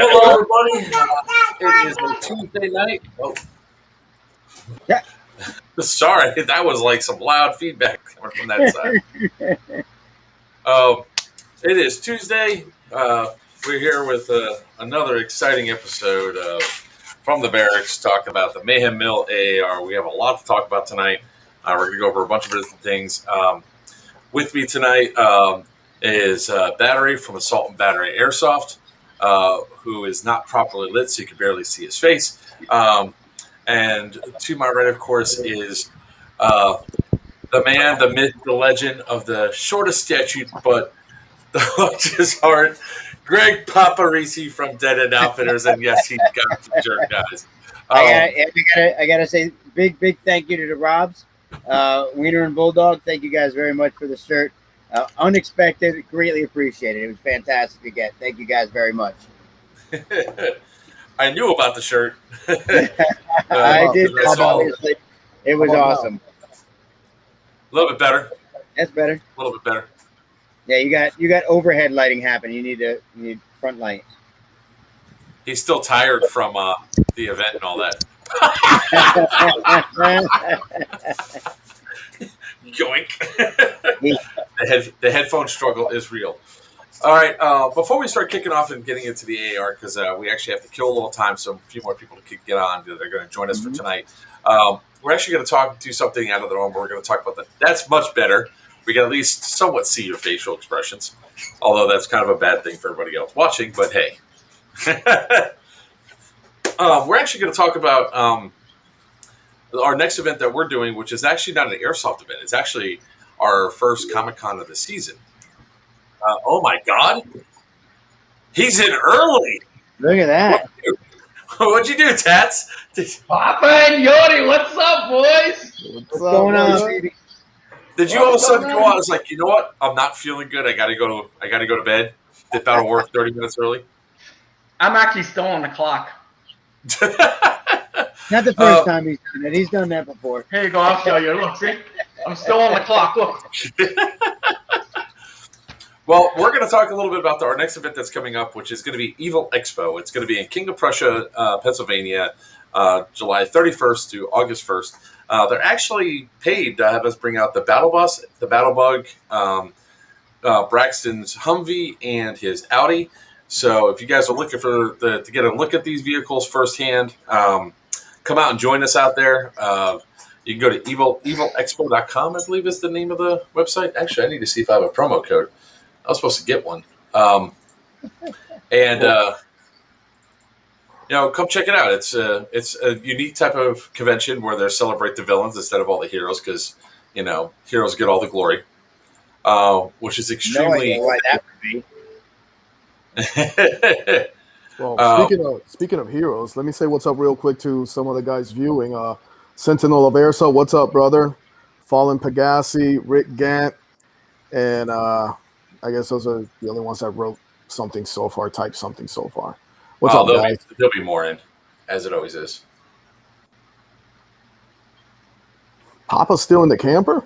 Hello, everybody. It is a Tuesday night. Oh, Yeah. Sorry, that was like some loud feedback coming from that side. It is Tuesday. We're here with another exciting episode of From the Barracks, talking about the Mayhem Mill AAR. We have a lot to talk about tonight. We're going to go over a bunch of different things. With me tonight is Battery from Assault and Battery Airsoft, who is not properly lit, so you can barely see his face. And to my right, of course, is the man, the myth, the legend of the shortest statute, but the largest heart, Greg Paparisi from Dead End Outfitters. And yes, he got the jerk, guys. I gotta say big thank you to the Robs, Wiener and Bulldog. Thank you guys very much for the shirt. Unexpected, greatly appreciated. It was fantastic to get. Thank you guys very much. I knew about the shirt. I did. Obviously, it was awesome. A little bit better. That's better. A little bit better. Yeah, you got overhead lighting happening. You need front light. He's still tired from the event and all that. Yoink. The headphone struggle is real. All right. Before we start kicking off and getting into the AAR, because we actually have to kill a little time, so a few more people can get on. They're going to join us for tonight. We're actually going to do something out of the norm. We're going to talk about that's much better. We can at least somewhat see your facial expressions, although that's kind of a bad thing for everybody else watching. But hey, we're actually going to talk about our next event that we're doing, which is actually not an airsoft event. It's actually our first Comic-Con of the season. Oh my God, he's in early. Look at that. What'd you do, Tats? Papa and Yodi, what's up, boys? What's going on, baby? Did you all of a sudden go out? I was like, you know what? I'm not feeling good. I gotta go to bed. Dip out of work 30 minutes early. I'm actually still on the clock. Not the first time he's done it. He's done that before. Here you go. I'll show you. Look, see? I'm still on the clock. Look. Well, we're going to talk a little bit about our next event that's coming up, which is going to be Evil Expo. It's going to be in King of Prussia, Pennsylvania, July 31st to August 1st. They're actually paid to have us bring out the Battle Bus, the Battle Bug, Braxton's Humvee, and his Audi. So if you guys are looking to get a look at these vehicles firsthand, come out and join us out there. You can go to evilexpo.com, I believe is the name of the website. Actually, I need to see if I have a promo code. I was supposed to get one. Come check it out. It's a unique type of convention where they celebrate the villains instead of all the heroes, because heroes get all the glory, which is extremely. No idea why that would be. Well, speaking of heroes, let me say what's up real quick to some of the guys viewing. Sentinel of Airsoft, what's up, brother? Fallen Pegasi, Rick Gant, and I guess those are the only ones that wrote something so far, typed something so far. What's up, guys? There'll be more in, as it always is. Papa's still in the camper?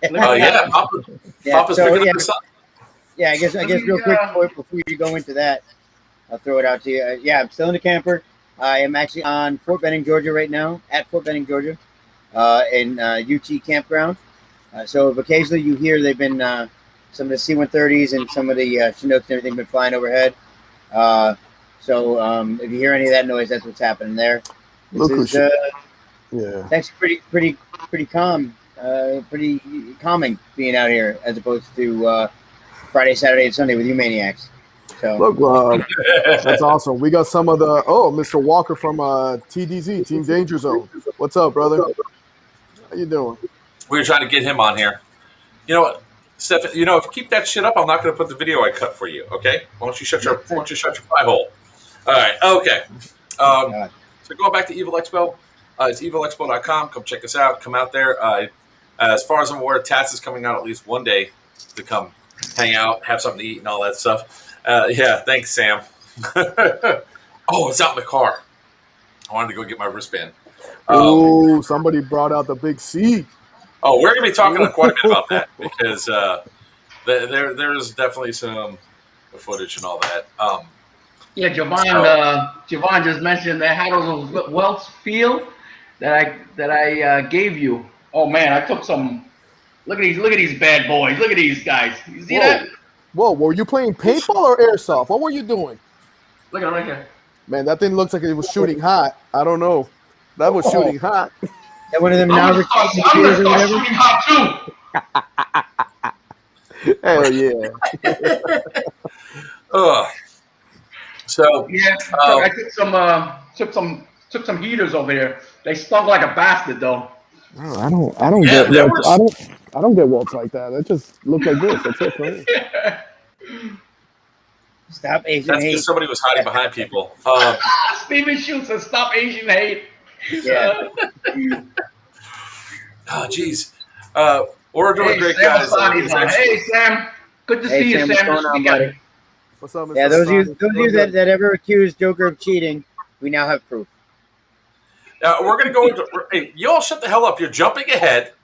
Yeah, Papa's picking up his son. Yeah, I guess real quick before you go into that, I'll throw it out to you. Yeah, I'm still in the camper. I am actually on Fort Benning, Georgia right now, at Fort Benning, Georgia, in UT Campground. So if occasionally you hear they've been some of the C-130s and some of the Chinooks and everything been flying overhead. So if you hear any of that noise, that's what's happening there. It's actually pretty calm, pretty calming being out here as opposed to Friday, Saturday, and Sunday with you maniacs. So look, that's awesome. We got some of the Mr. Walker from TDZ, Team Danger Zone. What's up, brother? How you doing? We were trying to get him on here. You know what, Steph? If you keep that shit up, I'm not going to put the video I cut for you. Okay? Why don't you shut your pie hole? All right. Okay. So going back to Evil Expo, it's evilexpo.com. Come check us out. Come out there. As far as I'm aware, Tats is coming out at least one day to come hang out, have something to eat, and all that stuff. Yeah, thanks, Sam. It's out in the car. I wanted to go get my wristband. Somebody brought out the big C. Oh, we're going to be talking quite a bit about that because there's definitely some footage and all that. Yeah, Javon just mentioned that how those welts feel that I gave you. Oh man, I took some. Look at these bad boys. Look at these guys. You see Whoa, that? whoa! Were you playing paintball or airsoft? What were you doing? Look at it right here. Man, that thing looks like it was shooting hot. I don't know. That was Oh, shooting hot. That one of them I'm Naruto gonna shooters or start whatever. shooting hot Hell yeah! Ugh. So, too. Yeah, I took some heaters over here. They stunk like a bastard though. I don't yeah, get there welts. was. I don't get welts like that. It just look like this. That's it for me. Stop Asian That's because hate. somebody was hiding behind people. Steven shoots and stop Asian hate. Yeah. Oh, geez. We're doing Hey, great, Sam guys. Asani's on. Hey, Sam. Good to Hey see you, Sam, what's Sam. going This on, buddy? weekend. What's up, Mr. Yeah, those Asani? of you that ever accused Joker of cheating, we now have proof. We're going to go into. Hey, you all shut the hell up. You're jumping ahead.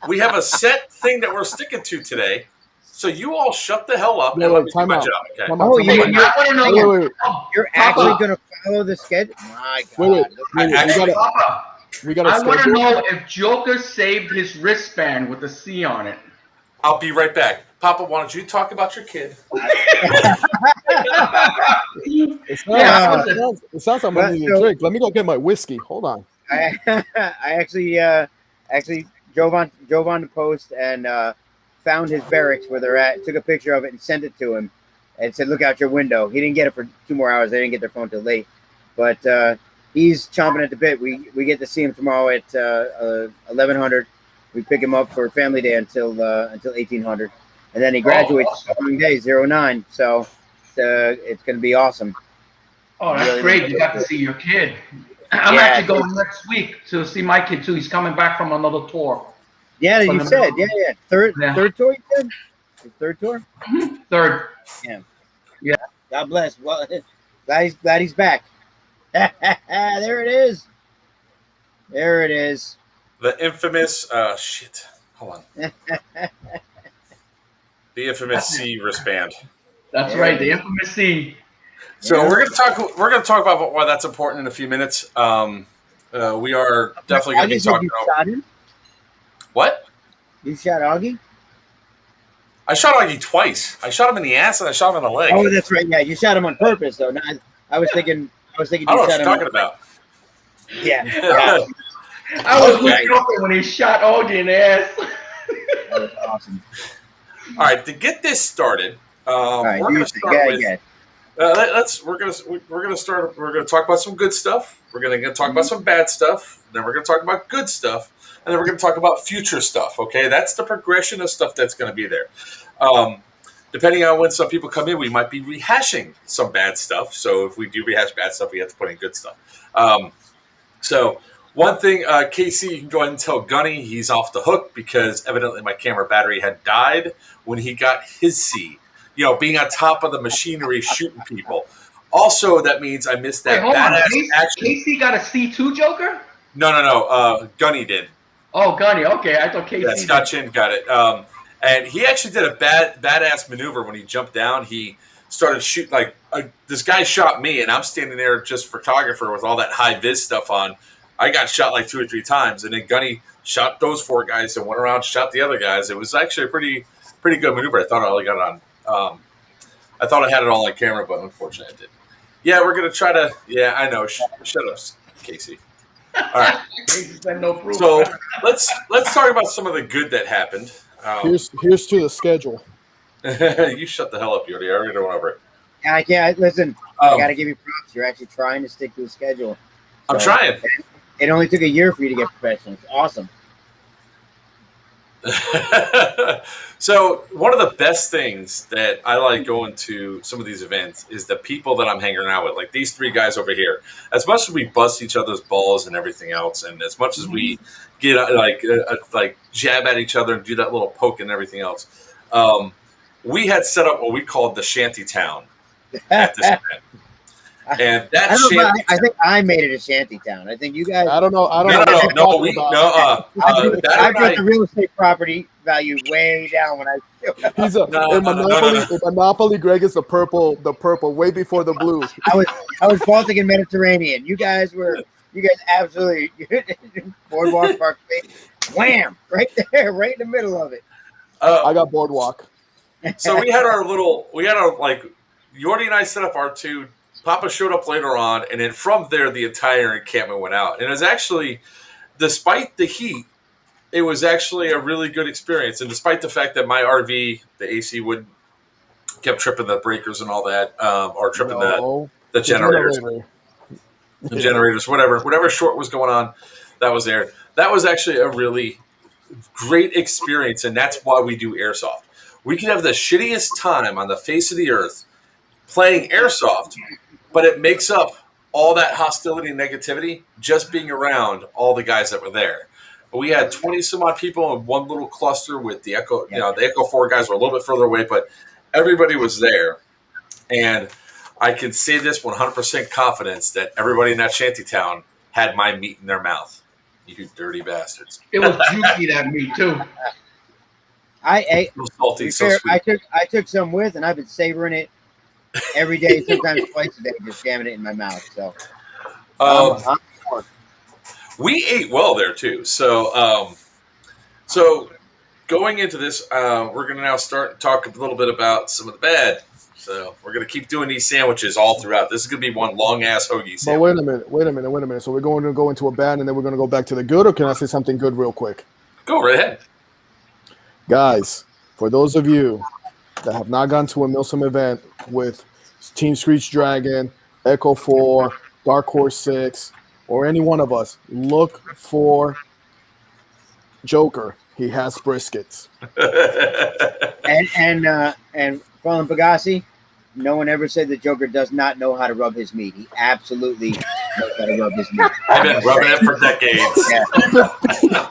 We have a set thing that we're sticking to today. So you all shut the hell up Yeah, and let wait, me do time my out. job, okay? Time out, Oh, time Hey, out. you're I want to know. Wait. you're Papa. actually gonna follow the schedule? My God. Wait. Actually, Papa, We got a I want to schedule. know if Joker saved his wristband with a C on it. I'll be right back. Papa, why don't you talk about your kid? It Yeah, sounds like I need a So- drink. Let me go get my whiskey. Hold on. I actually drove on the post and found his barracks where they're at. Took a picture of it and sent it to him, and said, "Look out your window." He didn't get it for 2 more hours. They didn't get their phone till late, but he's chomping at the bit. We get to see him tomorrow at 1100. We pick him up for family day until 1800, and then he graduates the following day 09. So it's going to be awesome. Oh, that's Really great. looking You got to forward see your kid. I'm Yeah, actually going next week to see my kid too. He's coming back from another tour. Yeah, From you the said. middle. Yeah. Third Yeah. tour, you said? Your third tour? Third. God bless. Well, glad he's back. There it is. There it is. The infamous shit. Hold on. The infamous C wristband. That's There right. it The is. infamous C. So Yeah. we're gonna talk about why that's important in a few minutes. We are definitely gonna be Augie said talking you about shot him. what? You shot Augie? I shot Augie twice. I shot him in the ass and I shot him in the leg. Oh, that's right. Yeah, you shot him on purpose, though. I was thinking I don't know you what shot you're him. talking about. Yeah. I was Okay. looking up when he shot Augie in the ass. That was awesome. All right, to get this started, All right, we're you gonna say, start with. yeah. We're gonna start. We're gonna talk about some good stuff. We're gonna talk about some bad stuff. Then we're gonna talk about good stuff, and then we're gonna talk about future stuff. Okay, that's the progression of stuff that's gonna be there. Depending on when some people come in, we might be rehashing some bad stuff. So if we do rehash bad stuff, we have to put in good stuff. So one thing, Casey, you can go ahead and tell Gunny he's off the hook because evidently my camera battery had died when he got his C. You know, being on top of the machinery, shooting people. Also, that means I missed that Wait, hold on. badass action. Casey got a C2 Joker? No. Gunny did. Oh, Gunny. Okay, I thought Casey. Yeah, Scott Chin got it. And he actually did a badass maneuver when he jumped down. He started shooting this guy shot me, and I'm standing there just photographer with all that high vis stuff on. I got shot like 2 or 3 times, and then Gunny shot those 4 guys and went around and shot the other guys. It was actually a pretty good maneuver. I thought I only got it on. I thought I had it all on camera, but unfortunately I didn't. Yeah, we're gonna try to. Yeah, I know. Shut up, Casey. All right. Casey said no proof. So let's talk about some of the good that happened. Here's to the schedule. You shut the hell up, Yodi. I already went over it. I can't listen. I got to give you props. You're actually trying to stick to a schedule. I'm So, trying. It only took a year for you to get professional. It's awesome. So one of the best things that I like going to some of these events is the people that I'm hanging out with, like these 3 guys over here. As much as we bust each other's balls and everything else, and as much as we get like jab at each other and do that little poke and everything else, we had set up what we called the Shantytown at this event. And that I don't know. Shantytown. I think I made it a Shantytown. I think you guys. I don't know. I don't No, know. no, what no, you're talking about. I that brought the and real estate property value way down when I. He's a in Monopoly. In Monopoly, Greg is the purple, way before the blue. I was Baltic and Mediterranean. You guys absolutely boardwalk park, wham, right there, right in the middle of it. I got boardwalk. So we had our Yordi and I set up our two. Papa showed up later on, and then from there, the entire encampment went out. And it was actually, despite the heat, it was actually a really good experience. And despite the fact that my RV, the AC kept tripping the breakers and all that, or tripping the generators, the generators, whatever short was going on, that was there. That was actually a really great experience, and that's why we do airsoft. We can have the shittiest time on the face of the earth playing airsoft, but it makes up all that hostility and negativity just being around all the guys that were there. But we had 20 some odd people in one little cluster with the Echo. You know, the Echo 4 guys were a little bit further away, but everybody was there. And I can say this 100% confidence that everybody in that shantytown had my meat in their mouth. You dirty bastards. It was juicy, that meat, too. I ate. So salty, so sweet. I took some with, and I've been savoring it every day, sometimes twice a day, just jamming it in my mouth. So, we ate well there too. So, so going into this, we're going to now start talk a little bit about some of the bad. So we're going to keep doing these sandwiches all throughout. This is going to be one long ass hoagie sandwich. But wait a minute. So we're going to go into a bad, and then we're going to go back to the good, or can I say something good real quick? Go right ahead. Guys, for those of you that have not gone to a Milsom event with Team Screech Dragon, Echo 4, Dark Horse 6, or any one of us, look for Joker. He has briskets. and Fallen Pagasi, no one ever said the Joker does not know how to rub his meat. He absolutely knows how to rub his meat. I've been rubbing it for decades. Yeah.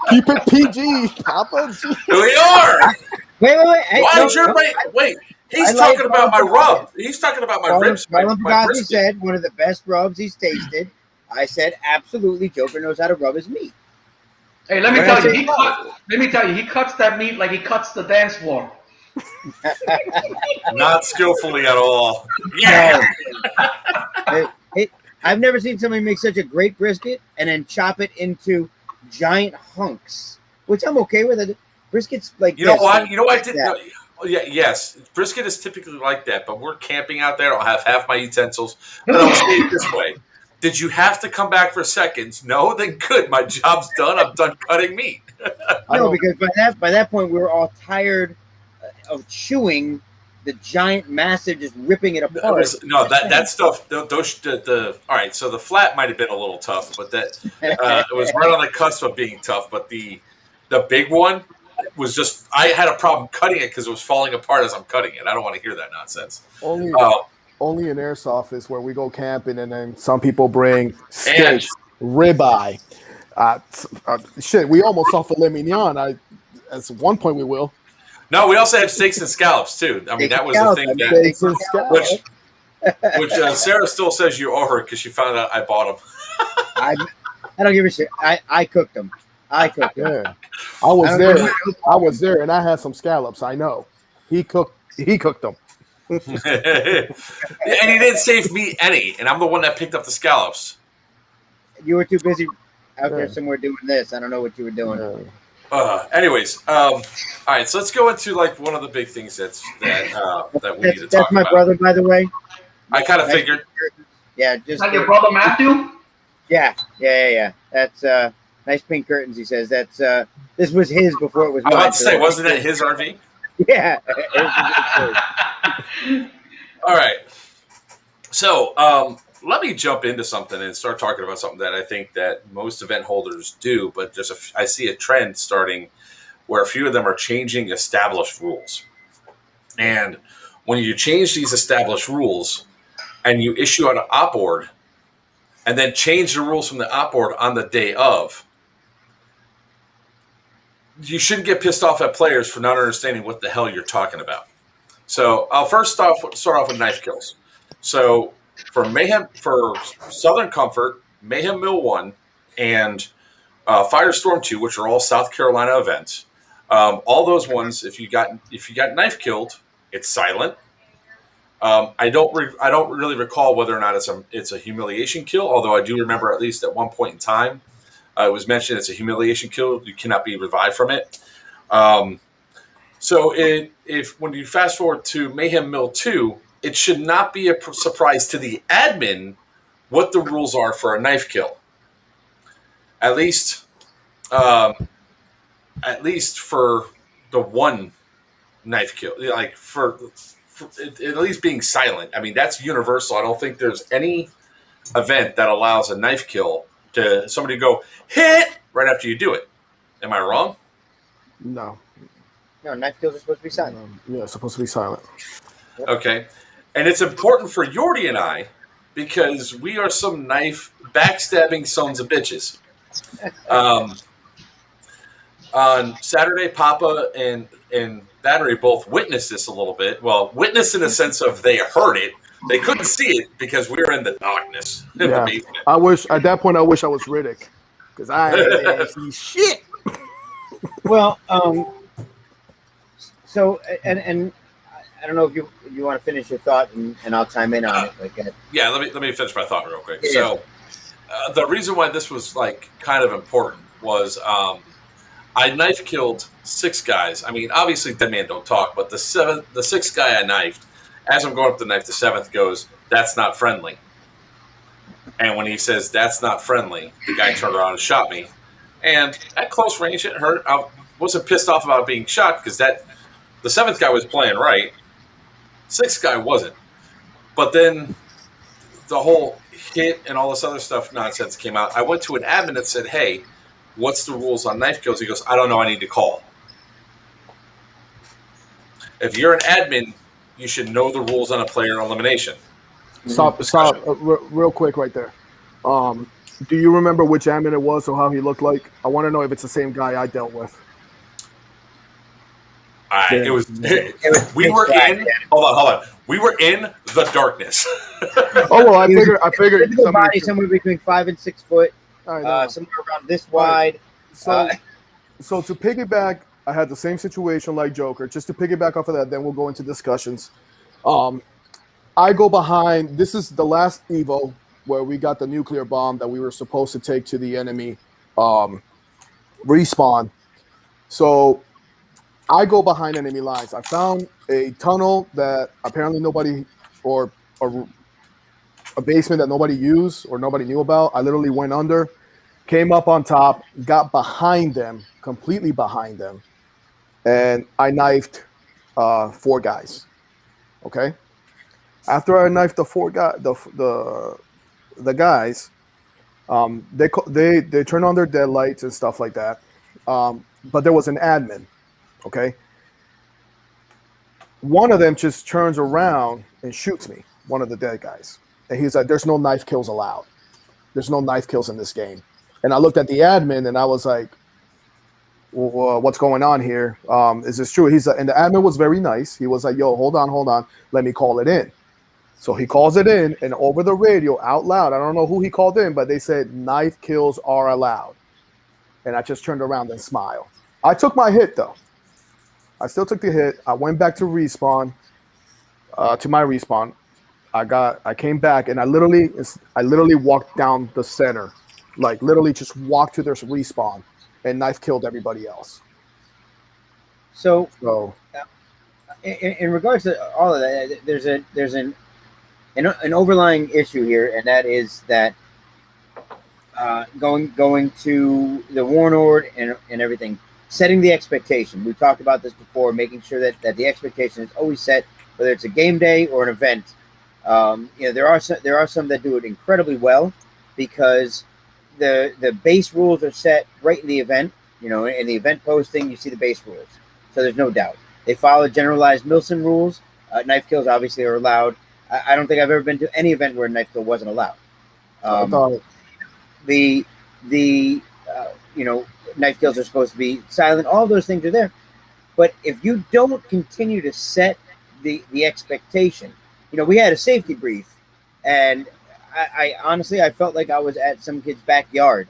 Keep it PG, Papa. We are. Wait. Hey, Why is everybody? Wait. He's talking about my rub. He's talking about my ribs. Fallen Pagasi said one of the best rubs he's tasted. I said absolutely, Joker knows how to rub his meat. Hey, let me tell you, he cuts that meat like he cuts the dance floor. Not skillfully at all. Yeah. No. I've never seen somebody make such a great brisket and then chop it into giant hunks, which I'm okay with. It. Brisket's like you know what? You know what I did? No, yeah, yes, brisket is typically like that. But we're camping out there. I'll have half my utensils. But I'll say it this way: did you have to come back for seconds? No, then good. My job's done. I'm done cutting meat. No, because by that point we were all tired of chewing the giant, massive, just ripping it apart. That stuff. All right. So the flat might have been a little tough, but that it was right on the cusp of being tough. But the big one was just. I had a problem cutting it because it was falling apart as I'm cutting it. I don't want to hear that nonsense. Only in airsoft is where we go camping, and then some people bring steaks, ribeye. Shit, we almost saw filet mignon. At one point we will. No, we also had steaks and scallops too. I mean, that was the thing which Sarah still says you owe her because she found out I bought them. I don't give a shit. I cooked them. Yeah, I was there, and I had some scallops. I know he cooked them. And he didn't save me any, and I'm the one that picked up the scallops. You were too busy out there somewhere doing this. I don't know what you were doing. Anyways, all right. So let's go into like one of the big things that we need to talk about. That's my brother, by the way. I kind of figured. Yeah, just like your brother Matthew. Yeah. That's nice pink curtains. He says that's this was his before it was mine. I was about to say, wasn't that his RV? Yeah. All right. So let me jump into something and start talking about something that I think that most event holders do, but I see a trend starting where a few of them are changing established rules. And when you change these established rules and you issue out an op board and then change the rules from the op board on the day of, you shouldn't get pissed off at players for not understanding what the hell you're talking about. So I'll first start off with knife kills. So for Mayhem, for Southern Comfort, Mayhem Mill 1, and Firestorm 2, which are all South Carolina events. All those ones, if you got knife killed, it's silent. I don't really recall whether or not it's a humiliation kill. Although I do remember at least at one point in time, it was mentioned it's a humiliation kill. You cannot be revived from it. So if when you fast forward to Mayhem Mill 2, it should not be a surprise to the admin what the rules are for a knife kill. At least for the one knife kill, like for at least being silent. I mean, that's universal. I don't think there's any event that allows a knife kill to somebody go hit right after you do it. Am I wrong? No. No, knife kills are supposed to be silent. Yeah, it's supposed to be silent. Yep. Okay. And it's important for Yordi and I because we are some knife backstabbing sons of bitches. On Saturday, Papa and Battery both witnessed this a little bit. Well, witnessed in the sense of they heard it. They couldn't see it because we were in the darkness in the basement. I wish at that point I wish I was Riddick because I didn't see shit. Well, so and I don't know if you want to finish your thought and I'll chime in on it. Like, yeah, let me finish my thought real quick. Yeah. So the reason why this was like kind of important was I knife killed 6 guys. I mean, obviously dead man don't talk, but the 6th guy I knifed, as I'm going up to knife, the 7th goes, "That's not friendly." And when he says that's not friendly, the guy turned around and shot me. And at close range, it hurt. I wasn't pissed off about being shot because the 7th guy was playing right. 6th guy wasn't. But then the whole hit and all this other stuff nonsense came out. I went to an admin that said, "Hey, what's the rules on knife kills?" He goes, "I don't know. I need to call." If you're an admin, you should know the rules on a player elimination. Stop, real quick right there. Do you remember which admin it was or how he looked like? I want to know if it's the same guy I dealt with. It was. We were in. Hold on. We were in the darkness. Oh well, I figured. Physical body somewhere between 5 and 6 foot. Somewhere around this wide. So to piggyback, I had the same situation like Joker. Just to piggyback off of that, then we'll go into discussions. I go behind. This is the last Evo where we got the nuclear bomb that we were supposed to take to the enemy respawn. So I go behind enemy lines. I found a tunnel that apparently nobody, or a basement that nobody used or nobody knew about. I literally went under, came up on top, got behind them, completely behind them, and I knifed 4 guys. Okay. After I knifed the 4 guys, the guys, they turned on their deadlights and stuff like that. But there was an admin. Okay. One of them just turns around and shoots me, one of the dead guys. And he's like, "There's no knife kills allowed. There's no knife kills in this game." And I looked at the admin and I was like, "Well, what's going on here? Is this true?" And the admin was very nice. He was like, "Yo, hold on. Let me call it in." So he calls it in, and over the radio, out loud, I don't know who he called in, but they said knife kills are allowed. And I just turned around and smiled. I took my hit, though. I still took the hit. I went back to respawn, to my respawn. I came back, and I literally walked down the center, like literally just walked to their respawn, and knife killed everybody else. So in regards to all of that, there's an overlying issue here, and that is that going to the Warlord and everything, setting the expectation. We've talked about this before, making sure that the expectation is always set, whether it's a game day or an event. There are some that do it incredibly well because the base rules are set right in the event. In the event posting, you see the base rules, so there's no doubt. They follow generalized Milson rules. Knife kills obviously are allowed. I don't think I've ever been to any event where a knife kill wasn't allowed. Knife kills are supposed to be silent. All those things are there. But if you don't continue to set the expectation, we had a safety brief And I honestly, I felt like I was at some kid's backyard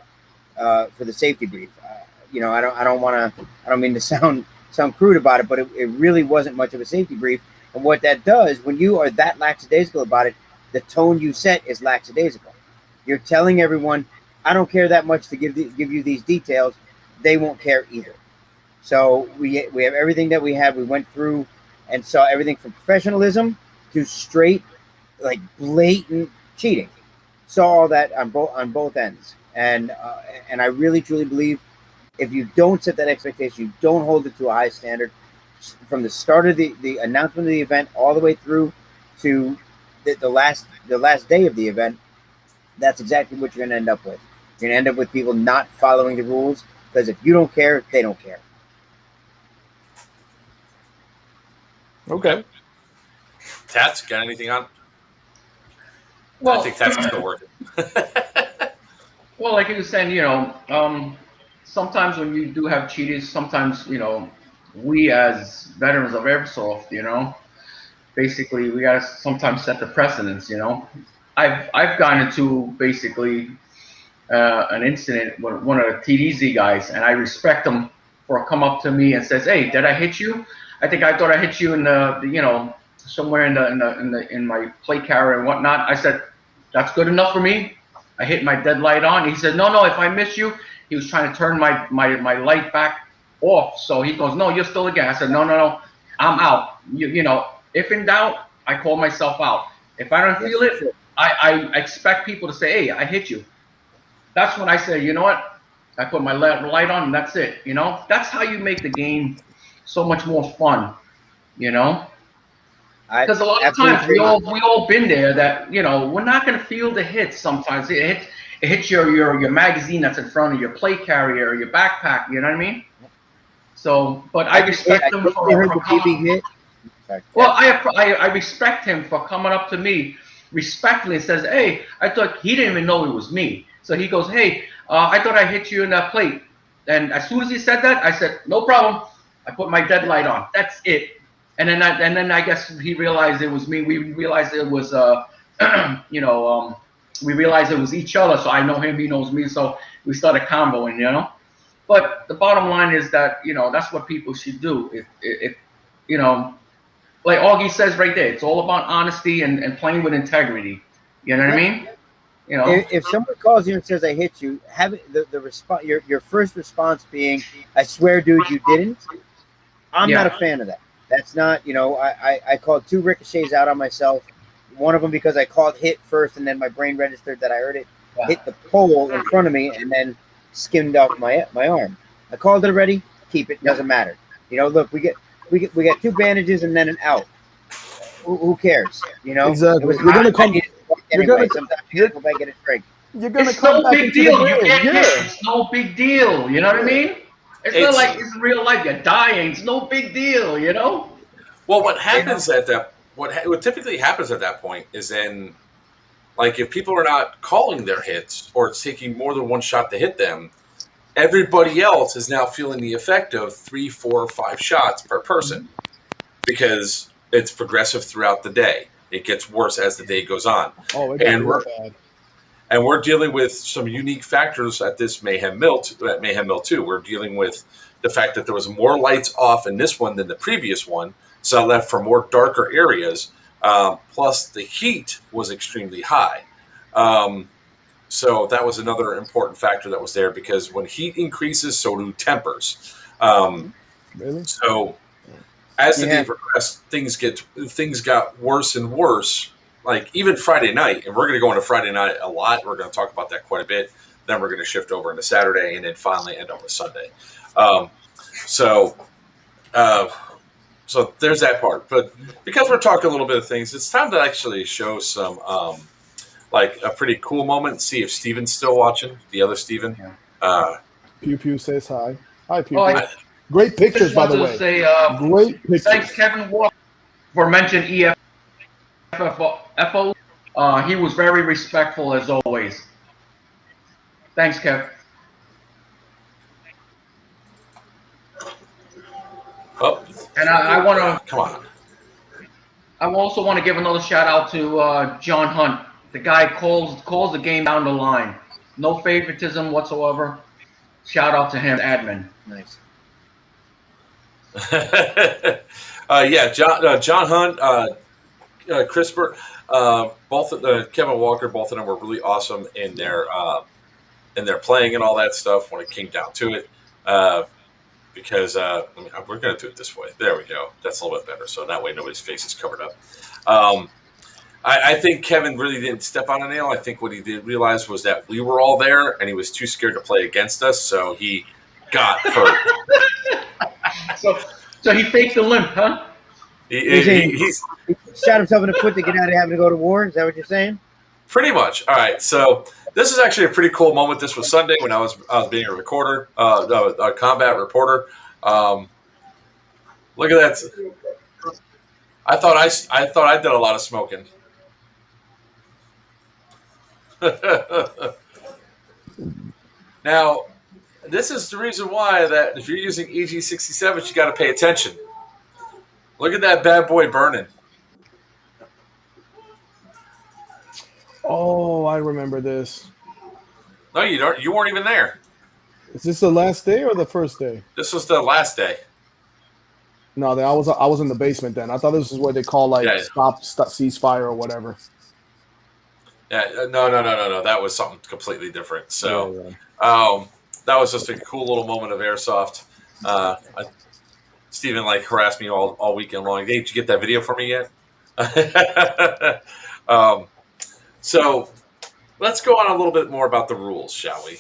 for the safety brief. I don't mean to sound crude about it, but it really wasn't much of a safety brief. And what that does, when you are that lackadaisical about it, the tone you set is lackadaisical. You're telling everyone, I don't care that much to give you these details. They won't care either. So we have everything that we had. We went through and saw everything from professionalism to straight, like blatant cheating. Saw all that on both ends, and I really truly believe if you don't set that expectation, you don't hold it to a high standard from the start of the announcement of the event all the way through to the last day of the event. That's exactly what you're going to end up with. You're going to end up with people not following the rules because if you don't care, they don't care. Okay. Tats, got anything on? Well, I think Tats is still working. well, like you were saying, sometimes when you do have cheaters, sometimes, we as veterans of airsoft, basically we gotta sometimes set the precedence. I've gotten into basically an incident with one of the TDZ guys, and I respect him for come up to me and says, "Hey, did I hit you? I thought I hit you in the somewhere in my plate carrier and whatnot." I said, "That's good enough for me." I hit my dead light on. He said, "No, if I miss you," he was trying to turn my light back off. So he goes, "No, you're still again." I said, "No, I'm out." If in doubt, I call myself out. If I don't feel it, I expect people to say, "Hey, I hit you." That's when I say, you know what? I put my light on and that's it. That's how you make the game so much more fun. Because a lot of times we all been there that we're not gonna feel the hits sometimes. It hits your magazine that's in front of your plate carrier or your backpack. You know what I mean? So, but I respect him for coming. Hit. Well, I respect him for coming up to me respectfully and says, "Hey, I thought," he didn't even know it was me. So he goes, "Hey, I thought I hit you in that plate." And as soon as he said that, I said, "No problem." I put my dead light on. That's it. And then I guess he realized it was me. We realized it was we realized it was each other. So I know him, he knows me. So we started convoing, But the bottom line is that that's what people should do. If like Augie says right there, it's all about honesty and playing with integrity. You know what I mean? If someone calls you and says I hit you, have it, the response, your first response being, "I swear, dude, you didn't." I'm not a fan of that. That's not, I called 2 ricochets out on myself. One of them because I called hit first, and then my brain registered that I heard it hit the pole in front of me, and then skimmed off my arm. I called it already. Keep it. Doesn't matter. Look, we got 2 bandages and then an out. Who cares? Exactly. You're gonna come. Sometimes you gotta go back and get a drink. You're gonna It's come no back big into deal. the You game. get Yeah. hit. It's no big deal. You know what I mean? It's not like it's real life. You're dying. It's no big deal. Well, what happens what typically happens at that point is then, like, if people are not calling their hits or it's taking more than one shot to hit them, everybody else is now feeling the effect of 3, 4, 5 shots per person because it's progressive throughout the day. It gets worse as the day goes on. Oh, it got real bad. And we're dealing with some unique factors at this Mayhem Mill 2. We're dealing with the fact that there was more lights off in this one than the previous one, so that left for more darker areas. Plus, the heat was extremely high. So that was another important factor that was there because when heat increases, so do tempers. Really? So as the day progressed, things got worse and worse. Like even Friday night, and we're going to go into Friday night a lot. We're going to talk about that quite a bit. Then we're going to shift over into Saturday, and then finally end up with Sunday. So there's that part. But because we're talking a little bit of things, it's time to actually show some like a pretty cool moment. See if Steven's still watching. The other Steven. Pew Pew says hi. Hi, Pew Oh, Pew. Great pictures, by the way. Say, Great pictures. thanks, Kevin Walker, for mentioning EFFO. He was very respectful as always. Thanks, Kev. Oh, and I want to come on. I also want to give another shout out to John Hunt the guy calls the game down the line. No favoritism whatsoever. Shout out to him, admin. Nice. Yeah, John Hunt, CRISPR, both Kevin Walker, both of them were really awesome in their playing and all that stuff when it came down to it. Because we're going to do it this way. There we go. That's a little bit better. So that way nobody's face is covered up. I think Kevin really didn't step on a nail. I think what he did realize was that we were all there and he was too scared to play against us. So he got hurt. So he faked the limp, huh? He shot himself in the foot to get out of having to go to war. Is that what you're saying? Pretty much. All right. So this is actually a pretty cool moment. This was Sunday when I was being a recorder, a combat reporter. Look at that. I thought I did a lot of smoking. Now, this is the reason why that if you're using EG67s, you got to pay attention. Look at that bad boy burning. Oh, I remember this. No, you don't. You weren't even there. Is this the last day or the first day? This was the last day. No, I was in the basement then. I thought this is what they call stop ceasefire or whatever. Yeah, no. That was something completely different. So, that was just a cool little moment of airsoft. Steven harassed me all weekend long. Hey, did you get that video for me yet? So let's go on a little bit more about the rules, shall we?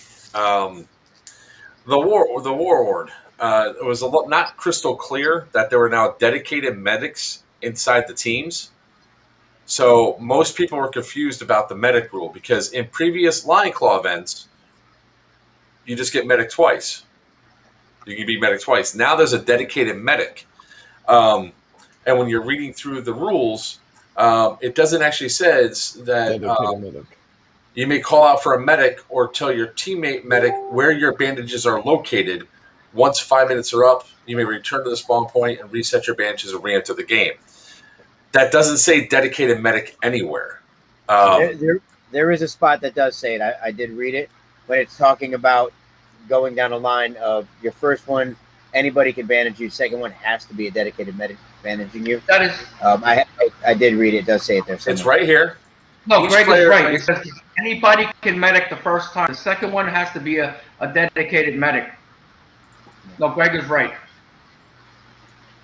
The warlord. It was not crystal clear that there were now dedicated medics inside the teams. So most people were confused about the medic rule because in previous Lion Claw events, you just get medic twice. You can be medic twice. Now there's a dedicated medic. And when you're reading through the rules, it doesn't actually says that you may call out for a medic or tell your teammate medic where your bandages are located. Once 5 minutes are up, you may return to the spawn point and reset your bandages and re-enter the game. That doesn't say dedicated medic anywhere. There is a spot that does say it. I did read it, but it's talking about going down a line of your first one, anybody can bandage you. Second one has to be a dedicated medic bandaging you. That is. I did read it. It does say it there. It's right here. No, Greg is right. It says anybody can medic the first time. The second one has to be a dedicated medic. No, Greg is right.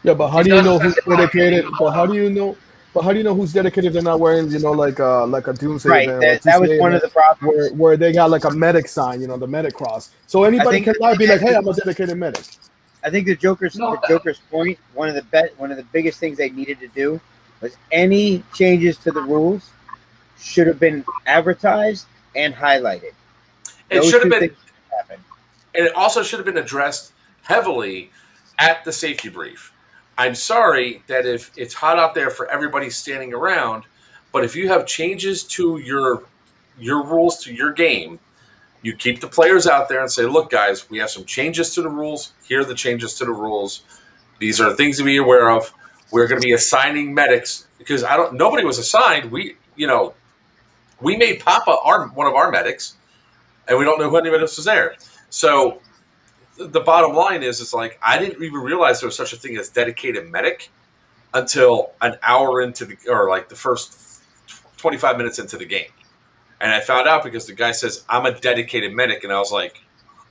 Yeah, but how do you know who's dedicated? But how do you know? But how do you know who's dedicated if they're not wearing, like a doomsday right, event? That was one of the problems. Where they got a medic sign, the medic cross. So anybody can be like, hey, I'm a dedicated medic. I think the Joker's point, one of the biggest things they needed to do was any changes to the rules should have been advertised and highlighted. It should have been, and it also should have been addressed heavily at the safety brief. I'm sorry that if it's hot out there for everybody standing around, but if you have changes to your rules to your game, you keep the players out there and say, look, guys, we have some changes to the rules. Here are the changes to the rules. These are things to be aware of. We're going to be assigning medics because nobody was assigned. We made Papa one of our medics, and we don't know who anybody else was there. So the bottom line is I didn't even realize there was such a thing as dedicated medic until an hour into the first 25 minutes into the game. And I found out because the guy says, I'm a dedicated medic. And I was like,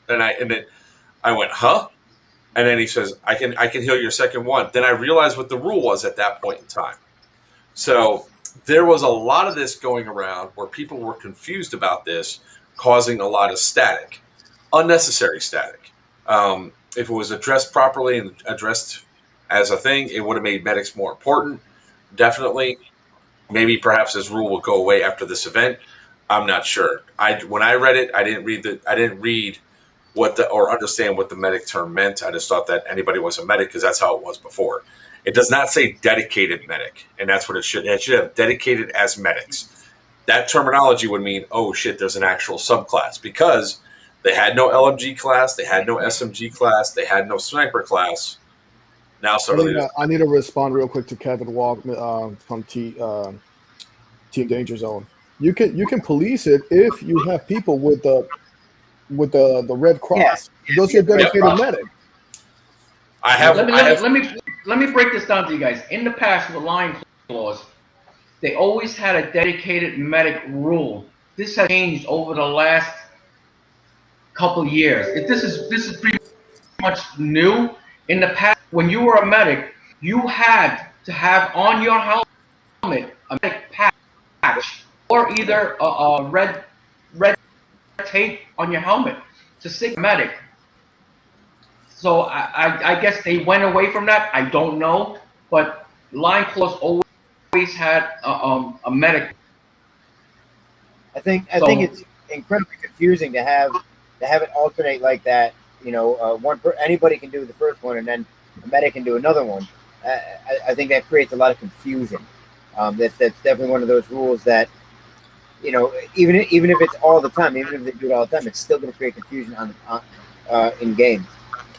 and then I went, huh? And then he says, I can heal your second one. Then I realized what the rule was at that point in time. So there was a lot of this going around where people were confused about this, causing a lot of static, unnecessary static. If it was addressed properly and addressed as a thing, it would have made medics more important. Definitely. Maybe perhaps this rule will go away after this event. I'm not sure. When I read it, I didn't read or understand what the medic term meant. I just thought that anybody was a medic because that's how it was before. It does not say dedicated medic, and that's what it should. It should have dedicated as medics. That terminology would mean, oh shit, there's an actual subclass because they had no LMG class, they had no SMG class, they had no sniper class. Now, I need to respond real quick to Kevin Walk from Team Danger Zone. You can police it if you have people with the Red Cross. Those are dedicated medic. I have. Let me break this down to you guys. In the past, with line clause, they always had a dedicated medic rule. This has changed over the last couple years. This is pretty much new. In the past, when you were a medic, you had to have on your helmet a medic patch or either a red tape on your helmet to signal medic. So I guess they went away from that. I don't know, but line clause always had a medic. I think it's incredibly confusing to have it alternate like that. You know, anybody can do the first one, and then a medic can do another one. I think that creates a lot of confusion. That's definitely one of those rules that, you know, even if it's all the time, even if they do it all the time, it's still going to create confusion in games.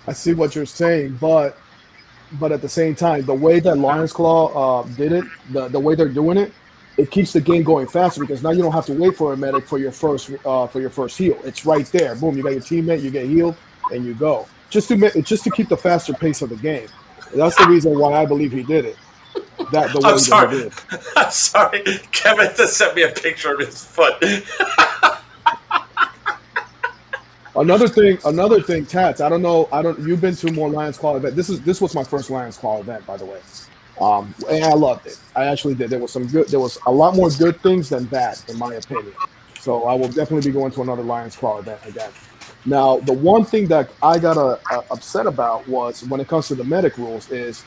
I see what you're saying, but at the same time, the way that Lions Claw did it, the way they're doing it, it keeps the game going faster because now you don't have to wait for a medic for your first heal. It's right there. Boom, you got your teammate, you get healed, and you go. Just to keep the faster pace of the game. That's the reason why I believe he did it. I'm sorry. I'm sorry. Kevin just sent me a picture of his foot. Another thing, Tats. You've been to more Lions Claw event. This was my first Lions Claw event, by the way. And I loved it. I actually did. There was a lot more good things than bad, in my opinion. So I will definitely be going to another Lions Claw event again. Now, the one thing that I got upset about was when it comes to the medic rules is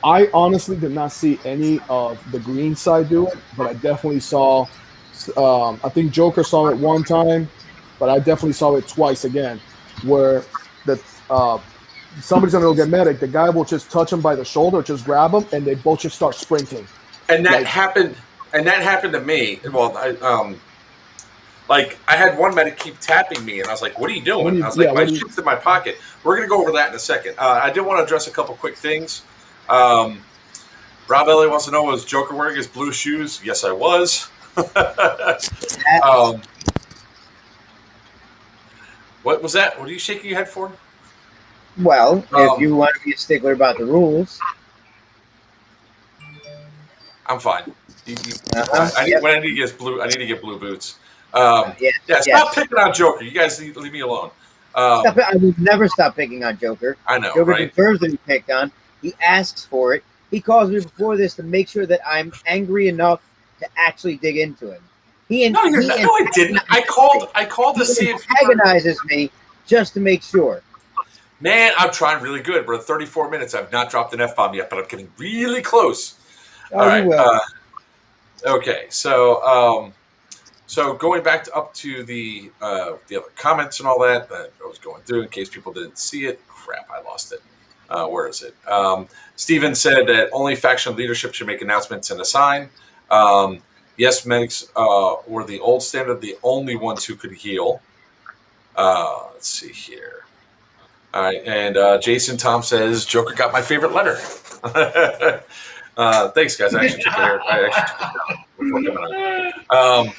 I honestly did not see any of the green side do it, but I definitely saw. I think Joker saw it one time, but I definitely saw it twice again, where somebody's gonna go get medic. The guy will just touch him by the shoulder, just grab him, and they both just start sprinting. And that happened. And that happened to me. Well, I had one medic keep tapping me, and I was like, "What are you doing?" I was like, "My shit's in my pocket." We're gonna go over that in a second. I did want to address a couple quick things. Rob Elliott wants to know, was Joker wearing his blue shoes? Yes, I was. What was that? What are you shaking your head for? Well, if you want to be a stickler about the rules, I'm fine. I need to get blue boots. Stop picking on Joker. You guys leave me alone. I would never stop picking on Joker. I know, Joker right? deserves to be picked on. He asks for it. He calls me before this to make sure that I'm angry enough to actually dig into him. No, I didn't. I called to see if he antagonizes me just to make sure. Man, I'm trying really good. We're at 34 minutes. I've not dropped an F-bomb yet, but I'm getting really close. Oh, all right. You will. Okay, so going back up to the other comments and all that I was going through in case people didn't see it. Crap, I lost it. Where is it? Steven said that only faction leadership should make announcements and assign. Yes, medics were the old standard, the only ones who could heal. Let's see here. All right, and Jason Tom says, Joker got my favorite letter. Thanks, guys. I actually took it.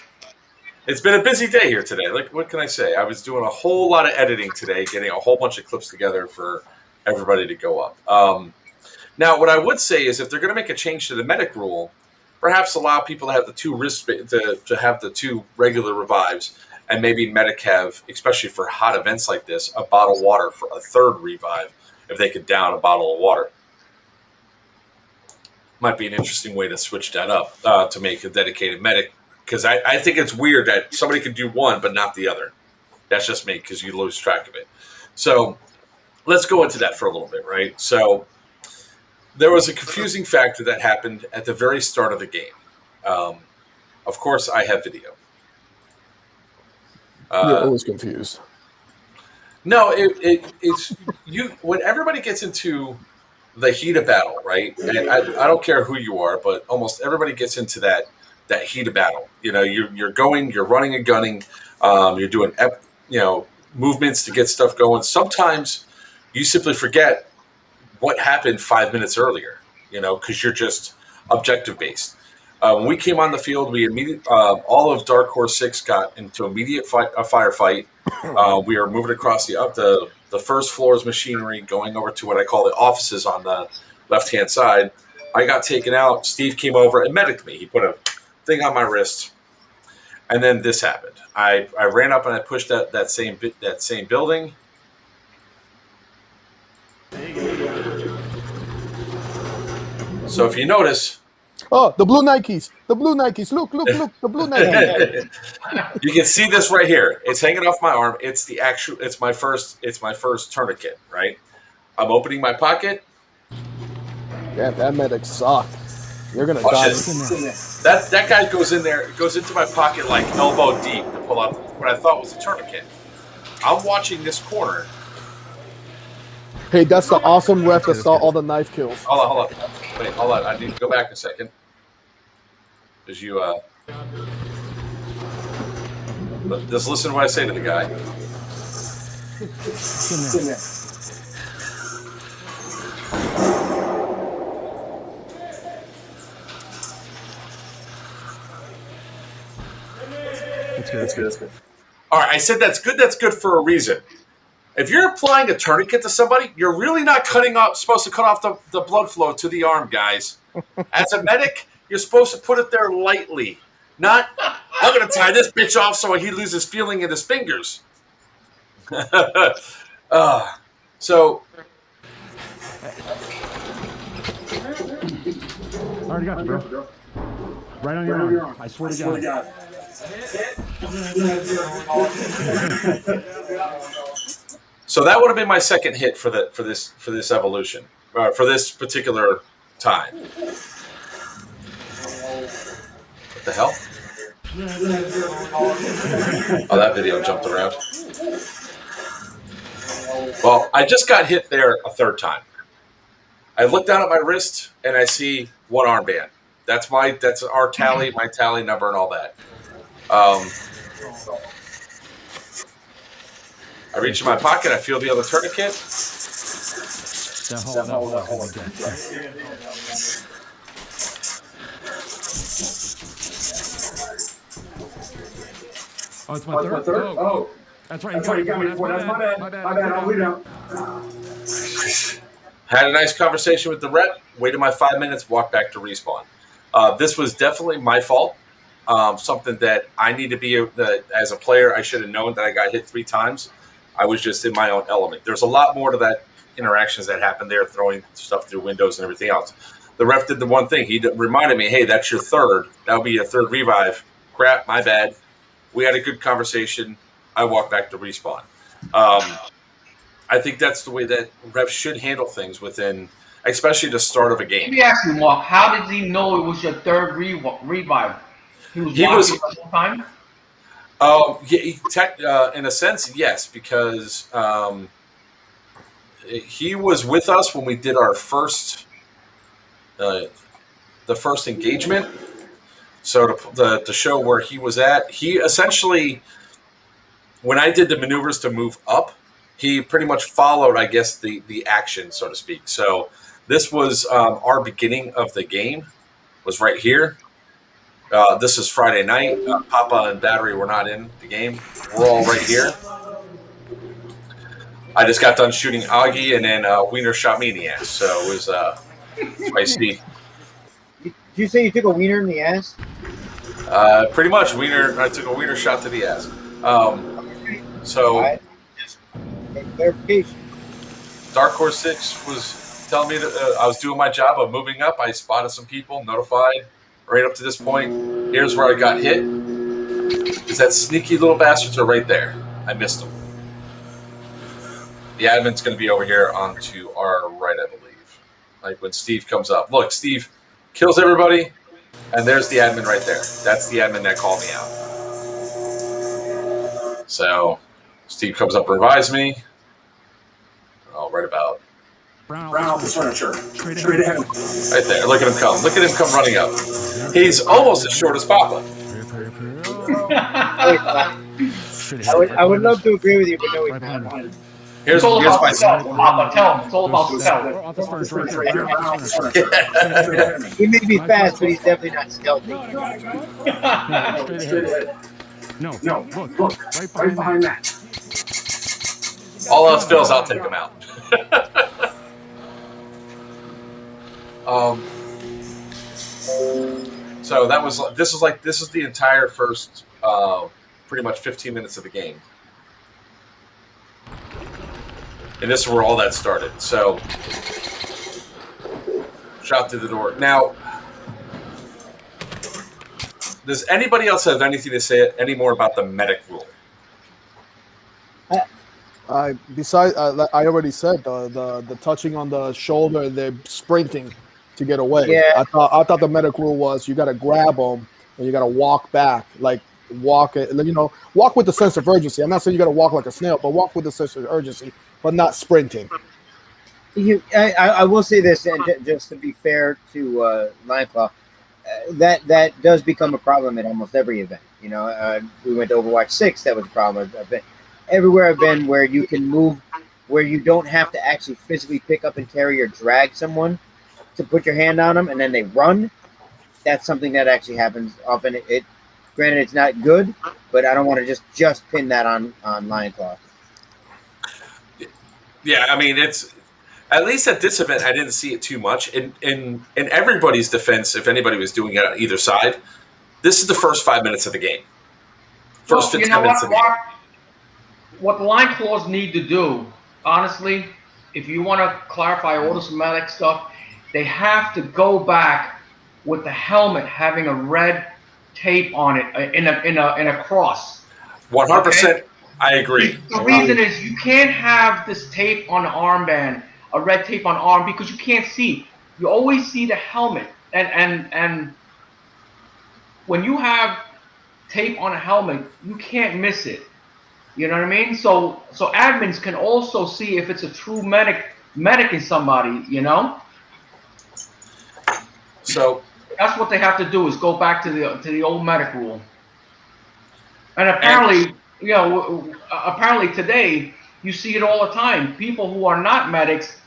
It's been a busy day here today. Like, what can I say? I was doing a whole lot of editing today, getting a whole bunch of clips together for everybody to go up. Now, what I would say is if they're going to make a change to the medic rule, perhaps allow people to have the two to have the two regular revives, and maybe medic have, especially for hot events like this, a bottle of water for a third revive if they could down a bottle of water. Might be an interesting way to switch that up to make a dedicated medic, because I think it's weird that somebody could do one but not the other. That's just me, because you lose track of it. So let's go into that for a little bit, right? So there was a confusing factor that happened at the very start of the game. Of course, I have video. You're always confused. No, it's you. When everybody gets into the heat of battle, right? And I don't care who you are, but almost everybody gets into that heat of battle. You know, you're running and gunning. You're doing movements to get stuff going. Sometimes you simply forget what happened 5 minutes earlier. You know, because you're just objective based. When we came on the field, all of Dark Horse 6 got into immediate firefight. We were moving across the first floor's machinery, going over to what I call the offices on the left-hand side. I got taken out. Steve came over and mediced me. He put a thing on my wrist. And then this happened. I ran up and I pushed that same building. So if you notice, oh, the blue Nikes, look, the blue Nikes. You can see this right here. It's hanging off my arm. It's my first tourniquet, right? I'm opening my pocket. Yeah, that medic sucked. You're gonna Watch die. this. That guy goes into my pocket like elbow deep to pull out what I thought was a tourniquet. I'm watching this corner. Hey, that's the awesome ref that saw all the knife kills. Hold on. Wait, hold on. I need to go back a second. Because just listen to what I say to the guy. That's good. All right, I said that's good for a reason. If you're applying a tourniquet to somebody, you're really not supposed to cut off the blood flow to the arm, guys. As a medic, you're supposed to put it there lightly. Not, I'm going to tie this bitch off so he loses feeling in his fingers. So. I already got you, bro. Right on your arm. I swear to God. So that would have been my second hit for this evolution, for this particular time. What the hell? Oh, that video jumped around. Well, I just got hit there a third time. I look down at my wrist and I see one armband. That's our tally, my tally number, and all that. I reach in my pocket. I feel the other tourniquet. Oh, it's my third? Oh. That's right. You got me before. That's my bad. I'll leave out. Had a nice conversation with the rep. Waited my 5 minutes. Walked back to respawn. This was definitely my fault. Something that I need to be as a player. I should have known that I got hit 3 times. I was just in my own element. There's a lot more to that interactions that happened there, throwing stuff through windows and everything else. The ref did the one thing. He reminded me, hey, that's your third. That'll be your third revive. Crap, my bad. We had a good conversation. I walked back to respawn. I think that's the way that refs should handle things within, especially the start of a game. Let me ask you, Mark, how did he know it was your third revive? He was watching the whole time? In a sense, yes, because he was with us when we did our first engagement. So to show where he was at, he essentially, when I did the maneuvers to move up, he pretty much followed, I guess, the action, so to speak. So this was our beginning of the game, was right here. This is Friday night. Papa and Battery were not in the game. We're all right here. I just got done shooting Augie, and then Wiener shot me in the ass. So it was spicy. Did you say you took a wiener in the ass? Pretty much, I took a Wiener shot to the ass. So clarification. Dark Horse 6 was telling me that I was doing my job of moving up. I spotted some people, notified. Right up to this point, here's where I got hit. Is that sneaky little bastards are right there. I missed them. The admin's going to be over here on to our right, I believe. Like when Steve comes up. Look, Steve kills everybody, and there's the admin right there. That's the admin that called me out. So Steve comes up and revives me. Oh, right about. Brown office furniture. Straight ahead. Right there. Look at him come. Look at him come running up. He's almost as short as Papa. I would love to agree with you, but no, he's not. Here's all about my stealth, Papa. Tell him. It's all about stealth. Office furnace right there. Office furnace. He may be fast, but he's definitely not stealthy. No, straight ahead. No, look, right behind that. All else fails, I'll take him out. So this is the entire first pretty much 15 minutes of the game. And this is where all that started. So shot through the door. Now, does anybody else have anything to say any more about the medic rule? I already said the touching on the shoulder, they're sprinting to get away. Yeah. I thought the medic rule was you got to grab them and you got to walk back, walk with the sense of urgency. I'm not saying you got to walk like a snail, but walk with the sense of urgency, but not sprinting. I will say this, and just to be fair to Lineclaw, that does become a problem at almost every event. We went to Overwatch 6, that was a problem. Everywhere I've been where you can move, where you don't have to actually physically pick up and carry or drag someone to put your hand on them and then they run, that's something that actually happens often. Granted, it's not good, but I don't want to just pin that on Lineclaw. Yeah, I mean, it's at least at this event, I didn't see it too much. In everybody's defense, if anybody was doing it on either side, this is the first 5 minutes of the game. First 15 minutes of the game. What the line claws need to do, honestly, if you want to clarify all the somatic stuff, they have to go back with the helmet having a red tape on it in a cross. 100%. Okay? I agree. The reason is you can't have this tape on the armband, a red tape on the arm, because you can't see. You always see the helmet, and when you have tape on a helmet, you can't miss it. You know what I mean? So admins can also see if it's a true medic in somebody, So that's what they have to do, is go back to the old medic rule. And apparently, apparently today you see it all the time. People who are not medics,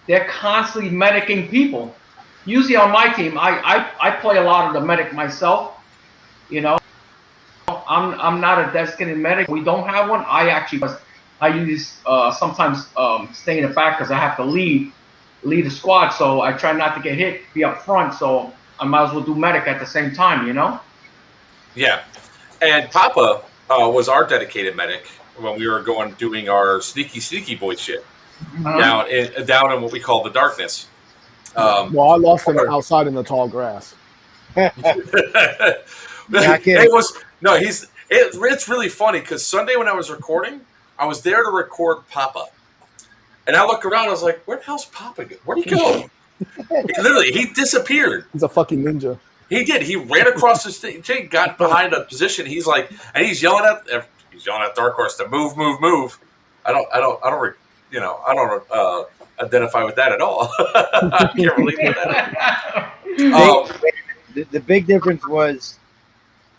they're constantly medicing people. Usually on my team, I play a lot of the medic myself. I'm not a designated medic. We don't have one. I use sometimes stay in the back because I have to lead the squad. So I try not to get hit, be up front. So I might as well do medic at the same time, Yeah, and Papa was our dedicated medic when we were doing our sneaky boy shit down in what we call the darkness. Well, I lost him outside in the tall grass. It's really funny because Sunday when I was recording, I was there to record Papa, and I look around. I was like, "Where the hell's Papa? Where'd he go?" He disappeared. He's a fucking ninja. He did. He ran across the stage, got behind a position. He's like, and he's yelling at Dark Horse to move. I don't identify with that at all. I can't relate with that. The big difference was,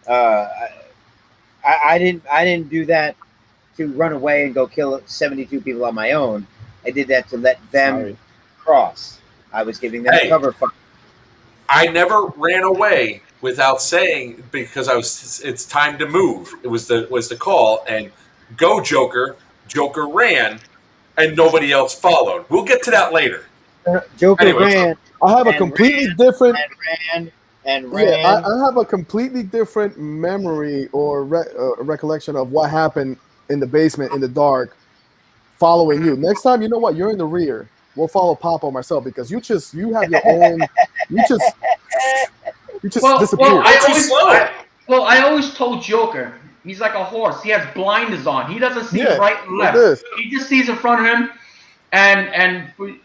I didn't do that to run away and go kill 72 people on my own. I did that to let them cross. I was giving them cover fire. I never ran away without saying, because it's time to move. It was the call, and go Joker. Joker ran, and nobody else followed. We'll get to that later. Joker ran. I have a completely different ran. Yeah, I have a completely different memory or recollection of what happened in the basement in the dark, following you. Next time, you know what? You're in the rear. We'll follow Papa or myself because you have your own. You just disappeared. I always told Joker, he's like a horse. He has blinders on. He doesn't see right and left. He just sees in front of him, and we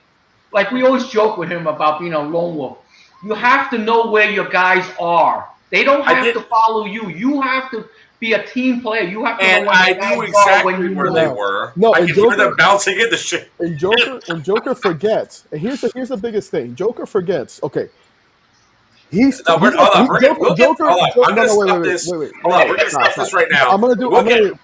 always joke with him about being a lone wolf. You have to know where your guys are. They don't have to follow you. You have to be a team player. You have to know where I knew exactly where they were. No, I could hear them bouncing into shit. And Joker forgets. And here's the biggest thing. Joker forgets. Okay, No, hold on. We'll get. Joker. Hold on. I'm going to stop Wait, this. wait. Hold on. We're going to stop this right now. I'm gonna do.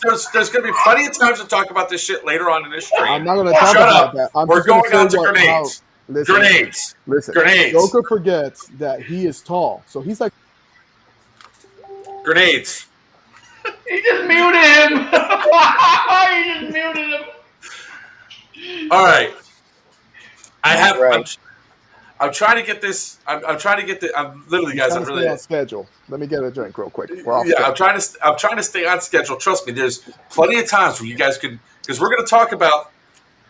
There's going to be plenty of times to talk about this shit later on in this stream. I'm not going to talk about that. We're going on to grenades. Grenades. Grenades. Joker forgets that he is tall, so he's like grenades. He just muted him. He just muted him. All right. I have. Right. I'm trying to get this. I'm trying to get the. I'm literally, guys. I'm really on schedule. Let me get a drink real quick. I'm trying to stay on schedule. Trust me. There's plenty of times where you guys could, because we're going to talk about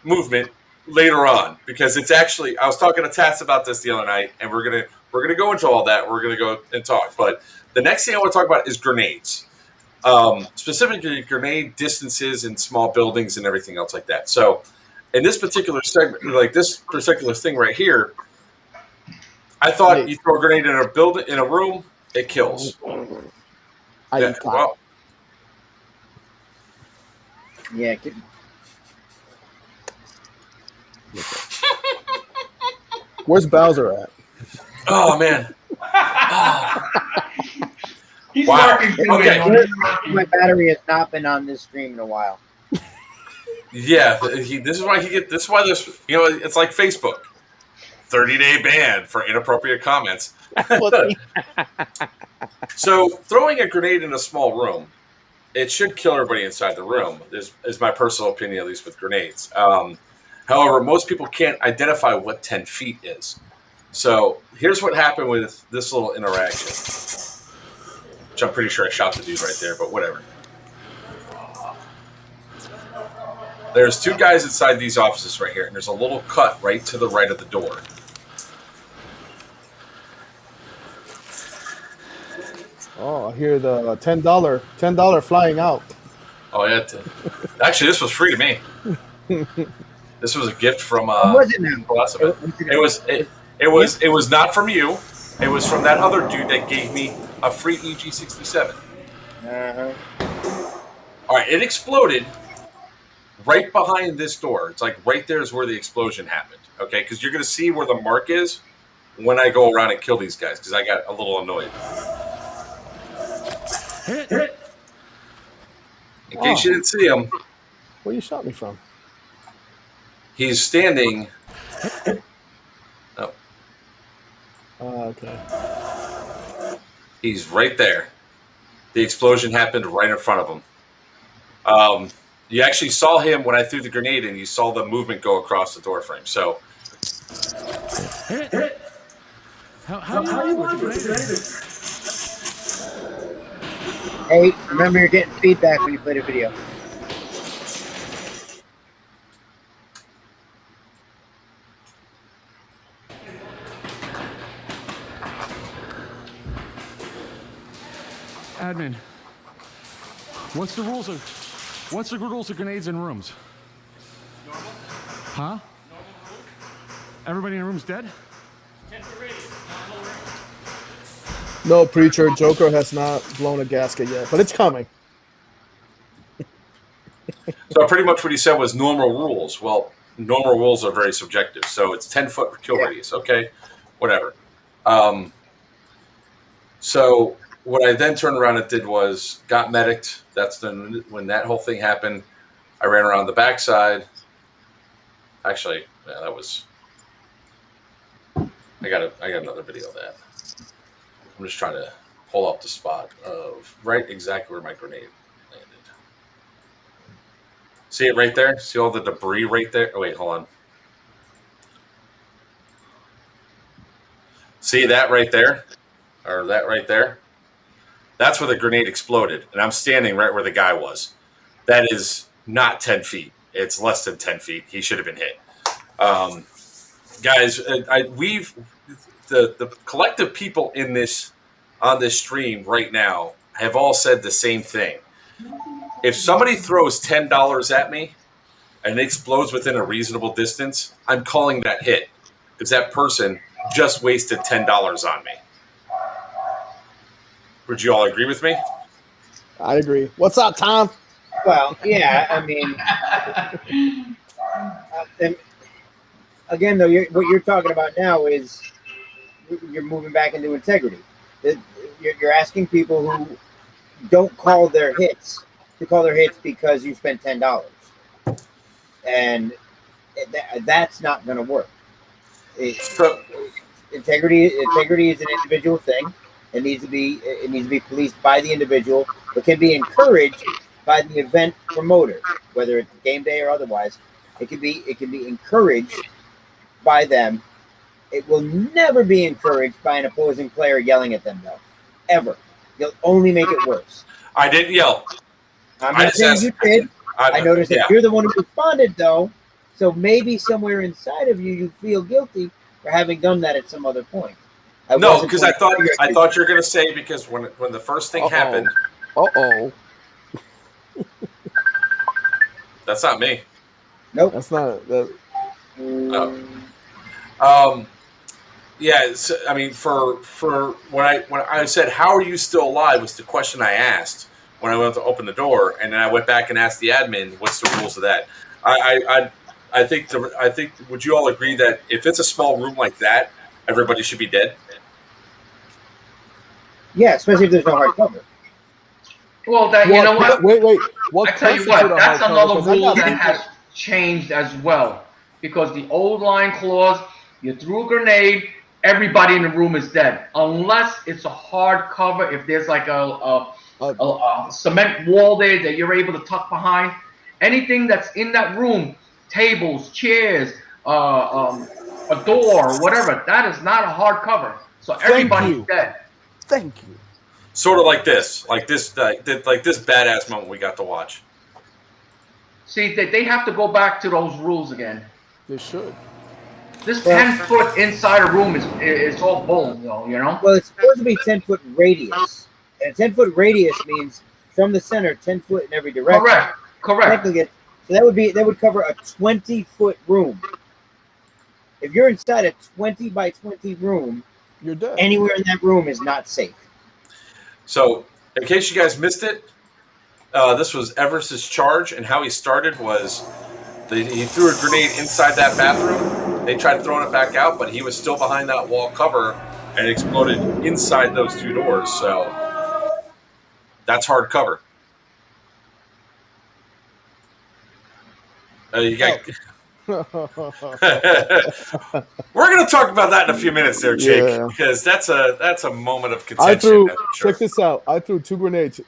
movement later on, because it's actually. I was talking to Tats about this the other night, and we're gonna go into all that. We're gonna go and talk. But the next thing I want to talk about is grenades, specifically grenade distances in small buildings and everything else like that. So, in this particular segment, like this particular thing right here. I thought you throw a grenade in a building, in a room, it kills. Yeah. Where's Bowser at? Oh man. He's working. Okay. My battery has not been on this stream in a while. Yeah, this is why this. It's like Facebook. 30-day ban for inappropriate comments. So throwing a grenade in a small room, it should kill everybody inside the room, is my personal opinion, at least with grenades. However, most people can't identify what 10 feet is. So here's what happened with this little interaction, which I'm pretty sure I shot the dude right there, but whatever. There's two guys inside these offices right here, and there's a little cut right to the right of the door. Oh, I hear the $10 flying out. Oh yeah, actually, this was free to me. This was a gift from. What was it now? It was not from you. It was from that other dude that gave me a free EG-67. All right, it exploded right behind this door. It's like right there is where the explosion happened. Okay, because you're gonna see where the mark is when I go around and kill these guys, because I got a little annoyed. Hit. In case you didn't see him, where you shot me from? He's standing. Oh. Okay. He's right there. The explosion happened right in front of him. You actually saw him when I threw the grenade, and you saw the movement go across the door frame. So. Hit. How do you want to Hey, remember you're getting feedback when you play the video. Admin, what's the rules of grenades in rooms? Normal. Huh? Everybody in the room's dead? No, Preacher, Joker has not blown a gasket yet, but it's coming. So pretty much what he said was normal rules. Well, normal rules are very subjective. So it's 10-foot kill radius. Okay, whatever. So what I then turned around and did was got mediced. That's when that whole thing happened. I ran around the backside. Actually, yeah, that was. I got another video of that. I'm just trying to pull up the spot of right exactly where my grenade landed. See it right there? See all the debris right there? Oh, wait, hold on. See that right there? Or that right there? That's where the grenade exploded. And I'm standing right where the guy was. That is not 10 feet. It's less than 10 feet. He should have been hit. Guys, the collective people in this on this stream right now have all said the same thing. If somebody throws $10 at me and it explodes within a reasonable distance, I'm calling that hit, because that person just wasted $10 on me. Would you all agree with me? I agree. What's up, Tom? Well, yeah, I mean, again, though, what you're talking about now is you're moving back into integrity. You're asking people who don't call their hits to call their hits because you spent $10, and that's not going to work. So Integrity is an individual thing. It needs to be policed by the individual, but can be encouraged by the event promoter, whether it's game day or otherwise. It can be encouraged by them. It will never be encouraged by an opposing player yelling at them, though. Ever. You'll only make it worse. I didn't yell. I'm not saying you did. I noticed yeah. that you're the one who responded, though. So maybe somewhere inside of you, you feel guilty for having done that at some other point. No, because I thought you were going to say, because when the first thing happened. That's not me. Nope. That's not that. Yeah, so, I mean, for when I said, "How are you still alive?" was the question I asked when I went to open the door, and then I went back and asked the admin, "What's the rules of that?" I think would you all agree that if it's a small room like that, everybody should be dead? Yeah, especially if there's no hard cover. Well, you know what? Wait. I tell you what, that's another rule that has changed as well. Because the old line clause, you threw a grenade, everybody in the room is dead, unless it's a hard cover. If there's like a cement wall there that you're able to tuck behind, anything that's in that room, tables, chairs, a door, whatever, that is not a hard cover. So everybody's dead. Thank you. Sort of like this badass moment we got to watch. See, they have to go back to those rules again. They should. This 10-foot inside a room is all bull, though, you know? Well, it's supposed to be 10-foot radius. And a 10-foot radius means from the center, 10 foot in every direction. Correct. So that would cover a 20-foot room. If you're inside a 20 by 20 room, you're dead. Anywhere in that room is not safe. So, in case you guys missed it, this was Everest's charge, and how he started was he threw a grenade inside that bathroom. They tried throwing it back out, but he was still behind that wall cover, and it exploded inside those two doors. So that's hard cover. You got. We're going to talk about that in a few minutes there, Jake, because that's a moment of contention. Check this out. I threw 2 grenades.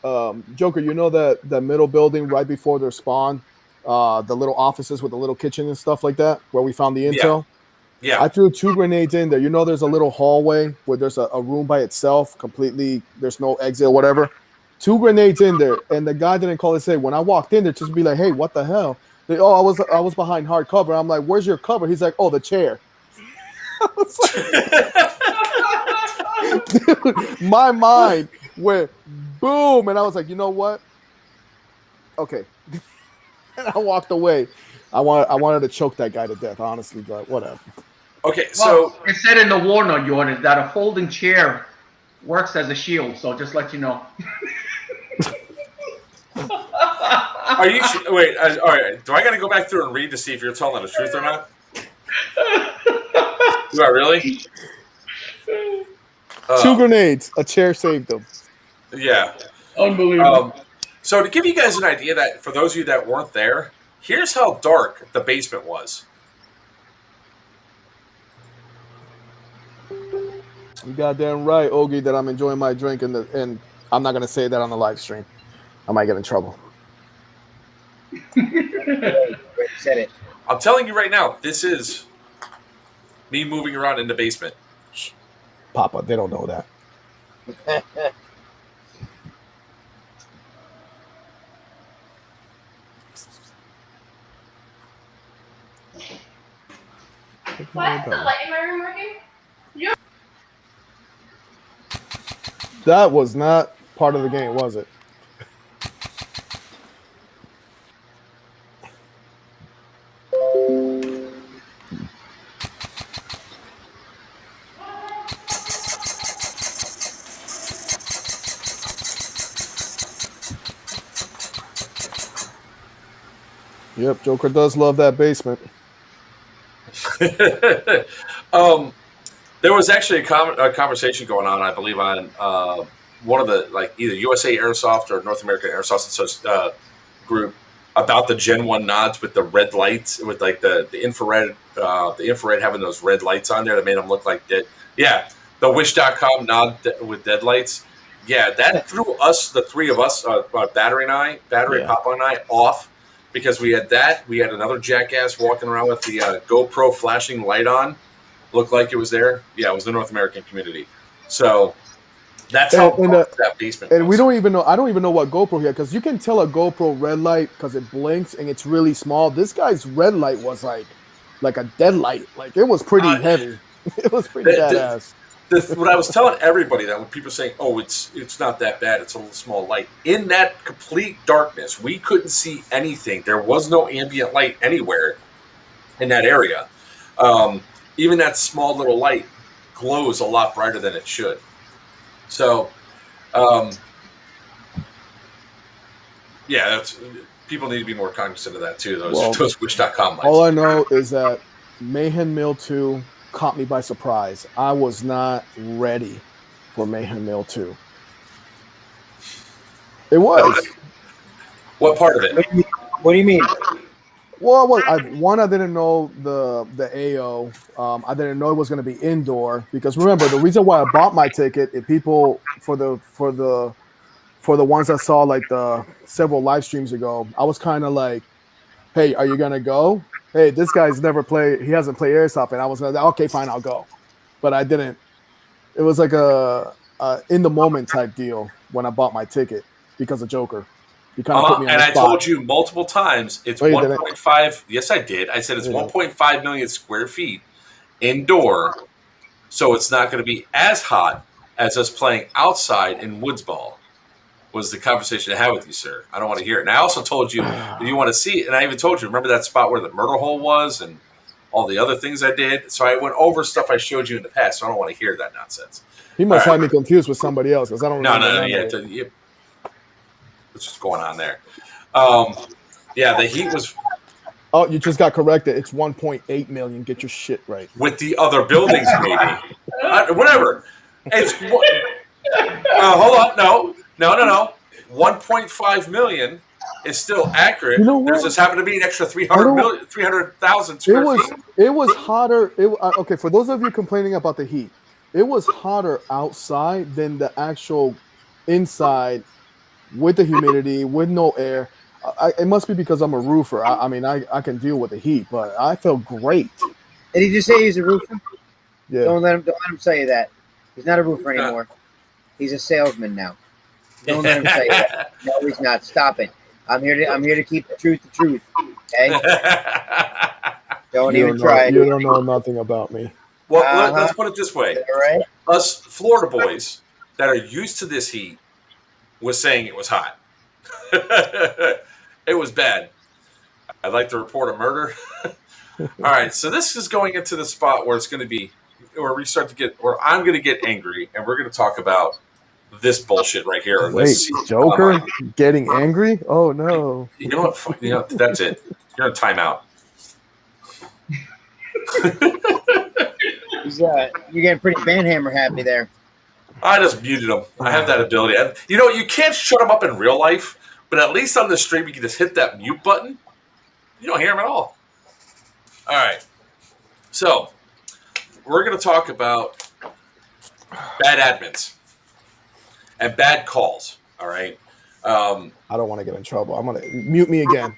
Joker, you know that middle building right before their spawn, the little offices with the little kitchen and stuff like that, where we found the intel? Yeah. I threw 2 grenades in there. You know there's a little hallway where there's a room by itself, completely, there's no exit or whatever. 2 grenades in there, and the guy didn't call and say, when I walked in there, just be like, hey, what the hell? I was behind hard cover. I'm like, where's your cover? He's like, oh, the chair. Dude, my mind went boom, and I was like, you know what? Okay. And I walked away. I wanted to choke that guy to death, honestly, but whatever. Okay, so it said in the war note, Jordan, that a folding chair works as a shield. So just let you know. Are you wait? All right. Do I got to go back through and read to see if you're telling the truth or not? Do I really? 2 grenades. A chair saved them. Yeah. Unbelievable. So to give you guys an idea, that for those of you that weren't there, here's how dark the basement was. You goddamn right, Ogie, that I'm enjoying my drink, and I'm not gonna say that on the live stream. I might get in trouble. Said it. I'm telling you right now, this is me moving around in the basement. Papa, they don't know that. Why is the light in my room working? That was not part of the game, was it? Yep, Joker does love that basement. There was actually a conversation going on, I believe, on one of the either USA Airsoft or North American Airsoft group about the Gen 1 nods with the red lights, with the infrared having those red lights on there that made them look like dead. Yeah, the Wish.com nod with dead lights. Yeah, that threw us, the three of us, Battery Papa and I, off because we had that. We had another jackass walking around with the GoPro flashing light on. Looked like it was there. Yeah, it was the North American community. So that's how that basement was. And we don't even know. I don't even know what GoPro here, because you can tell a GoPro red light because it blinks and it's really small. This guy's red light was like a dead light. Like it was pretty heavy. It was pretty badass. What I was telling everybody, that when people are saying, "Oh, it's not that bad. It's a little small light," in that complete darkness, we couldn't see anything. There was no ambient light anywhere in that area. Even that small little light glows a lot brighter than it should. So, people need to be more cognizant of that too. Those Wish.com lights. All I know is that Mayhem Mill 2 caught me by surprise. I was not ready for Mayhem Mill 2. It was. What part of it? What do you mean? Well, I didn't know the AO. I didn't know it was going to be indoor, because remember, the reason why I bought my ticket, if people for the ones that saw like the several live streams ago, I was kind of like, "Hey, are you gonna go? Hey, this guy's never played. He hasn't played airsoft," and I was like, "Okay, fine, I'll go," but I didn't. It was like a in the moment type deal when I bought my ticket because of Joker. You kind of put me on the spot. I told you multiple times it's 1.5. Yes, I did. I said it's 1.5 million square feet indoor, so it's not going to be as hot as us playing outside in Woods Ball. Was the conversation I had with you, sir? I don't want to hear it. And I also told you if you want to see it, and I even told you, remember that spot where the murder hole was and all the other things I did. So I went over stuff I showed you in the past. So I don't want to hear that nonsense. He must have me confused with somebody else, because I don't. No. Yeah. What's just going on there? The heat was. Oh, you just got corrected. It's 1.8 million. Get your shit right. With the other buildings, maybe. Whatever. It's. Hold on. No. 1.5 million is still accurate. You know what? There's just happened to be an extra 300,000 square feet. It was hotter. Okay, for those of you complaining about the heat, it was hotter outside than the actual inside. With the humidity, with no air, it must be because I'm a roofer. I can deal with the heat, but I felt great. Did he just say he's a roofer? Yeah. Don't let him say that. He's not a roofer anymore. He's a salesman now. Don't let him say that. No, he's not. Stop it. I'm here to keep the truth. Okay. Don't even try. You don't know nothing about me. Well, let's put it this way. All right. Us Florida boys that are used to this heat was saying it was hot. It was bad. I'd like to report a murder. All right, so this is going into the spot where it's going to be, where I'm going to get angry, and we're going to talk about this bullshit right here. Wait, Joker getting angry? Oh no! You know what? That's it. You're in timeout. You're getting pretty banhammer happy there. I just muted him. I have that ability. You can't shut him up in real life, but at least on the stream, you can just hit that mute button. You don't hear him at all. All right. So, we're going to talk about bad admins and bad calls. All right. I don't want to get in trouble. I'm going to mute me again.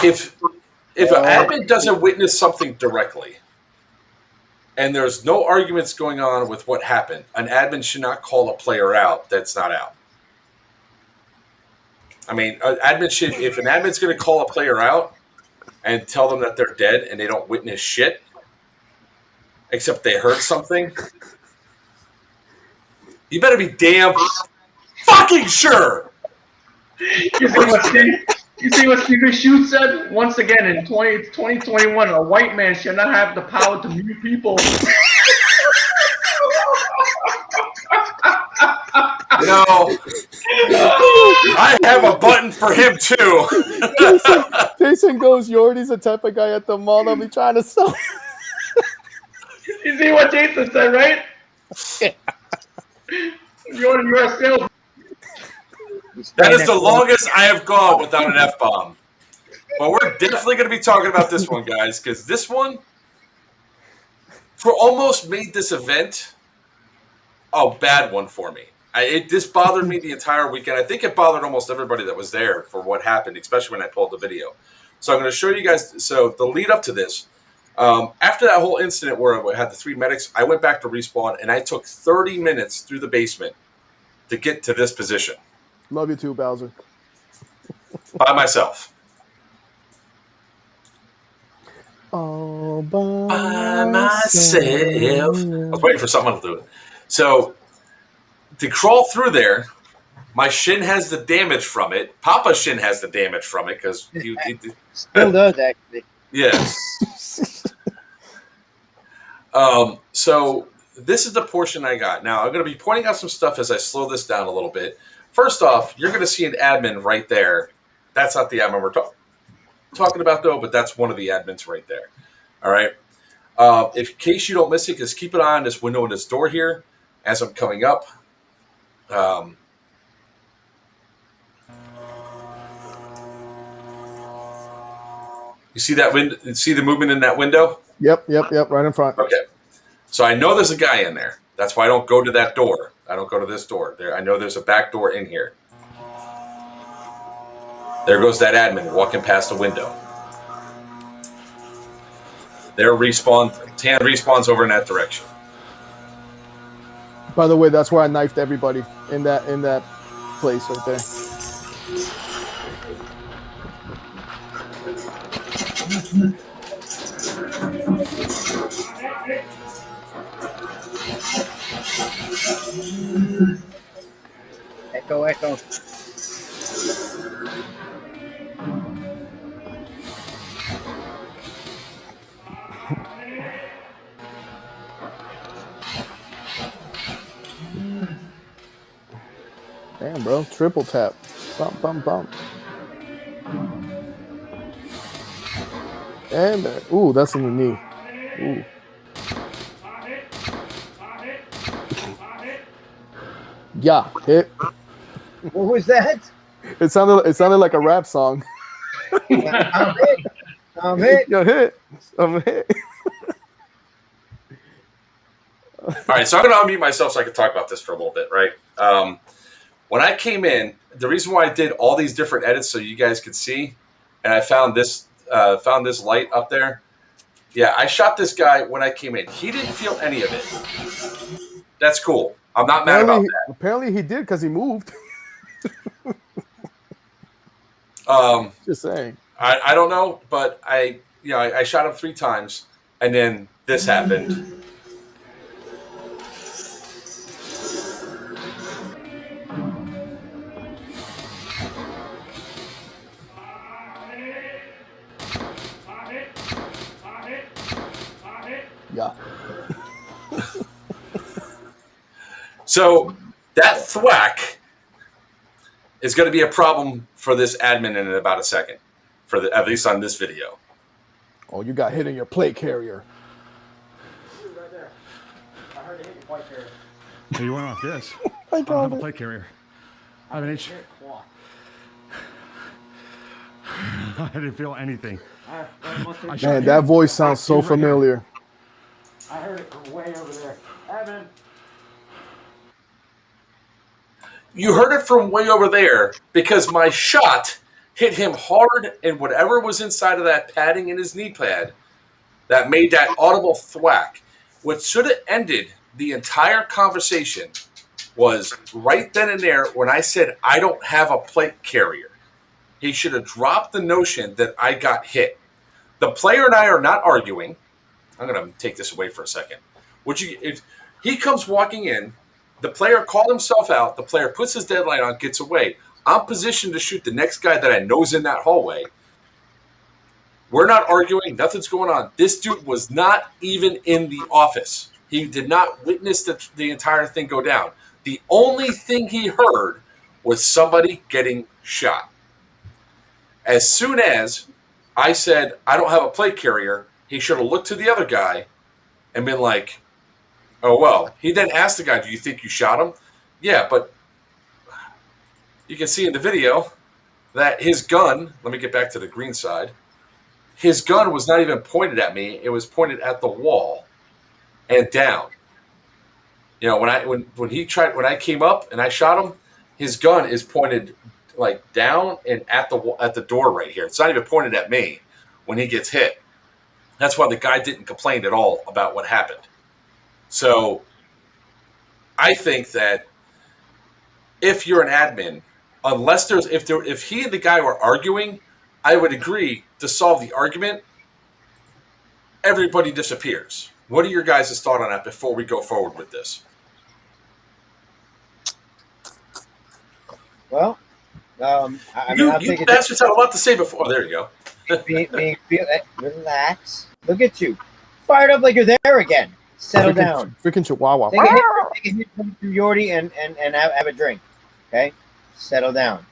If an admin doesn't witness something directly, and there's no arguments going on with what happened, an admin should not call a player out that's not out. I mean, if an admin's going to call a player out and tell them that they're dead and they don't witness shit, except they heard something, you better be damn fucking sure. You see what Stephen Shute said? Once again, in 2021, a white man should not have the power to mute people. I have a button for him too. Jason goes, Yordy's the type of guy at the mall that'll be trying to sell. You see what Jason said, right? You're a sales. That is the longest I have gone without an F-bomb. But we're definitely going to be talking about this one, guys, because this one almost made this event a bad one for me. This bothered me the entire weekend. I think it bothered almost everybody that was there for what happened, especially when I pulled the video. So I'm going to show you guys. So the lead up to this, after that whole incident where I had the 3 medics, I went back to respawn, and I took 30 minutes through the basement to get to this position. Love you too, Bowser. By myself. All by myself. I was waiting for someone to do it. So to crawl through there, my shin has the damage from it. Papa's shin has the damage from it because he still does actually. Yeah. So this is the portion I got. Now I'm going to be pointing out some stuff as I slow this down a little bit. First off, you're going to see an admin right there. That's not the admin we're talking about, though, but that's one of the admins right there. All right. In case you don't miss it, just keep an eye on this window and this door here as I'm coming up. You see that window? See the movement in that window? Yep, right in front. Okay. So I know there's a guy in there. That's why I don't go to that door. I don't go to this door. I know there's a back door in here. There goes that admin walking past the window. Tan respawns over in that direction. By the way, that's where I knifed everybody in that place right there. Echo. Damn, bro. Triple tap. Bump. And there. Ooh, that's in the knee. Ooh. Yeah, hit. What was that? It sounded like a rap song. I'm hit. Yo, hit. I'm hit. All right, so I'm going to unmute myself so I can talk about this for a little bit, right? When I came in, the reason why I did all these different edits so you guys could see, and I found this light up there. Yeah, I shot this guy when I came in. He didn't feel any of it. That's cool. I'm not mad about that. Apparently he did because he moved. Just saying. I don't know, but I shot him 3 times, and then this happened. Yeah. So that thwack is going to be a problem for this admin in about a second, at least on this video. Oh, you got hit in your plate carrier. Right there. I heard it hit your plate carrier. Hey, you went off this. I don't have a plate carrier. I have an H. I didn't feel anything. Man, that voice sounds so familiar. I heard it from way over there. Evan. You heard it from way over there because my shot hit him hard, and whatever was inside of that padding in his knee pad that made that audible thwack. What should have ended the entire conversation was right then and there when I said I don't have a plate carrier. He should have dropped the notion that I got hit. The player and I are not arguing. I'm going to take this away for a second. If he comes walking in, the player called himself out, the player puts his deadline on, gets away. I'm positioned to shoot the next guy that I know is in that hallway. We're not arguing. Nothing's going on. This dude was not even in the office. He did not witness the entire thing go down. The only thing he heard with somebody getting shot. As soon as I said, I don't have a plate carrier, he should have looked to the other guy and been like, oh, well. He then asked the guy, do you think you shot him? Yeah, but you can see in the video that his gun, let me get back to the green side, his gun was not even pointed at me. It was pointed at the wall and down. You know, when I came up and I shot him, his gun is pointed like down and at the door right here. It's not even pointed at me when he gets hit. That's why the guy didn't complain at all about what happened. So I think that if you're an admin, unless if he and the guy were arguing, I would agree to solve the argument. Everybody disappears. What are your guys' thoughts on that before we go forward with this? Well, you bastards had a lot to say before. Oh, there you go. Relax. Look at you. Fired up like you're there again. Settle down. Freaking chihuahua. Take a hit from Yordi and have a drink. Okay? Settle down.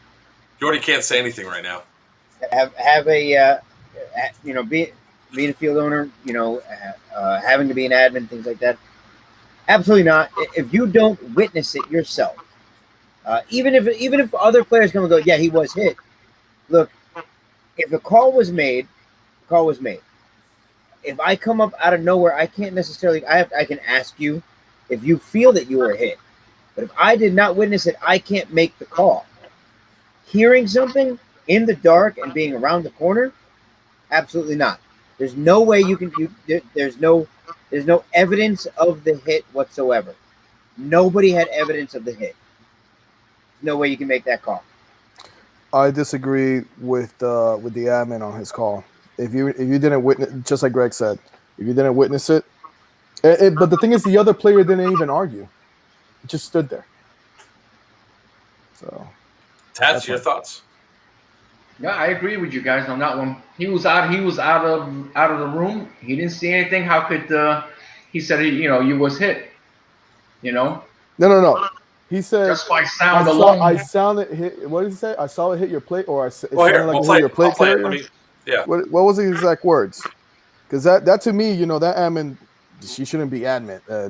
Yordi can't say anything right now. Have a, being a field owner, having to be an admin, things like that. Absolutely not. If you don't witness it yourself, even if other players come and go, yeah, he was hit. Look, if the call was made, the call was made. If I come up out of nowhere, I can't necessarily. I can ask you if you feel that you were hit, but if I did not witness it, I can't make the call. Hearing something in the dark and being around the corner, absolutely not. There's no way you can. There's no evidence of the hit whatsoever. Nobody had evidence of the hit. No way you can make that call. I disagree with the admin on his call. If you didn't witness, just like Greg said, if you didn't witness it, but the thing is, the other player didn't even argue; it just stood there. So, Tats, your thoughts? Yeah, I agree with you guys on that one. He was out of the room. He didn't see anything. How could he said you was hit? No. He said just by sound alone. I sounded hit. What did he say? I saw it hit your plate, or it sounded like it hit your plate carrier. Yeah. What was the exact words? Because that to me, that admin, she shouldn't be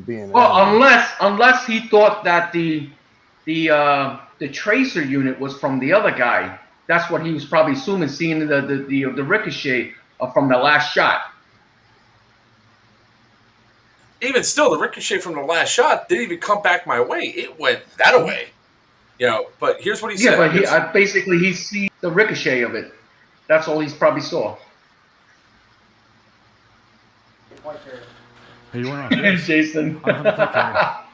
being. Well, admin. unless he thought that the tracer unit was from the other guy. That's what he was probably assuming, seeing the ricochet from the last shot. Even still, the ricochet from the last shot didn't even come back my way. It went that away. But here's what he said. Yeah, but basically he sees the ricochet of it. That's all he's probably saw. Hey, you went on. Jason. I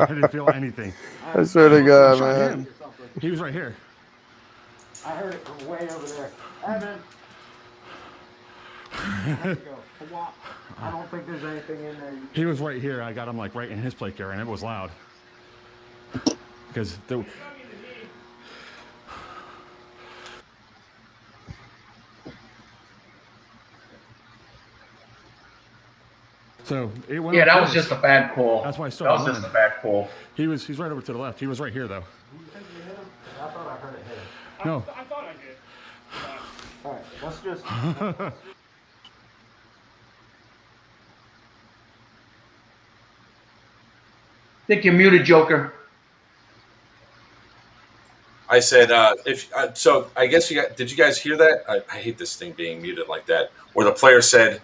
didn't feel anything. I swear to God, man. He was right here. I heard it from way over there. Evan. I don't think there's anything in there. He was right here. I got him right in his plate carrier, and it was loud. Because that was just a bad call. That's why I started. That was just a bad call. He's right over to the left. He was right here though. I thought I heard it hit him. No. I thought I did. All right, let's just. I think you're muted, Joker. I said, so I guess did you guys hear that? I hate this thing being muted like that. Where the player said,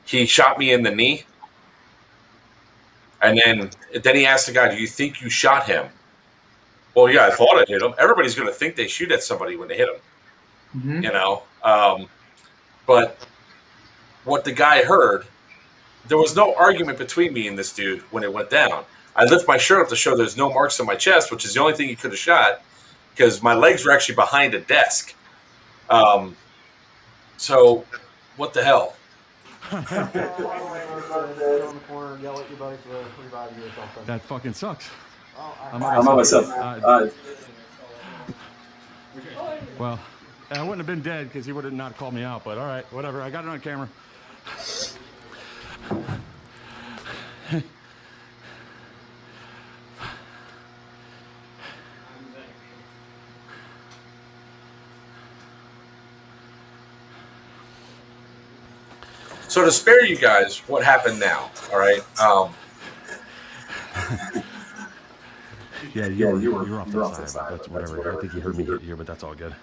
he shot me in the knee. And then he asked the guy, do you think you shot him? Well, yeah, I thought I hit him. Everybody's going to think they shoot at somebody when they hit him. Mm-hmm. But what the guy heard, there was no argument between me and this dude when it went down. I lift my shirt up to show there's no marks on my chest, which is the only thing he could have shot, because my legs were actually behind a desk. So, what the hell? That fucking sucks. I'm on myself. Well, I wouldn't have been dead because he would have not called me out, but all right, whatever. I got it on camera. So to spare you guys, what happened now? All right. Yeah, you were off to the side, but that's whatever. I think he heard me hit here, but that's all good.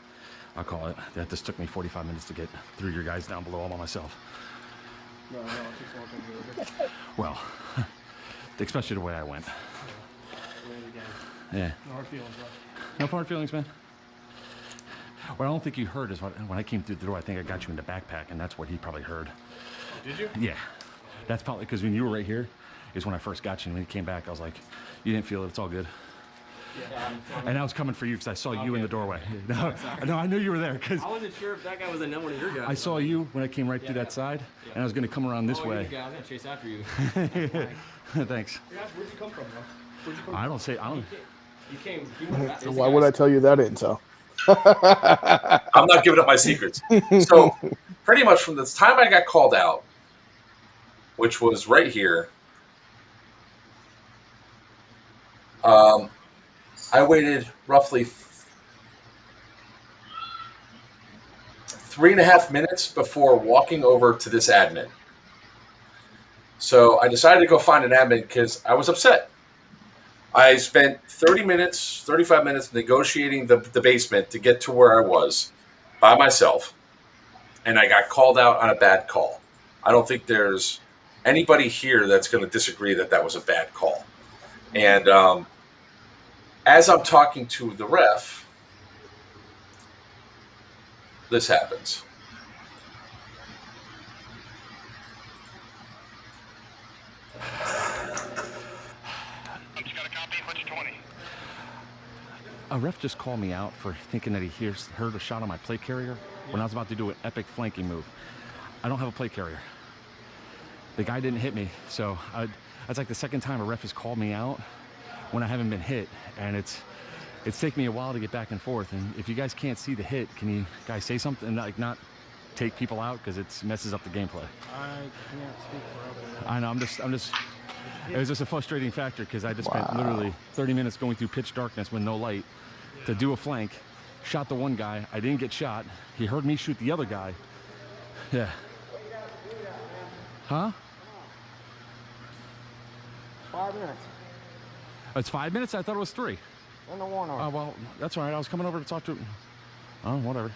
I'll call it. That just took me 45 minutes to get through your guys down below all by myself. No, it takes a long time to do it. Well, especially the way I went. Yeah. No hard feelings, right? No hard feelings, man. What I don't think you heard is when I came through the door, I think I got you in the backpack, and that's what he probably heard. Oh, did you? Yeah. That's probably because when you were right here is when I first got you, and when you came back, I was like, you didn't feel it. It's all good. Yeah. And I was coming for you because I saw you in the doorway. No, I knew you were there because I wasn't sure if that guy was one of your guys. I saw you when I came right through that side, and I was going to come around this way. I was going to chase after you. Thanks. Where'd you come from, bro? Where'd you come I don't say. I don't. You came. You went back. So why would I tell you that intel? I'm not giving up my secrets. So pretty much from the time I got called out, which was right here, I waited roughly 3.5 minutes before walking over to this admin. So I decided to go find an admin because I was upset. I spent 35 minutes negotiating the basement to get to where I was by myself, and I got called out on a bad call. I don't think there's anybody here that's going to disagree that that was a bad call. And as I'm talking to the ref, this happens. A ref just called me out for thinking that he heard a shot on my plate carrier when I was about to do an epic flanking move. I don't have a plate carrier. The guy didn't hit me, so that's like the second time a ref has called me out when I haven't been hit, and it's taken me a while to get back and forth. And if you guys can't see the hit, can you guys say something, like not take people out because it messes up the gameplay? I can't speak for others. I know. I'm just. It was just a frustrating factor because I just spent literally 30 minutes going through pitch darkness with no light to do a flank. Shot the one guy. I didn't get shot. He heard me shoot the other guy. Yeah. Huh? 5 minutes. It's 5 minutes? I thought it was 3. In the 1 hour. Oh, well, that's all right. I was coming over to talk to... Oh, whatever.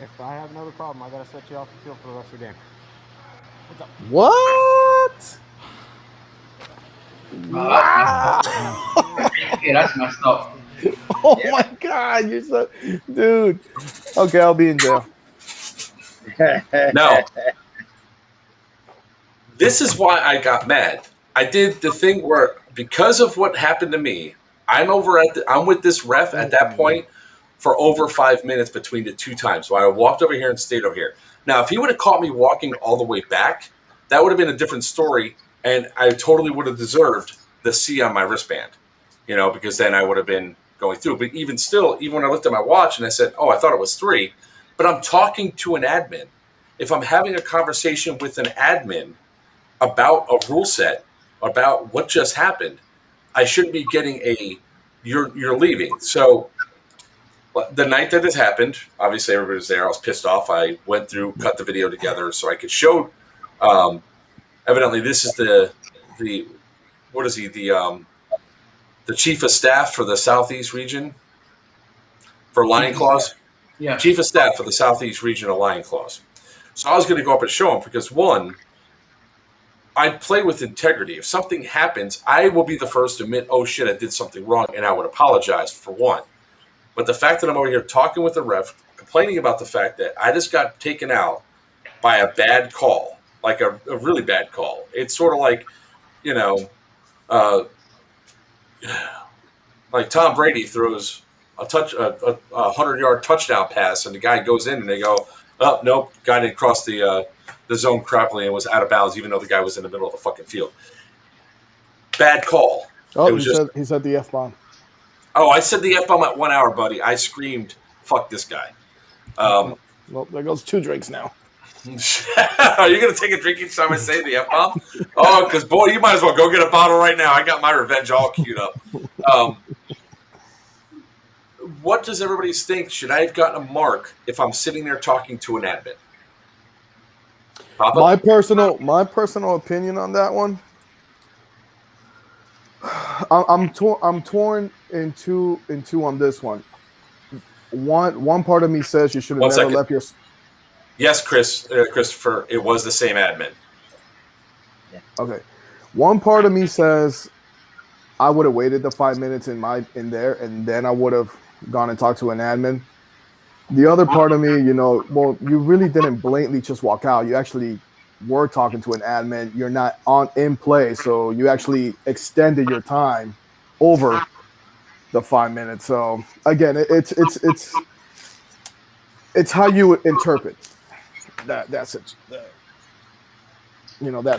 If I have another problem, I gotta set you off the field for the rest of the game. What's up? What? Wow. Yeah, that's messed up. Oh my God, you're so, dude. Okay, I'll be in jail. No. This is why I got mad. I did the thing where, because of what happened to me, I'm with this ref at that point for over 5 minutes between the two times. So I walked over here and stayed over here. Now, if he would have caught me walking all the way back, that would have been a different story, and I totally would have deserved the C on my wristband, because then I would have been going through. But even still, even when I looked at my watch and I said, oh, I thought it was 3, but I'm talking to an admin. If I'm having a conversation with an admin about a rule set, about what just happened, I shouldn't be getting you're leaving. So the night that this happened, obviously everybody was there. I was pissed off. I went through, cut the video together so I could show. Evidently, this is the what is he, the chief of staff for the Southeast region for Lion Claws. Yeah. Chief of staff for the Southeast region of Lion Claws. So I was going to go up and show him because, one, I play with integrity. If something happens, I will be the first to admit, oh shit, I did something wrong, and I would apologize for one. But the fact that I'm over here talking with the ref, complaining about the fact that I just got taken out by a bad call, like a really bad call. It's sort of like, like Tom Brady throws a 100-yard touchdown pass, and the guy goes in, and they go, oh, nope, guy didn't cross the zone correctly and was out of bounds, even though the guy was in the middle of the fucking field. Bad call. Oh, he said the F-bomb. Oh, I said the F-bomb at 1 hour, buddy. I screamed, fuck this guy. Well, there goes 2 drinks now. Are you going to take a drink each time I say the F-bomb? Oh, because, boy, you might as well go get a bottle right now. I got my revenge all queued up. What does everybody think? Should I have gotten a mark if I'm sitting there talking to an admin? Papa? My personal opinion on that one. I'm torn in two on this one. One part of me says you should have 1 never second. left your. Yes, Christopher, it was the same admin. Okay, one part of me says I would have waited the 5 minutes in there, and then I would have gone and talked to an admin. The other part of me, well, you really didn't blatantly just walk out. You actually were talking to an admin. You're not in play, so you actually extended your time over the 5 minutes. So again, it's how you interpret that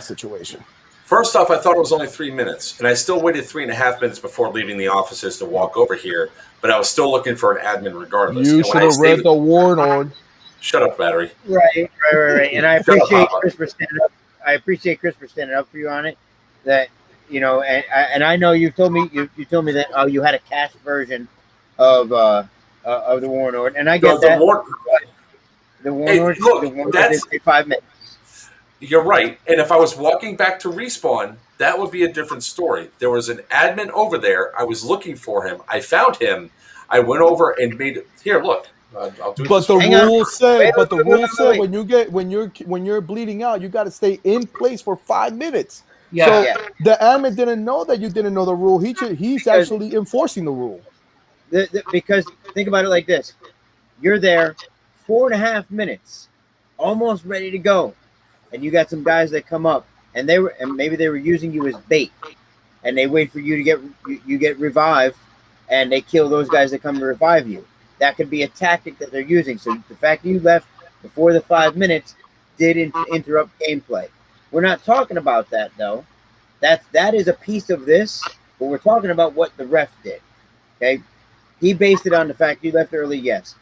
situation. First off, I thought it was only 3 minutes, and I still waited 3.5 minutes before leaving the offices to walk over here, but I was still looking for an admin regardless. You should have read the warning. Shut up, Battery. Right. And I appreciate Chris for standing up. I appreciate Chris for standing up for you on it. That and I know you told me that you had a cached version of the warrant order, and I get that. The warrant order did say 5 minutes. You're right. And if I was walking back to respawn, that would be a different story. There was an admin over there. I was looking for him. I found him. I went over and made here. Look, I'll do. But the rules say. But the rules say when you're bleeding out, you got to stay in place for 5 minutes. Yeah. So the admin didn't know that you didn't know the rule. He's actually enforcing the rule. Because think about it like this: you're there 4.5 minutes, almost ready to go. And you got some guys that come up, and maybe they were using you as bait, and they wait for you to get revived, and they kill those guys that come to revive you. That could be a tactic that they're using. So the fact that you left before the 5 minutes did interrupt gameplay. We're not talking about that though. That is a piece of this, but we're talking about what the ref did. Okay, he based it on the fact you left early. Yes,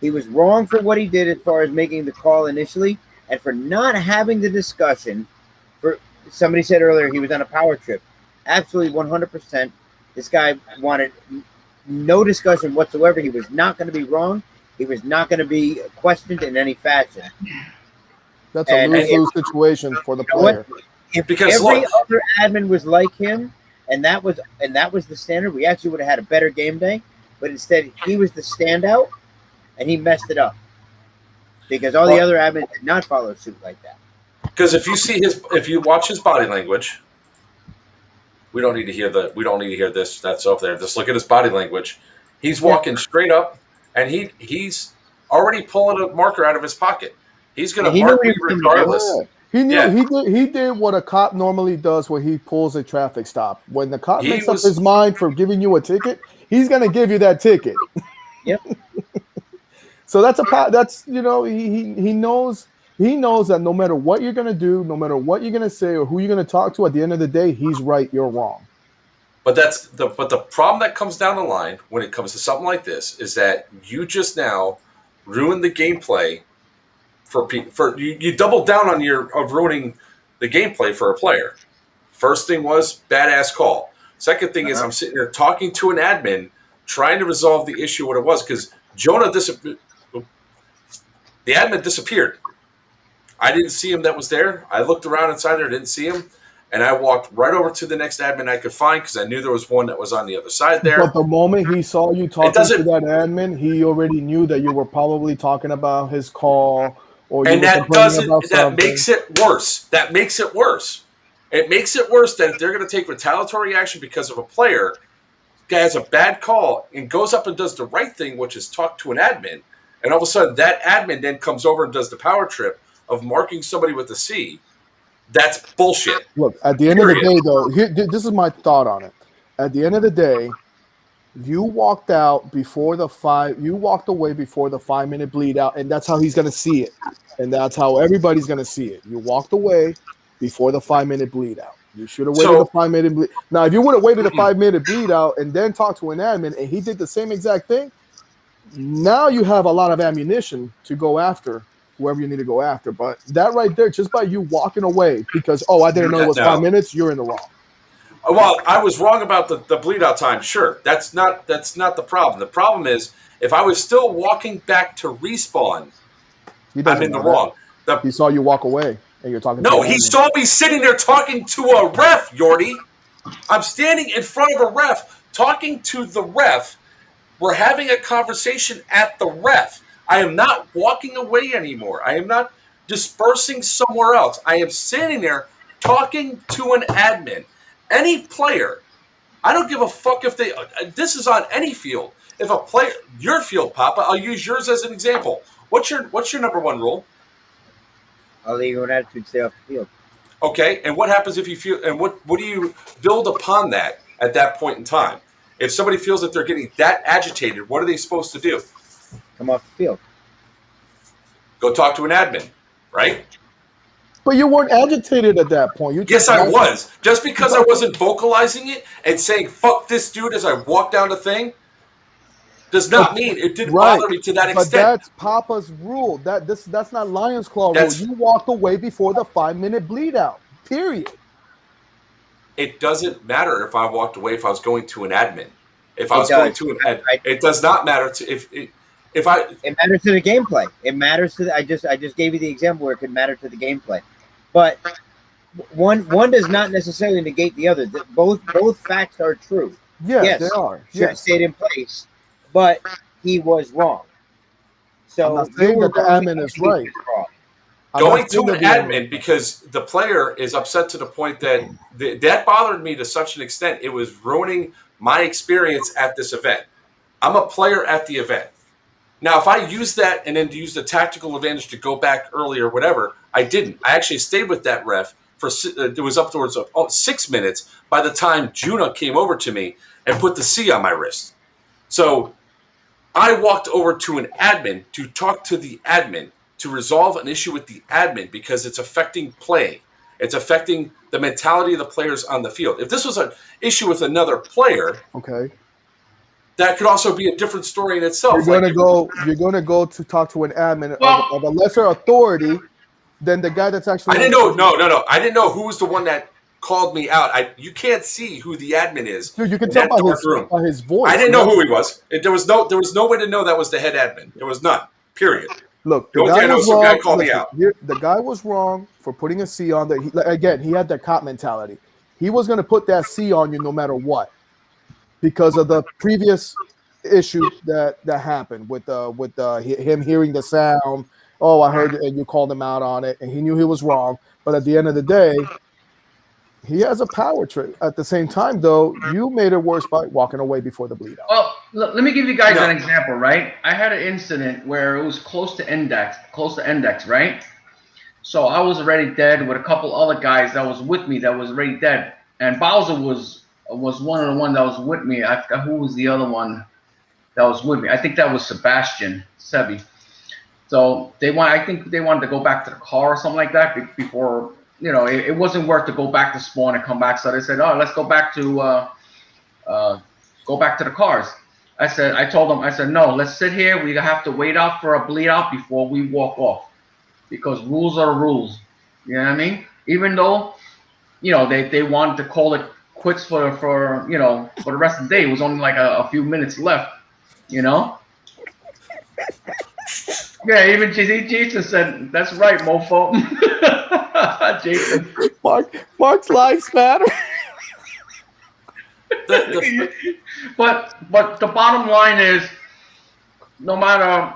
he was wrong for what he did as far as making the call initially. And for not having the discussion, somebody said earlier he was on a power trip. Absolutely 100%. This guy wanted no discussion whatsoever. He was not going to be wrong. He was not going to be questioned in any fashion. That's a lose-lose situation for the player. If every other admin was like him, and that was the standard, we actually would have had a better game day. But instead, he was the standout, and he messed it up. Because all the other admins did not follow suit like that. Because if you watch his body language, we don't need to hear this. That's over there. Just look at his body language. He's walking straight up, and he's already pulling a marker out of his pocket. He's going to mark me regardless. He knew he did what a cop normally does when he pulls a traffic stop. When the cop makes up his mind for giving you a ticket, he's going to give you that ticket. Yep. So he knows that no matter what you're gonna do, no matter what you're gonna say or who you're gonna talk to, at the end of the day, he's right, you're wrong. But the problem that comes down the line when it comes to something like this is that you just now ruined the gameplay for you doubled down on ruining the gameplay for a player. First thing was badass call. Second thing is I'm sitting here talking to an admin trying to resolve the issue what it was because Jonah the admin disappeared. I didn't see him that was there. I looked around inside there, didn't see him. And I walked right over to the next admin I could find because I knew there was one that was on the other side there. But the moment he saw you talking to that admin, he already knew that you were probably talking about his call. That makes it worse. That makes it worse. It makes it worse that if they're going to take retaliatory action because of a player guy has a bad call and goes up and does the right thing, which is talk to an admin, and all of a sudden that admin then comes over and does the power trip of marking somebody with a C. That's bullshit. Look, at the end of the day, though, this is my thought on it. At the end of the day, you walked out before you walked away before the 5 minute bleed out, and that's how he's going to see it. And that's how everybody's going to see it. You walked away before the 5 minute bleed out. You should have waited the 5 minute bleed. Now, if you would have waited the 5 minute bleed out and then talked to an admin and he did the same exact thing, now you have a lot of ammunition to go after whoever you need to go after. But that right there, just by you walking away because, I didn't know it was 5 minutes, you're in the wrong. Well, I was wrong about the bleed out time. Sure, that's not the problem. The problem is if I was still walking back to respawn, I'm in the wrong. He saw you walk away. And you're talking. No, he saw me sitting there talking to a ref, Yordi. I'm standing in front of a ref, talking to the ref. We're having a conversation at the ref. I am not walking away anymore. I am not dispersing somewhere else. I am sitting there talking to an admin. Any player, I don't give a fuck if they. This is on any field. If a player, your field, Papa, I'll use yours as an example. What's your number one rule? I'll leave you an attitude, stay off the field. Okay, and what happens if you feel? And what do you build upon that at that point in time? If somebody feels that they're getting that agitated, what are they supposed to do? Come off the field. Go talk to an admin, right? But you weren't agitated at that point. Yes, I was. Just because I wasn't vocalizing it and saying "fuck this dude" as I walked down the thing, does not mean it didn't bother me to that extent. But that's Papa's rule. That's not Lion's Claw rule. You walked away before the 5-minute bleed out. Period. It doesn't matter if I walked away if I was going to an admin. If I was going to an admin, it does not matter to if I. It matters to the gameplay. It matters to. I just gave you the example where it could matter to the gameplay, but one does not necessarily negate the other. Both facts are true. Yeah, yes, they are. Should have stayed in place, but he was wrong. So I'm not saying that the admin is right. Going to an admin because the player is upset to the point that that bothered me to such an extent it was ruining my experience at this event. I'm a player at the event. Now, if I use that and then use the tactical advantage to go back early or whatever, I didn't. I actually stayed with that ref for it was upwards of 6 minutes by the time Juna came over to me and put the C on my wrist. So I walked over to an admin to talk to the admin to resolve an issue with the admin because it's affecting play. It's affecting the mentality of the players on the field. If this was an issue with another player, okay, that could also be a different story in itself. You're gonna go to talk to an admin of a lesser authority than the guy that's actually. I didn't know. No. I didn't know who was the one that called me out. You can't see who the admin is. Dude, you can tell by his voice. I didn't know who he was. There was no way to know that was the head admin. There was none. Period. Look, the guy was wrong. The guy was wrong for putting a C on there. Again, he had that cop mentality. He was going to put that C on you no matter what, because of the previous issue that happened with him hearing the sound. Oh, I heard it, and you called him out on it, and he knew he was wrong. But at the end of the day, he has a power trip. At the same time, though, you made it worse by walking away before the bleed out. Well, let me give you guys an example, right? I had an incident where it was close to index, right? So I was already dead with a couple other guys that was with me that was already dead. And Bowser was one of the ones that was with me. I forgot who was the other one that was with me. I think that was Sebi. So I think they wanted to go back to the car or something like that before. You know, it wasn't worth to go back to spawn and come back. So they said, "Oh, let's go back to the cars." I told them, no, let's sit here. We have to wait out for a bleed out before we walk off, because rules are rules. You know what I mean? Even though, you know, they wanted to call it quits for the rest of the day. It was only like a few minutes left. You know. Yeah, even Jason said, "That's right, mofo." Jason. Mark's lives matter. But the bottom line is, no matter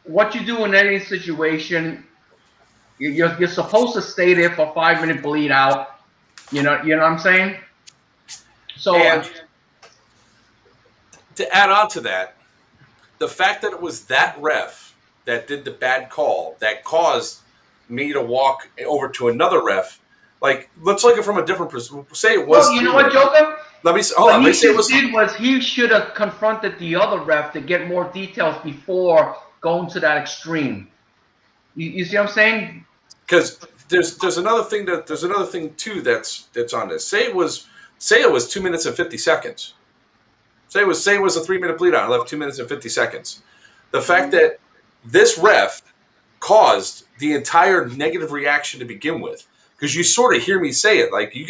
what you do in any situation, you're supposed to stay there for 5-minute bleed out. You know what I'm saying? So to add on to that, the fact that it was that ref that did the bad call that caused me to walk over to another ref. Like, let's look at it from a different perspective. Say it was. Well, you know what, Joker? He should have confronted the other ref to get more details before going to that extreme. You see what I'm saying? Because there's another thing too that's on this. Say it was 2 minutes and 50 seconds. Say it was a 3-minute bleed out. I left 2 minutes and 50 seconds. The fact that this ref caused the entire negative reaction to begin with, because you sort of hear me say it, like you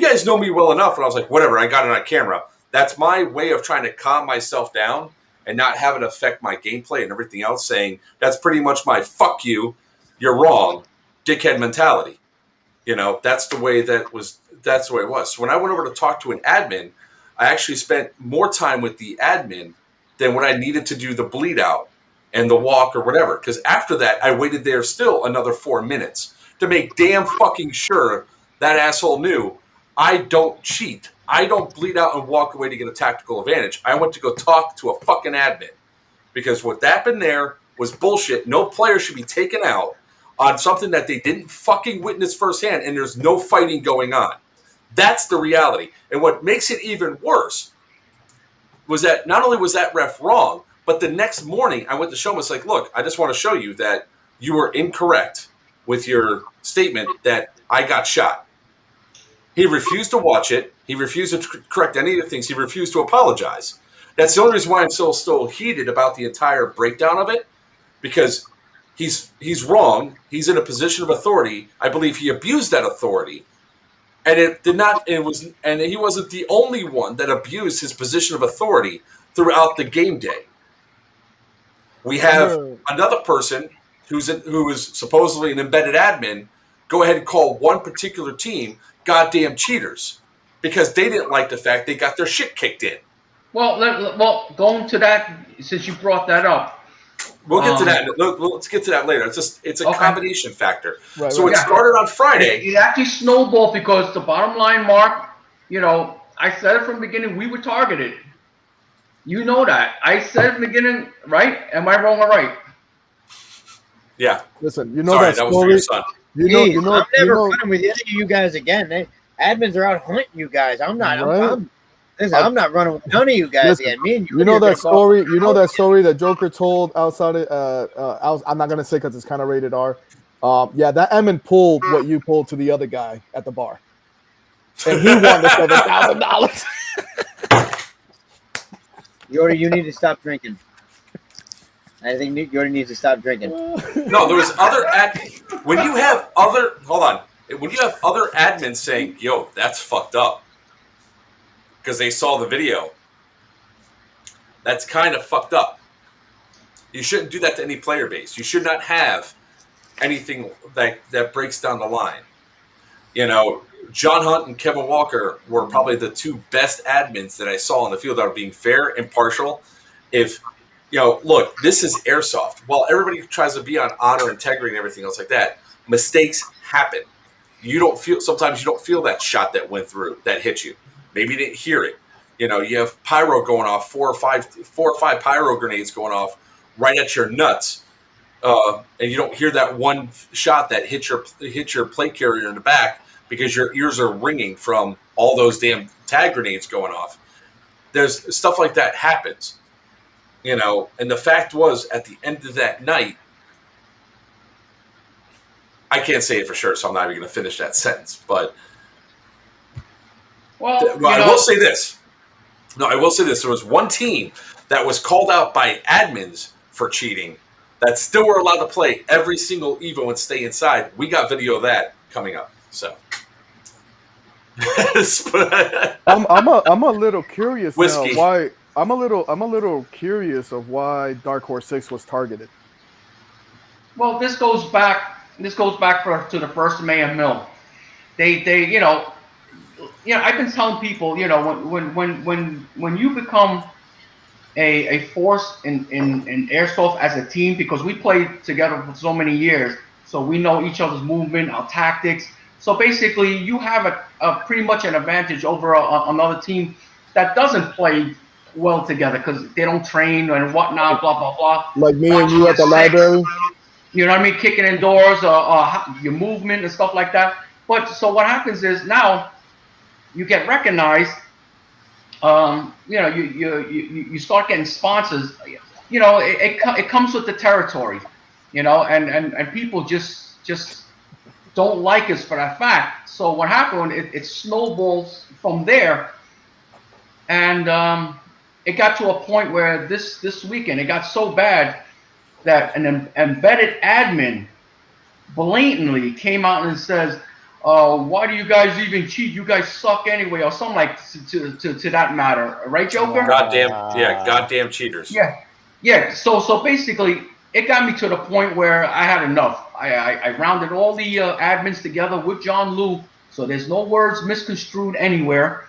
guys know me well enough, and I was like, whatever, I got it on camera. That's my way of trying to calm myself down and not have it affect my gameplay and everything else, saying that's pretty much my fuck you, you're wrong, dickhead mentality. That's the way it was. So when I went over to talk to an admin, I actually spent more time with the admin than when I needed to do the bleed out and the walk or whatever. Because after that, I waited there still another 4 minutes to make damn fucking sure that asshole knew I don't cheat. I don't bleed out and walk away to get a tactical advantage. I went to go talk to a fucking admin because what happened there was bullshit. No player should be taken out on something that they didn't fucking witness firsthand, and there's no fighting going on. That's the reality. And what makes it even worse was that not only was that ref wrong, but the next morning I went to show him, it's like, look, I just want to show you that you were incorrect with your statement that I got shot. He refused to watch it. He refused to correct any of the things. He refused to apologize. That's the only reason why I'm still heated about the entire breakdown of it, because he's wrong. He's in a position of authority. I believe he abused that authority, and it did not. It was, and he wasn't the only one that abused his position of authority throughout the game day. We have another person who is supposedly an embedded admin go ahead and call one particular team goddamn cheaters because they didn't like the fact they got their shit kicked in. Well, going to that, since you brought that up. We'll get to that. Let's get to that later. It's a combination factor. Right, so it started on Friday. It actually snowballed because the bottom line, Mark, I said it from the beginning, we were targeted. You know that. I said from the beginning, right? Am I wrong or right? Yeah. Listen, that story. Was for your son. I'm never running with any of you guys again. Admins are out hunting you guys. I'm not. Right? I'm not running with none of you guys again. Me and you. That story. That story that Joker told outside. I'm not gonna say because it's kind of rated R. That admin pulled what you pulled to the other guy at the bar, and he won the $7,000. You need to stop drinking. I think Yordi needs to stop drinking. No, there was other when you have other admins saying, "Yo, that's fucked up," because they saw the video. That's kind of fucked up. You shouldn't do that to any player base. You should not have anything that breaks down the line. John Hunt and Kevin Walker were probably the two best admins that I saw in the field that are being fair, impartial. Look, this is airsoft. While everybody tries to be on honor, integrity, and everything else like that, mistakes happen. Sometimes you don't feel that shot that went through, that hit you. Maybe you didn't hear it. You have pyro going off, four or five pyro grenades going off right at your nuts, and you don't hear that one shot that hit your plate carrier in the back because your ears are ringing from all those damn tag grenades going off. There's stuff like that happens. And the fact was, at the end of that night, I can't say it for sure, so I'm not even going to finish that sentence. But I will say this. No, I will say this. There was one team that was called out by admins for cheating that still were allowed to play every single Evo and stay inside. We got video of that coming up. So I'm a little curious Whiskey. now. Why? I'm a little curious of why Dark Horse 6 was targeted. Well, this goes back to the first Mayhem Mill. They I've been telling people, when you become a force in airsoft as a team, because we played together for so many years, so we know each other's movement, our tactics. So basically, you have a pretty much an advantage over another team that doesn't play well together because they don't train and whatnot, blah blah blah. Like me and you at the library. You know what I mean? Kicking indoors, your movement and stuff like that. But so what happens is now you get recognized. You start getting sponsors. It comes with the territory. And people just don't like us for that fact. So what happened? It snowballs from there, and it got to a point where this weekend it got so bad that an embedded admin blatantly came out and says, why do you guys even cheat? You guys suck anyway, or something like to that matter, right, Joker? Goddamn cheaters. Yeah. So basically, it got me to the point where I had enough. I rounded all the admins together with John Lou, so there's no words misconstrued anywhere.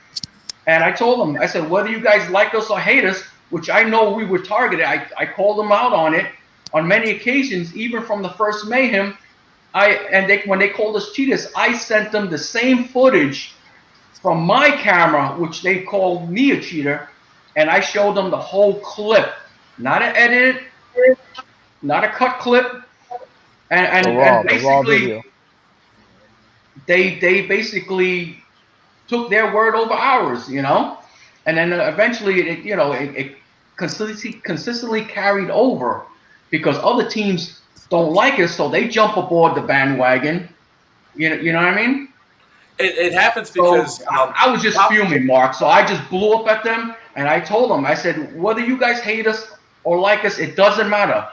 And I told them, I said, whether you guys like us or hate us, which I know we were targeted, I called them out on it on many occasions, even from the first Mayhem. When they called us cheaters, I sent them the same footage from my camera, which they called me a cheater, and I showed them the whole clip, not an edit, not a cut clip, and basically they basically took their word over ours, you know, and then eventually it consistently carried over because other teams don't like us, so they jump aboard the bandwagon. You know what I mean? It happens because so I was just fuming, Mark. So I just blew up at them, and I told them, I said, whether you guys hate us or like us, it doesn't matter.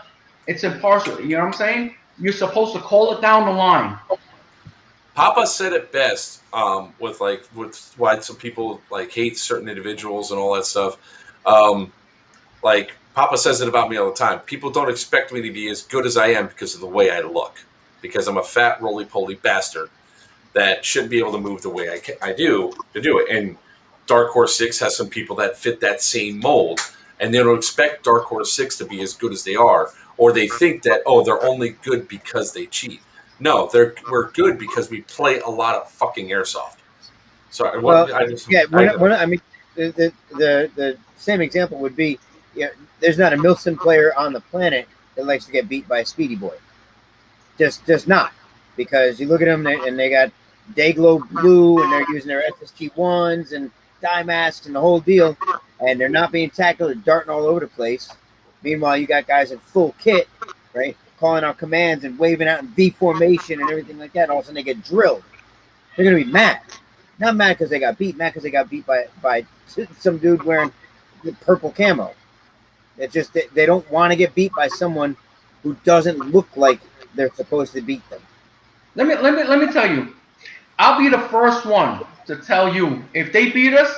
It's impartial. You know what I'm saying? You're supposed to call it down the line. Papa said it best with why some people like hate certain individuals and all that stuff. Like Papa says it about me all the time. People don't expect me to be as good as I am because of the way I look, because I'm a fat roly-poly bastard that shouldn't be able to move the way I do to do it. And Dark Horse 6 has some people that fit that same mold, and they don't expect Dark Horse 6 to be as good as they are, or they think that, oh, they're only good because they cheat. No, we're good because we play a lot of fucking airsoft. Sorry, I mean, the same example would be, there's not a Milson player on the planet that likes to get beat by a Speedy Boy. Just not, because you look at them and they got Dayglow blue and they're using their SSG1s and dye masks and the whole deal, and they're not being tackled and darting all over the place. Meanwhile, you got guys in full kit, right, calling out commands and waving out in V formation and everything like that. And all of a sudden they get drilled. They're gonna be mad. Not mad because they got beat. Mad because they got beat by some dude wearing the purple camo. It's just they don't want to get beat by someone who doesn't look like they're supposed to beat them. Let me tell you, I'll be the first one to tell you if they beat us,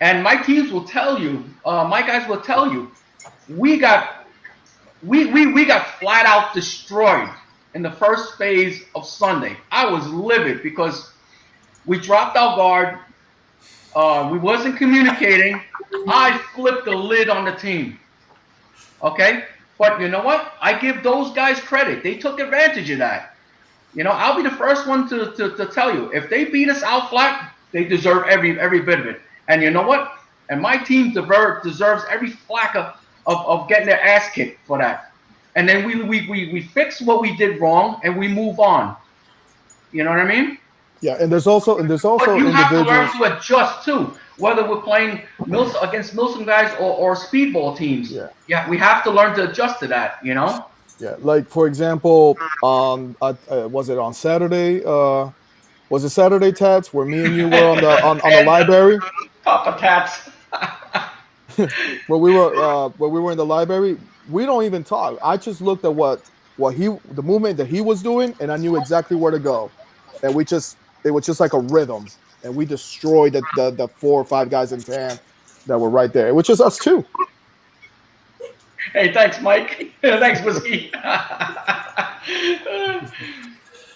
and my teams will tell you, my guys will tell you, we got flat out destroyed in the first phase of Sunday. I was livid because we dropped our guard. We wasn't communicating. I flipped the lid on the team. Okay? But you know what? I give those guys credit. They took advantage of that. You know, I'll be the first one to tell you, if they beat us out flat, they deserve every bit of it. And you know what? And my team deserves every flack of getting their ass kicked for that. And then we fix what we did wrong and we move on. You know what I mean? Yeah, and there's also but you have to learn to adjust too, whether we're playing against Milson guys or speedball teams. Yeah, we have to learn to adjust to that, you know? Yeah, like for example, was it on Saturday? Was it Saturday, Tats, where me and you were on the library? Papa Tats. where we were in the library, we don't even talk. I just looked at the movement that he was doing, and I knew exactly where to go. And it was just like a rhythm, and we destroyed the 4 or 5 guys in tan that were right there. It was just us two. Hey, thanks, Mike. Thanks, Whiskey.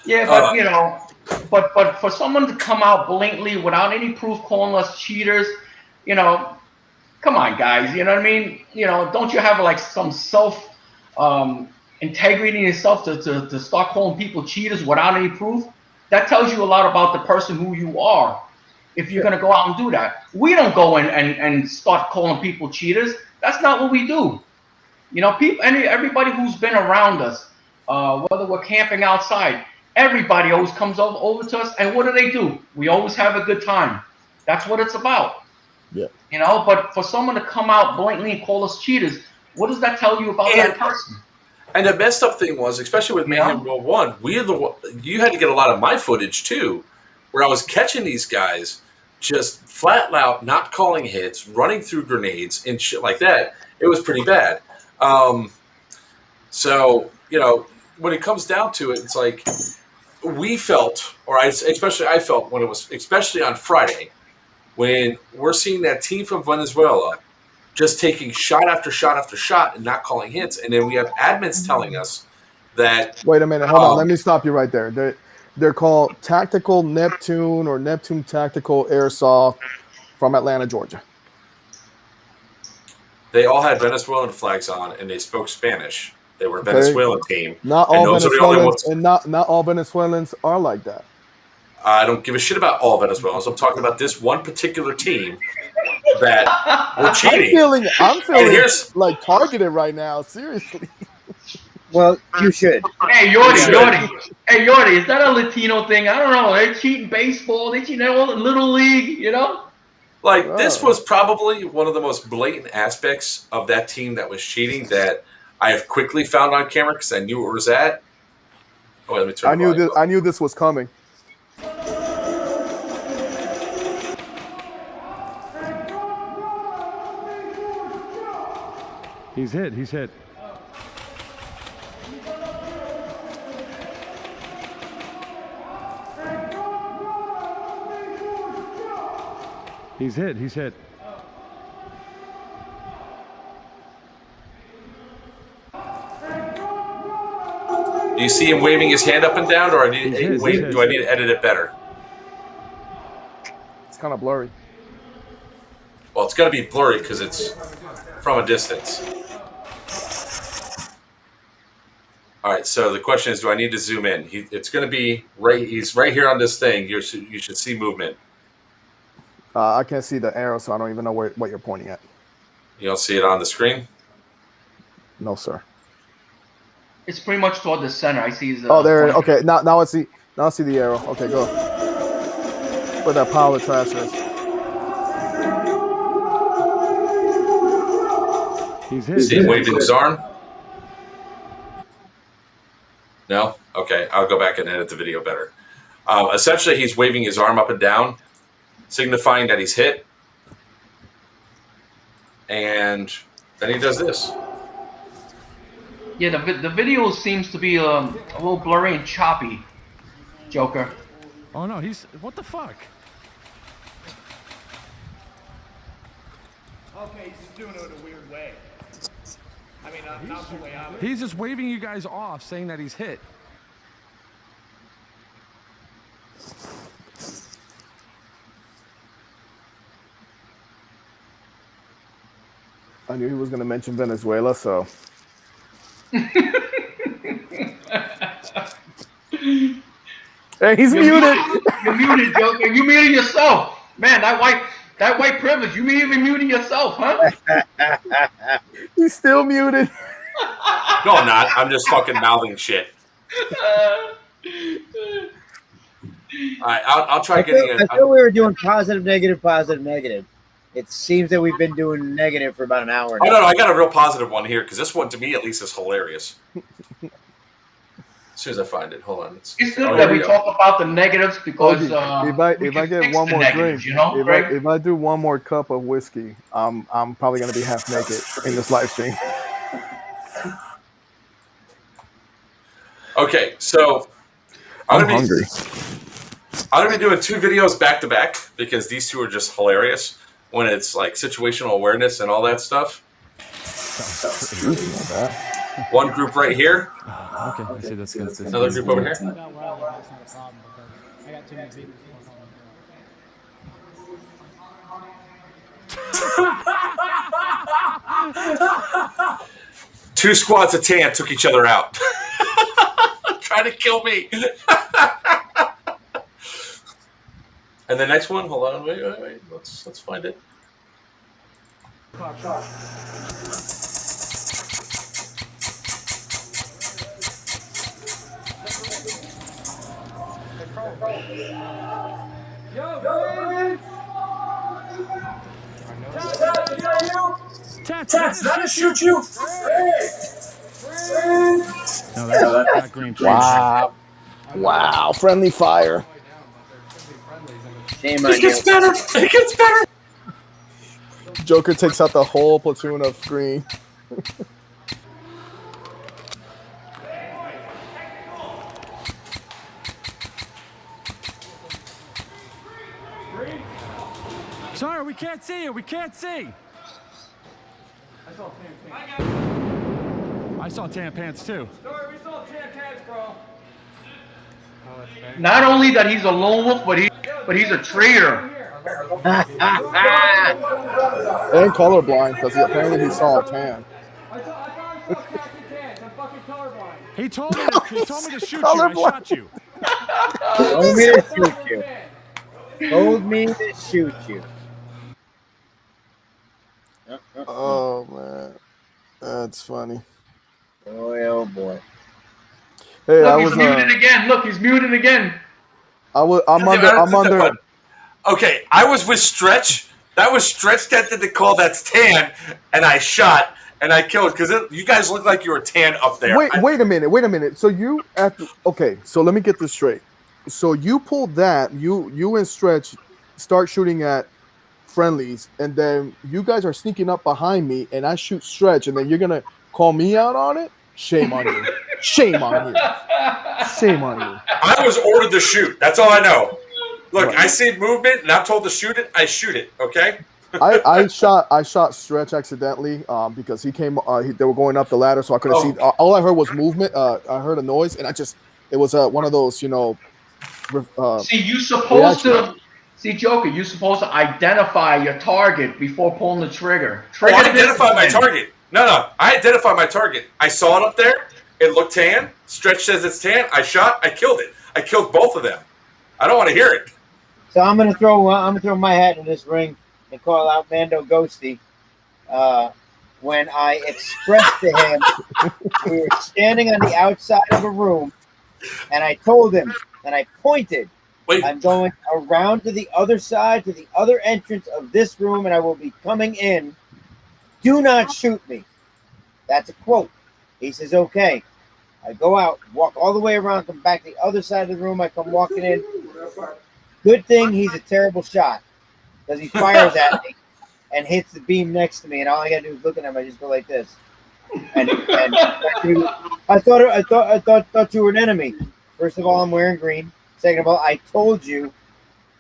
Yeah, but you know, but for someone to come out blatantly without any proof, calling us cheaters, you know, come on, guys. You know what I mean? You know, don't you have like some self integrity in yourself to start calling people cheaters without any proof? That tells you a lot about the person who you are. If you're gonna go out and do that, we don't go in and start calling people cheaters. That's not what we do. You know, everybody who's been around us, whether we're camping outside, everybody always comes over to us, and what do? We always have a good time. That's what it's about. Yeah. You know, but for someone to come out blatantly and call us cheaters, what does that tell you about that person? And the messed up thing was, especially with Mayhem World 1, you had to get a lot of my footage too, where I was catching these guys just flat out not calling hits, running through grenades and shit like that. It was pretty bad. So, you know, when it comes down to it, it's like we felt, I felt when it was, especially on Friday, when we're seeing that team from Venezuela just taking shot after shot after shot and not calling hits. And then we have admins telling us that. Wait a minute, hold on. Let me stop you right there. They're called Tactical Neptune or Neptune Tactical Airsoft from Atlanta, Georgia. They all had Venezuelan flags on, and they spoke Spanish. They were a Okay. Venezuelan team. Not and all those are the only Venezuelans, ones. and not all Venezuelans are like that. I don't give a shit about all Venezuelans. I'm talking about this one particular team that were cheating. I'm feeling like targeted right now. Seriously. Well, you should. Hey, Yordi. Hey, Yordi, is that a Latino thing? I don't know. They're cheating baseball. They cheating Little League, you know? Like, this was probably one of the most blatant aspects of that team that was cheating that I have quickly found on camera because I knew where it was at. Oh, let me turn I knew this was coming. He's hit. He's hit. He's hit. He's hit. Do you see him waving his hand up and down, or do I need to edit it better? It's kind of blurry. Well, it's going to be blurry because it's from a distance. All right, so the question is, do I need to zoom in? It's going to be right. He's right here on this thing. You should see movement. I can't see the arrow, so I don't even know what you're pointing at. You don't see it on the screen? No, sir. It's pretty much toward the center. I see his. There. Okay, now I see. Now I see the arrow. Okay, go. Where that pile of trash is. He's hit. See him waving his arm? No? Okay, I'll go back and edit the video better. Essentially, he's waving his arm up and down, signifying that he's hit. And then he does this. Yeah, the video seems to be a little blurry and choppy, Joker. Oh no, what the fuck? Okay, he's just doing it in a weird way. I mean, not the way I would. He's just waving you guys off, saying that he's hit. I knew he was going to mention Venezuela, so. Hey, he's muted. You're muted, Joker. You muted yourself, man. That white privilege. You even muted yourself, huh? He's still muted. No, I'm not. I'm just fucking mouthing shit. All right, I'll try getting it. I thought we were doing positive, negative, positive, negative. It seems that we've been doing negative for about an hour now. Oh, no, I got a real positive one here because this one, to me at least, is hilarious. As soon as I find it, hold on. It's good that we talk about the negatives because if I get one more drink, you know, if I do one more cup of whiskey, I'm probably gonna be half naked in this live stream. Okay, so I'm hungry. I'm gonna be doing 2 videos back to back because these 2 are just hilarious when it's like situational awareness and all that stuff. One group right here. Okay, I see that's good. Another group over here. Two squads of tan took each other out. Trying to kill me. And the next one, hold on, wait. Let's find it. Tats, did I shoot you? No, that green tree. Wow, friendly fire. Shame on you. It gets better. Joker takes out the whole platoon of green. Sorry, we can't see you. We can't see. I saw tan pants too. Sorry, we saw Not only that he's a lone wolf, but he's a traitor. And colorblind because apparently he saw a tan. He told me to shoot you. I Colorblind. shot you. Told me to shoot you. Told me to shoot you. Oh man, that's funny. Boy, oh boy. Hey, Look, I he's was muted again. Look, he's muted again. I'm under. Okay, I was with Stretch. That was Stretch that did the call. That's tan, and I shot and I killed because you guys look like you were tan up there. Wait a minute. So you okay? So let me get this straight. So you pulled that. You and Stretch start shooting at friendlies, and then you guys are sneaking up behind me, and I shoot Stretch, and then you're gonna call me out on it? Shame on you! Shame on you! Shame on you! I was ordered to shoot. That's all I know. Look, right. I see movement, and I'm told to shoot it. I shoot it. Okay. I shot Stretch accidentally because he came. They were going up the ladder, so I couldn't see. All I heard was movement. I heard a noise, and it was one of those, see, you supposed to see, Joker. You're supposed to identify your target before pulling the trigger. I identified my target. No, I identified my target. I saw it up there. It looked tan. Stretch says it's tan. I shot. I killed it. I killed both of them. I don't want to hear it. So I'm gonna throw my hat in this ring and call out Mando Ghosty. When I expressed to him, we were standing on the outside of a room, and I told him, and I pointed, I'm going around to the other side, to the other entrance of this room, and I will be coming in. Do not shoot me. That's a quote. He says, okay. I go out, walk all the way around, come back to the other side of the room. I come walking in. Good thing he's a terrible shot because he fires at me and hits the beam next to me, and all I gotta do is look at him. I just go like this, and I thought you were an enemy. First of all, I'm wearing green. Second of all, I told you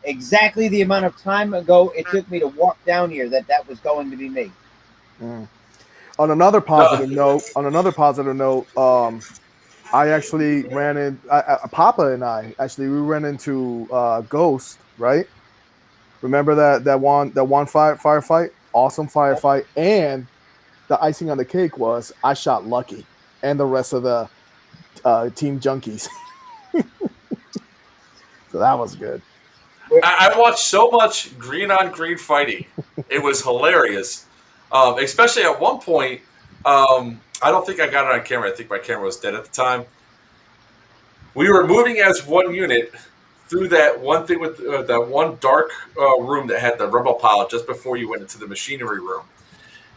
exactly the amount of time ago it took me to walk down here that was going to be me. Mm. On another positive note, I actually ran in. Papa and I we ran into Ghost, right? Remember that one firefight? Awesome firefight, and the icing on the cake was I shot Lucky and the rest of the Team Junkies. So that was good. I watched so much green on green fighting. It was hilarious. Especially at one point, I don't think I got it on camera. I think my camera was dead at the time. We were moving as one unit through that one thing with that one dark room that had the rubble pile just before you went into the machinery room.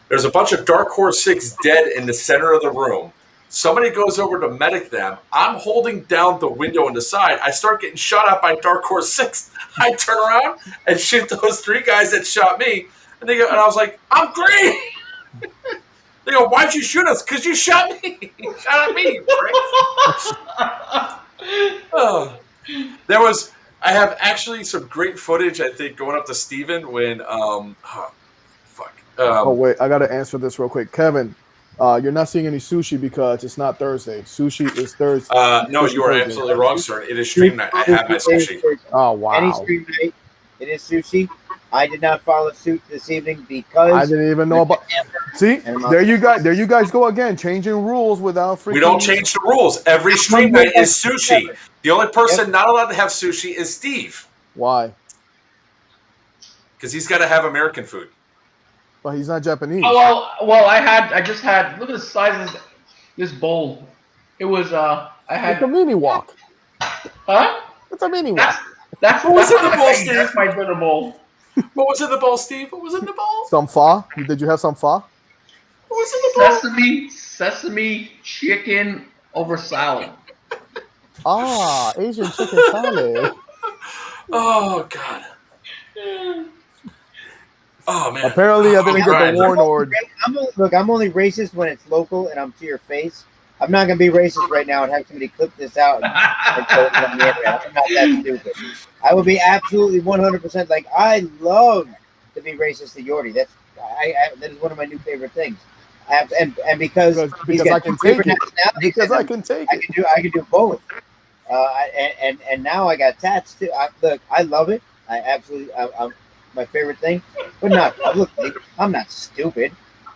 There's a bunch of Dark Horse 6 dead in the center of the room. Somebody goes over to medic them. I'm holding down the window on the side. I start getting shot at by Dark Horse 6. I turn around and shoot those 3 guys that shot me. And they go, and I was like, I'm green. They go, why'd you shoot us? Because you shot me. You shot at me. I have actually some great footage, I think, going up to Steven when, wait, I got to answer this real quick. Kevin, you're not seeing any sushi because it's not Thursday. Sushi is Thursday. No, you are absolutely wrong, sir. It is stream night. I have my sushi. Oh, wow. Any stream night, it is sushi. I did not follow suit this evening because I didn't even know about. See, there you guys go again, changing rules without freaking. We don't change the rules. Every stream night is sushi. The only person not allowed to have sushi is Steve. Why? Because he's got to have American food. But he's not Japanese. Oh, well, I just had. Look at the size of this bowl. It was I had. It's a mini wok. Huh? It's a mini wok. What was in the bowl, Steve? That's my dinner bowl. What was in the bowl, Steve? What was in the bowl? Some pho. Did you have some pho? What was in the bowl? Sesame chicken over salad. Ah, Asian chicken salad. Oh God. Oh man. Apparently, I didn't get the warlord. I'm only racist when it's local and I'm to your face. I'm not gonna be racist right now and have somebody clip this out and post it on the internet. I'm not that stupid. I would be absolutely 100% like I love to be racist to Yordi. That is one of my new favorite things. And because he's got I can two different take it. nationalities, Because I can take it. I can do both. And now I got tats too. Look, I love it. I absolutely, I'm my favorite thing. But not publicly. I'm not stupid.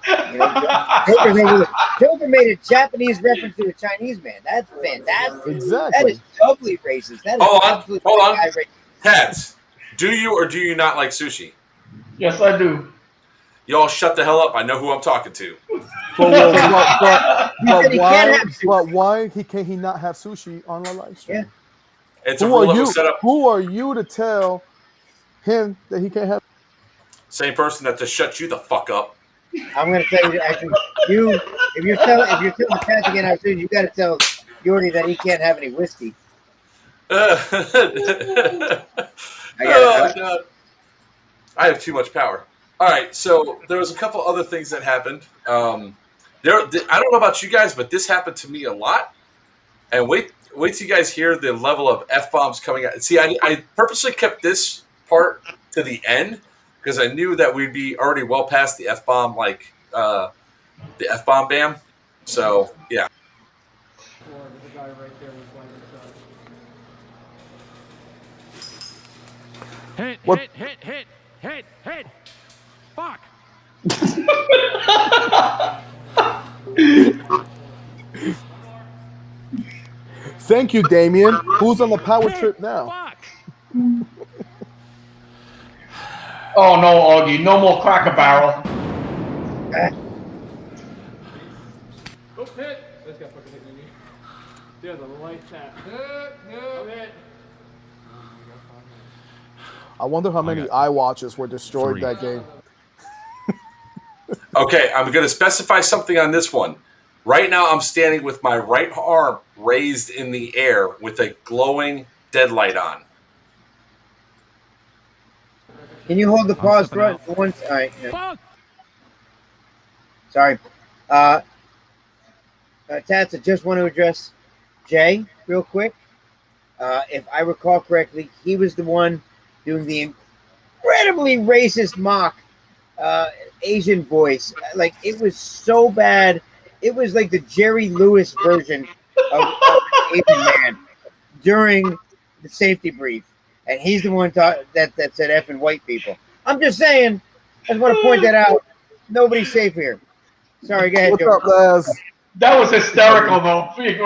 You know, Joker made a Japanese reference to a Chinese man. That's fantastic. Exactly. That is doubly racist. That is absolutely hold on. racist. Tats, do you or do you not like sushi? Yes, I do. Y'all shut the hell up. I know who I'm talking to. But why can he not have sushi on the live stream? Yeah. It's a rule that was set up. Who are you to tell him that he can't have? Same person that just shut you the fuck up. I'm going to tell you, actually, if you're telling Tats again out soon, you got to tell Yordi that he can't have any whiskey. God. I have too much power. All right, so there was a couple other things that happened. I don't know about you guys, but this happened to me a lot. And wait till you guys hear the level of F-bombs coming out. See, I purposely kept this part to the end because I knew that we'd be already well past the F-bomb, the F-bomb ban. So, yeah. Hit. Fuck. Thank you, Damien. Who's on the power trip now? Oh no, Augie, no more Cracker Barrel. Oh, hit! This guy fucking hit me. Dude, the light tap. Hit. I wonder how many iWatches were destroyed that game. Okay, I'm going to specify something on this one. Right now, I'm standing with my right arm raised in the air with a glowing deadlight on. Can you hold the pause button for once? All right. Yeah. Sorry. Tats, I just want to address Jay real quick. If I recall correctly, he was the one doing the incredibly racist mock Asian voice. Like, it was so bad. It was like the Jerry Lewis version of Asian man during the safety brief. And he's the one that said effing white people. I'm just saying, I just want to point that out. Nobody's safe here. Sorry, go ahead, Joe. That was hysterical, though. It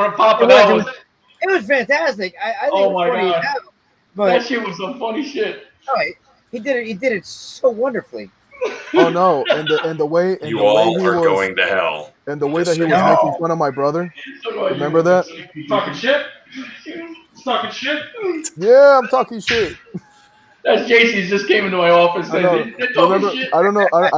was fantastic. I think oh it was my funny God. as hell, but that shit was some funny shit. He did it so wonderfully. Oh no! And the way you all are going to hell. And the way that he was making fun of my brother. Remember that? Talking shit. Talking shit. Yeah, I'm talking shit. That's JC just came into my office. I know. Remember, shit. I don't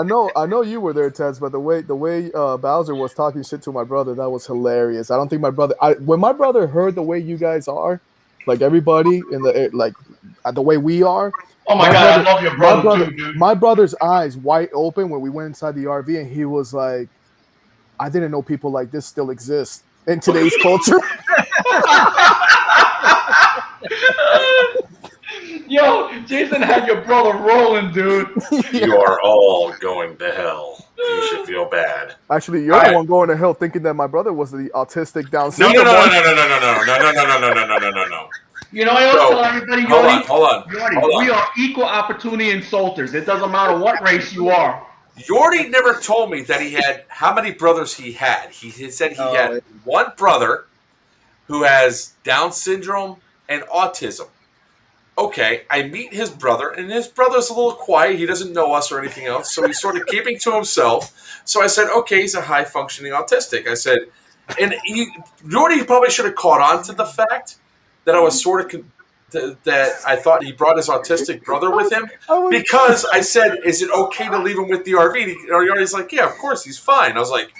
know. I know you were there, Teds, but the way Bowser was talking shit to my brother, that was hilarious. I don't think my brother. When my brother heard the way you guys are, like everybody in the way we are. Oh my God, I love your brother too, dude. My brother's eyes wide open when we went inside the RV, and he was like, "I didn't know people like this still exist in today's culture." Yo, Jason had your brother rolling, dude. You are all going to hell. You should feel bad. Actually, you're the one going to hell thinking that my brother was the autistic Down syndrome. No. You know, I always tell everybody, hold on. We are equal opportunity insulters. It doesn't matter what race you are. Yordi never told me that he had how many brothers he had. He said he had one brother who has Down syndrome and autism. Okay, I meet his brother, and his brother's a little quiet. He doesn't know us or anything else, so he's sort of keeping to himself. So I said, okay, he's a high-functioning autistic. I said, and Yordi probably should have caught on to the fact that I was sort of that I thought he brought his autistic brother with him because I said, is it okay to leave him with the RV? And Yordi's like, yeah, of course, he's fine. I was like,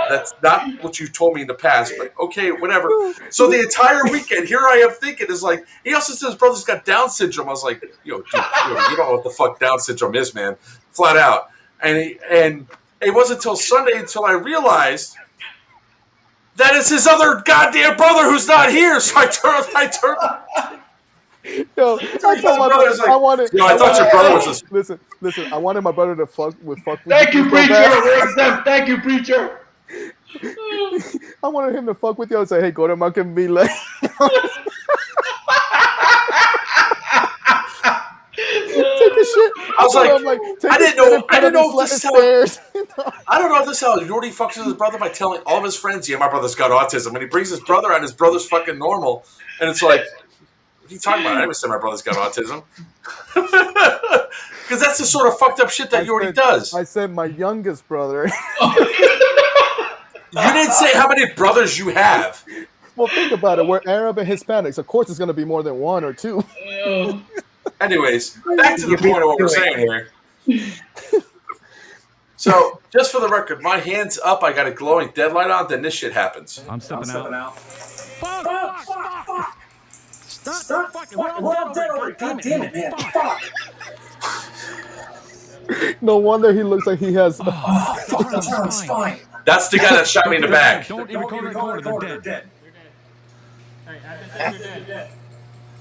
that's not what you told me in the past, but okay, whatever. So the entire weekend, here I am thinking, is like, he also says his brother's got Down syndrome. I was like, yo, dude, you don't know what the fuck Down syndrome is, man. Flat out. And it wasn't until Sunday until I realized that it's his other goddamn brother who's not here. So I turned. Yo, I told my brother's brother like, I wanted. yo, I thought your brother was a... Listen. I wanted my brother to fuck with Thank you, so preacher. bad. We're exempt. Thank you, preacher. I wanted him to fuck with you and say, "Hey, go to Monk and be like." Take a shit. I was like, I didn't know this is how. Stairs. I don't know if this is how Jordy fucks with his brother by telling all of his friends, "Yeah, my brother's got autism," and he brings his brother out, and his brother's fucking normal, and it's like, what are you talking about? I never said my brother's got autism. Because that's the sort of fucked up shit that Jordy does. I said my youngest brother. You didn't say how many brothers you have. Well, think about it. We're Arab and Hispanics. Of course, it's going to be more than one or two. Anyways, back to the point of what we're saying here. So, just for the record, my hand's up. I got a glowing deadlight on. Then this shit happens. I'm stepping out. Fuck. Stop fucking. We're all dead already. God damn it, man. Fuck. No wonder he looks like he has. Spine. That's the guy that shot me in the back. Don't even call the corner. They're dead. Hey, Admin says you're dead.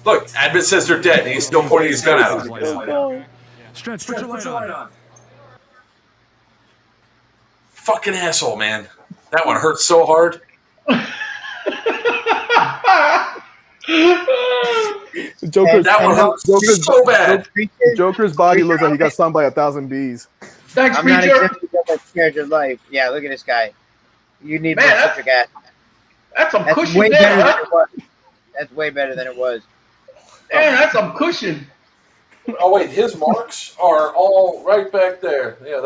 Look, Admin says they're dead, and he's still pointing his gun at them. Stretch, put your light on. Fucking asshole, man. That one hurt so hard. That one hurt so bad. Joker's body looks like he got stung by 1,000 bees. Thanks, I'm not preacher. exempt because I scared your life. Yeah, look at this guy. You need more citric acid. That's some That's cushion way there, better huh? than it was. That's way better than it was. Man, that's some cushion. Oh wait, his marks are all right back there. Yeah,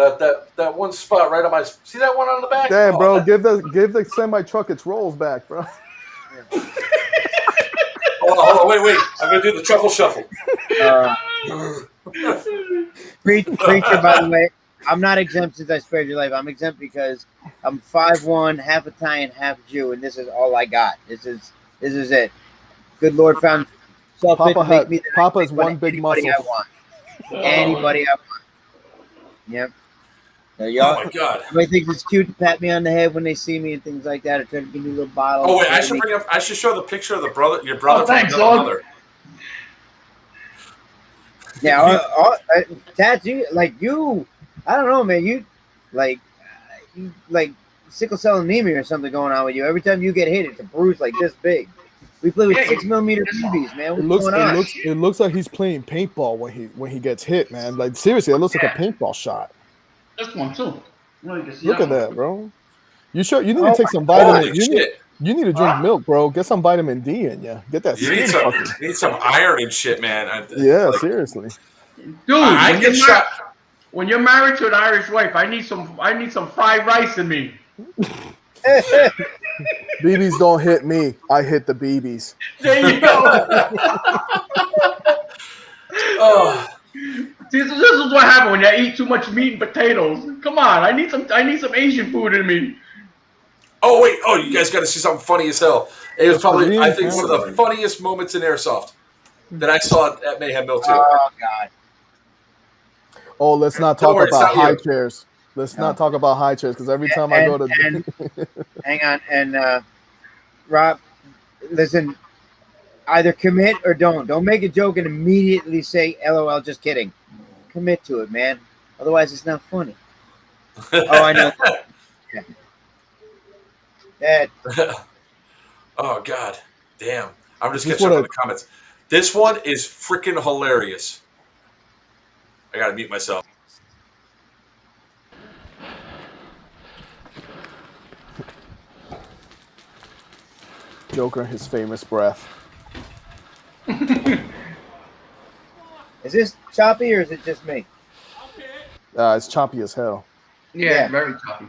that one spot right on my. See that one on the back? Damn, bro, that, give the semi truck its rolls back, bro. Hold on, wait. I'm gonna do the truffle shuffle. Preacher, by the way, I'm not exempt since I spared your life. I'm exempt because I'm 5'1", half Italian, half Jew, and this is all I got. This is it. Good Lord found Papa's one big muscle. I want. Anybody I want. Yep. So y'all, oh my god! Everybody thinks it's cute to pat me on the head when they see me and things like that, or try to give me little bottles. Oh wait, I should show the picture of the brother. Your brother. Thanks, from another mother. Yeah, tattoo like you. I don't know, man. You like sickle cell anemia or something going on with you. Every time you get hit, it's a bruise like this big. We play with 6mm BBs, man. What's going on? It looks like he's playing paintball when he gets hit, man. Like seriously, it looks like a paintball shot. This one too. Look at that, bro. You need to take some vitamin. You need to drink milk, bro. Get some vitamin D in you. Get that. You need some iron and shit, man. Yeah, seriously. Dude, I get shot. When you're married to an Irish wife, I need some fried rice in me. BBs don't hit me. I hit the BBs. There you go. Oh. See, this is what happens when you eat too much meat and potatoes. Come on, I need some Asian food in me. Oh wait, you guys got to see something funny as hell. It was probably, I think, one of the funniest moments in airsoft that I saw at Mayhem Mill too. Oh god. Oh, let's not talk about high chairs. Let's not talk about high chairs because every time I go to hang on, and Rob, listen. Either commit or don't. Don't make a joke and immediately say "LOL." Just kidding. Commit to it, man. Otherwise, it's not funny. Oh, I know. That. Oh god, damn! I'm just catching up on the comments. This one is freaking hilarious. I gotta mute myself. Joker, his famous breath. Is this choppy or is it just me? It's choppy as hell. Yeah, very choppy.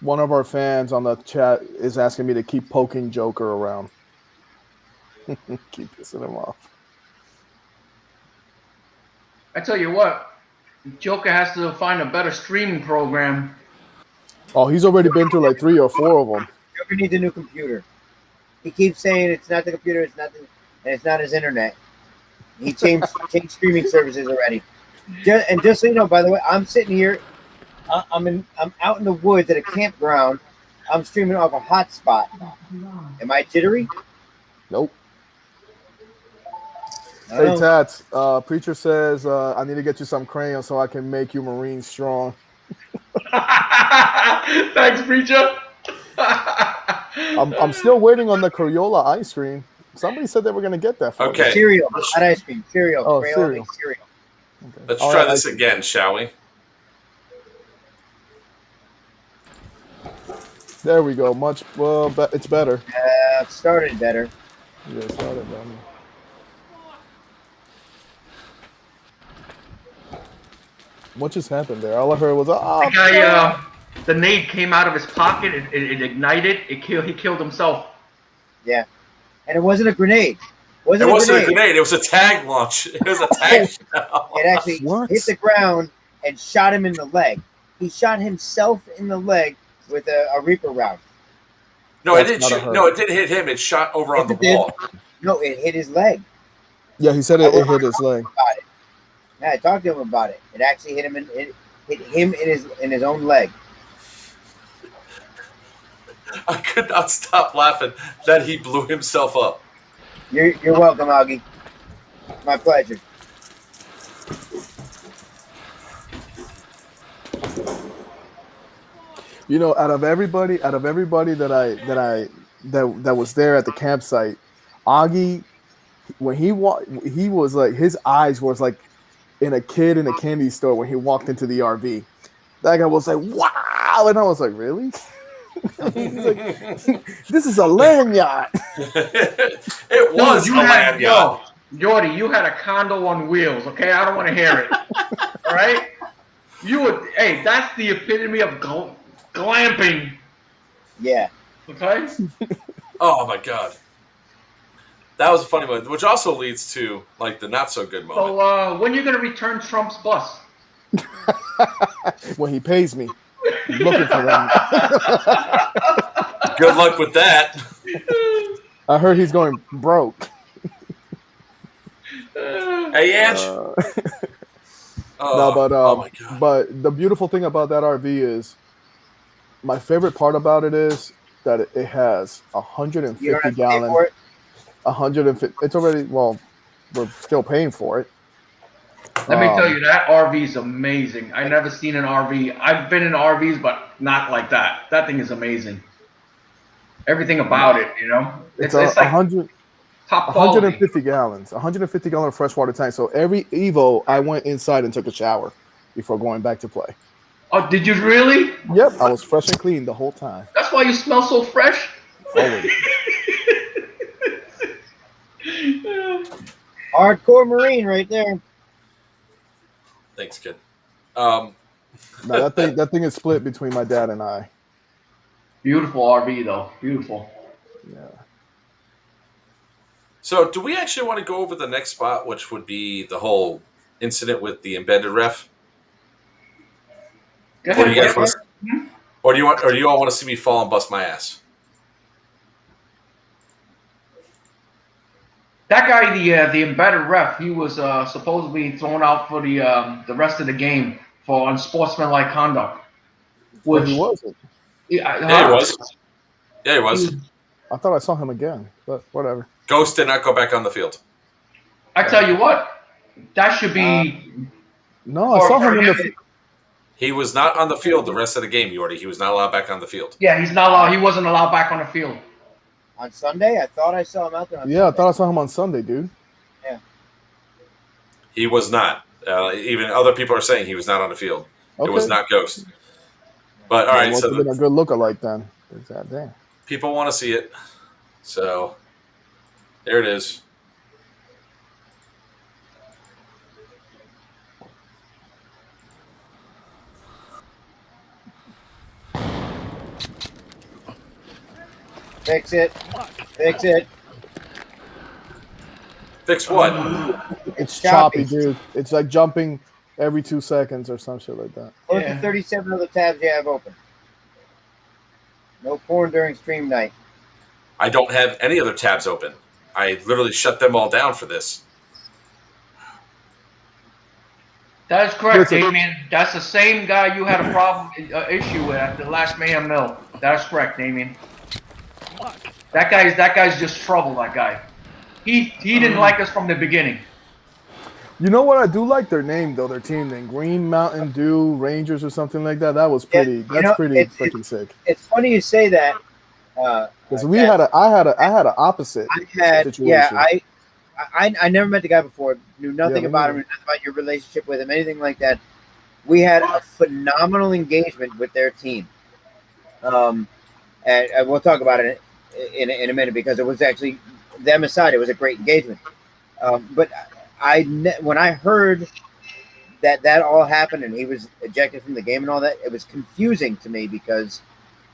One of our fans on the chat is asking me to keep poking Joker around. Keep pissing him off. I tell you what, Joker has to find a better streaming program. Oh, he's already been through like 3 or 4 of them. Joker needs a new computer. He keeps saying it's not the computer, it's not and it's not his internet. He changed streaming services already. Just so you know, by the way, I'm sitting here. I'm out in the woods at a campground I'm streaming off a hotspot. Am I jittery? Nope. I don't Hey know. Tats, preacher says I need to get you some crayons so I can make you Marine strong. Thanks, preacher. I'm still waiting on the Crayola ice cream. Somebody said they were gonna get that for me. Okay. Cereal, not ice cream. Cereal. Oh, Crayola cereal. makes cereal. Okay. Let's All try right, this again, shall we? There we go. Much well, it's better. It started better. Yeah, it started better. What just happened there? All I heard was, The guy, the nade came out of his pocket. It ignited. He killed himself. Yeah, and it wasn't a grenade. It wasn't a grenade. It was a tag launch. It was a tag shell. It actually hit the ground and shot him in the leg. He shot himself in the leg with a Reaper round. No, it didn't shoot. No, it didn't hit him. It shot over on the wall. No, it hit his leg. Yeah, he said it hit his leg. Yeah, I talked to him about it. It actually hit him in his own leg. I could not stop laughing that he blew himself up. You're welcome, Augie. My pleasure. You know, out of everybody that was there at the campsite, Augie, when he was like, his eyes was like in a kid in a candy store when he walked into the RV. That guy was like, wow, and I was like, really? He's like, this is a land yacht. It was a land yacht. Jordy, you had a condo on wheels, okay? I don't want to hear it. All right? Hey, that's the epitome of glamping. Yeah. Okay? Oh, my God. That was a funny moment, which also leads to, like, the not-so-good moment. So, when are you going to return Trump's bus? When he pays me. I'm looking for them. Good luck with that. I heard he's going broke. Hey, Ange. No, but oh my God. But the beautiful thing about that RV is, my favorite part about it is that it has 150 gallon. 150. It's already, well, we're still paying for it. Let me tell you, that RV is amazing. I've never seen an RV. I've been in RVs, but not like that. That thing is amazing. Everything about it, you know? It's like 100, top quality. 150 gallons, 150 gallon freshwater tank. So every Evo, I went inside and took a shower before going back to play. Oh, did you really? Yep, I was fresh and clean the whole time. That's why you smell so fresh? Always. Hardcore Marine right there. Thanks, kid. No, that thing is split between my dad and I. Beautiful RV, though. Beautiful. Yeah. So, do we actually want to go over the next spot, which would be the whole incident with the embedded ref? Go ahead. Or do you all want to see me fall and bust my ass? That guy, the embedded ref, he was supposed to be thrown out for the rest of the game for unsportsmanlike conduct. Which he wasn't. Yeah, he was. Yeah, he was. I thought I saw him again, but whatever. Ghost did not go back on the field. I tell you what, that should be. No, I saw him in the field. He was not on the field the rest of the game, Yordi. He was not allowed back on the field. Yeah, he's not allowed. He wasn't allowed back on the field. On Sunday? I thought I saw him out there on Sunday. I thought I saw him on Sunday, dude. Yeah. He was not. Even other people are saying he was not on the field. Okay. It was not Ghost. But all right, so been a good lookalike then. Damn. People want to see it, so there it is. Fix it. Fix it. Fix what? It's choppy, dude. It's like jumping every 2 seconds or some shit like that. Close to 37 other tabs you have open. No porn during stream night. I don't have any other tabs open. I literally shut them all down for this. That is correct, Damien. That's the same guy you had a problem issue with at the last Mayhem Mill. That's correct, Damien. That guy's just trouble. That guy. He didn't like us from the beginning. You know what? I do like their name though. Their team name, Green Mountain Dew Rangers or something like that. That was pretty. Yeah, that's pretty freaking sick. It's funny you say that. Because I had an opposite situation. Yeah, I never met the guy before. Knew nothing about him. Knew nothing about your relationship with him. Anything like that. We had a phenomenal engagement with their team. And we'll talk about it in a minute because it was actually them aside. It was a great engagement. But when I heard that all happened and he was ejected from the game and all that, it was confusing to me because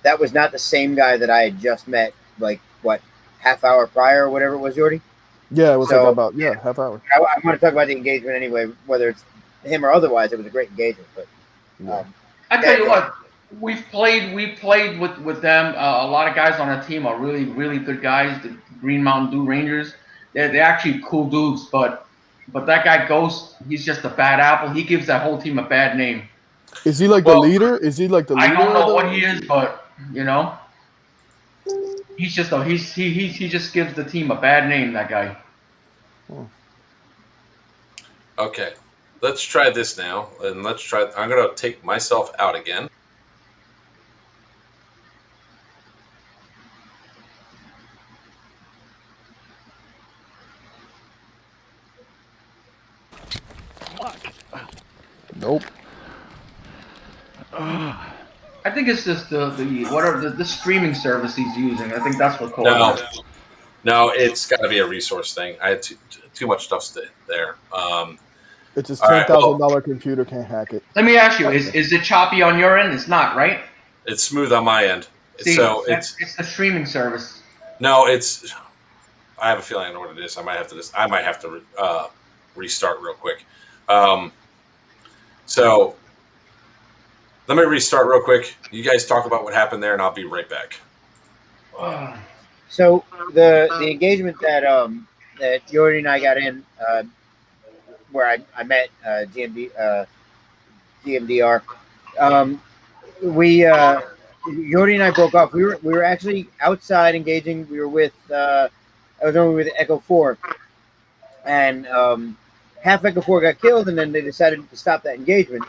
that was not the same guy that I had just met, like, what, half hour prior or whatever it was, Jordy? Yeah, it was like about half hour. I want to talk about the engagement anyway, whether it's him or otherwise. It was a great engagement. But I tell you what, we played with them. A lot of guys on our team are really, really good guys. The Green Mountain Dew Rangers, they're actually cool dudes. But that guy Ghost, he's just a bad apple. He gives that whole team a bad name. Is he like the leader? Is he like the leader? I don't know what he is, but you know, he's just he just gives the team a bad name. That guy. Okay, let's try this now, and let's try. I'm gonna take myself out again. Nope. I think it's just the streaming service he's using. I think that's what caused it. No, it's got to be a resource thing. I had too much stuff there. It's his $10,000 computer can't hack it. Let me ask you: Is it choppy on your end? It's not, right? It's smooth on my end. See, so it's the streaming service. No, it's. I have a feeling I know what it is. I might have to restart real quick. So let me restart real quick. You guys talk about what happened there, and I'll be right back. So the engagement that Jordy and I got in, where I met DMDR, Jordy and I broke off. We were actually outside engaging. We were with I was only with Echo 4, and half Echo 4 got killed, and then they decided to stop that engagement.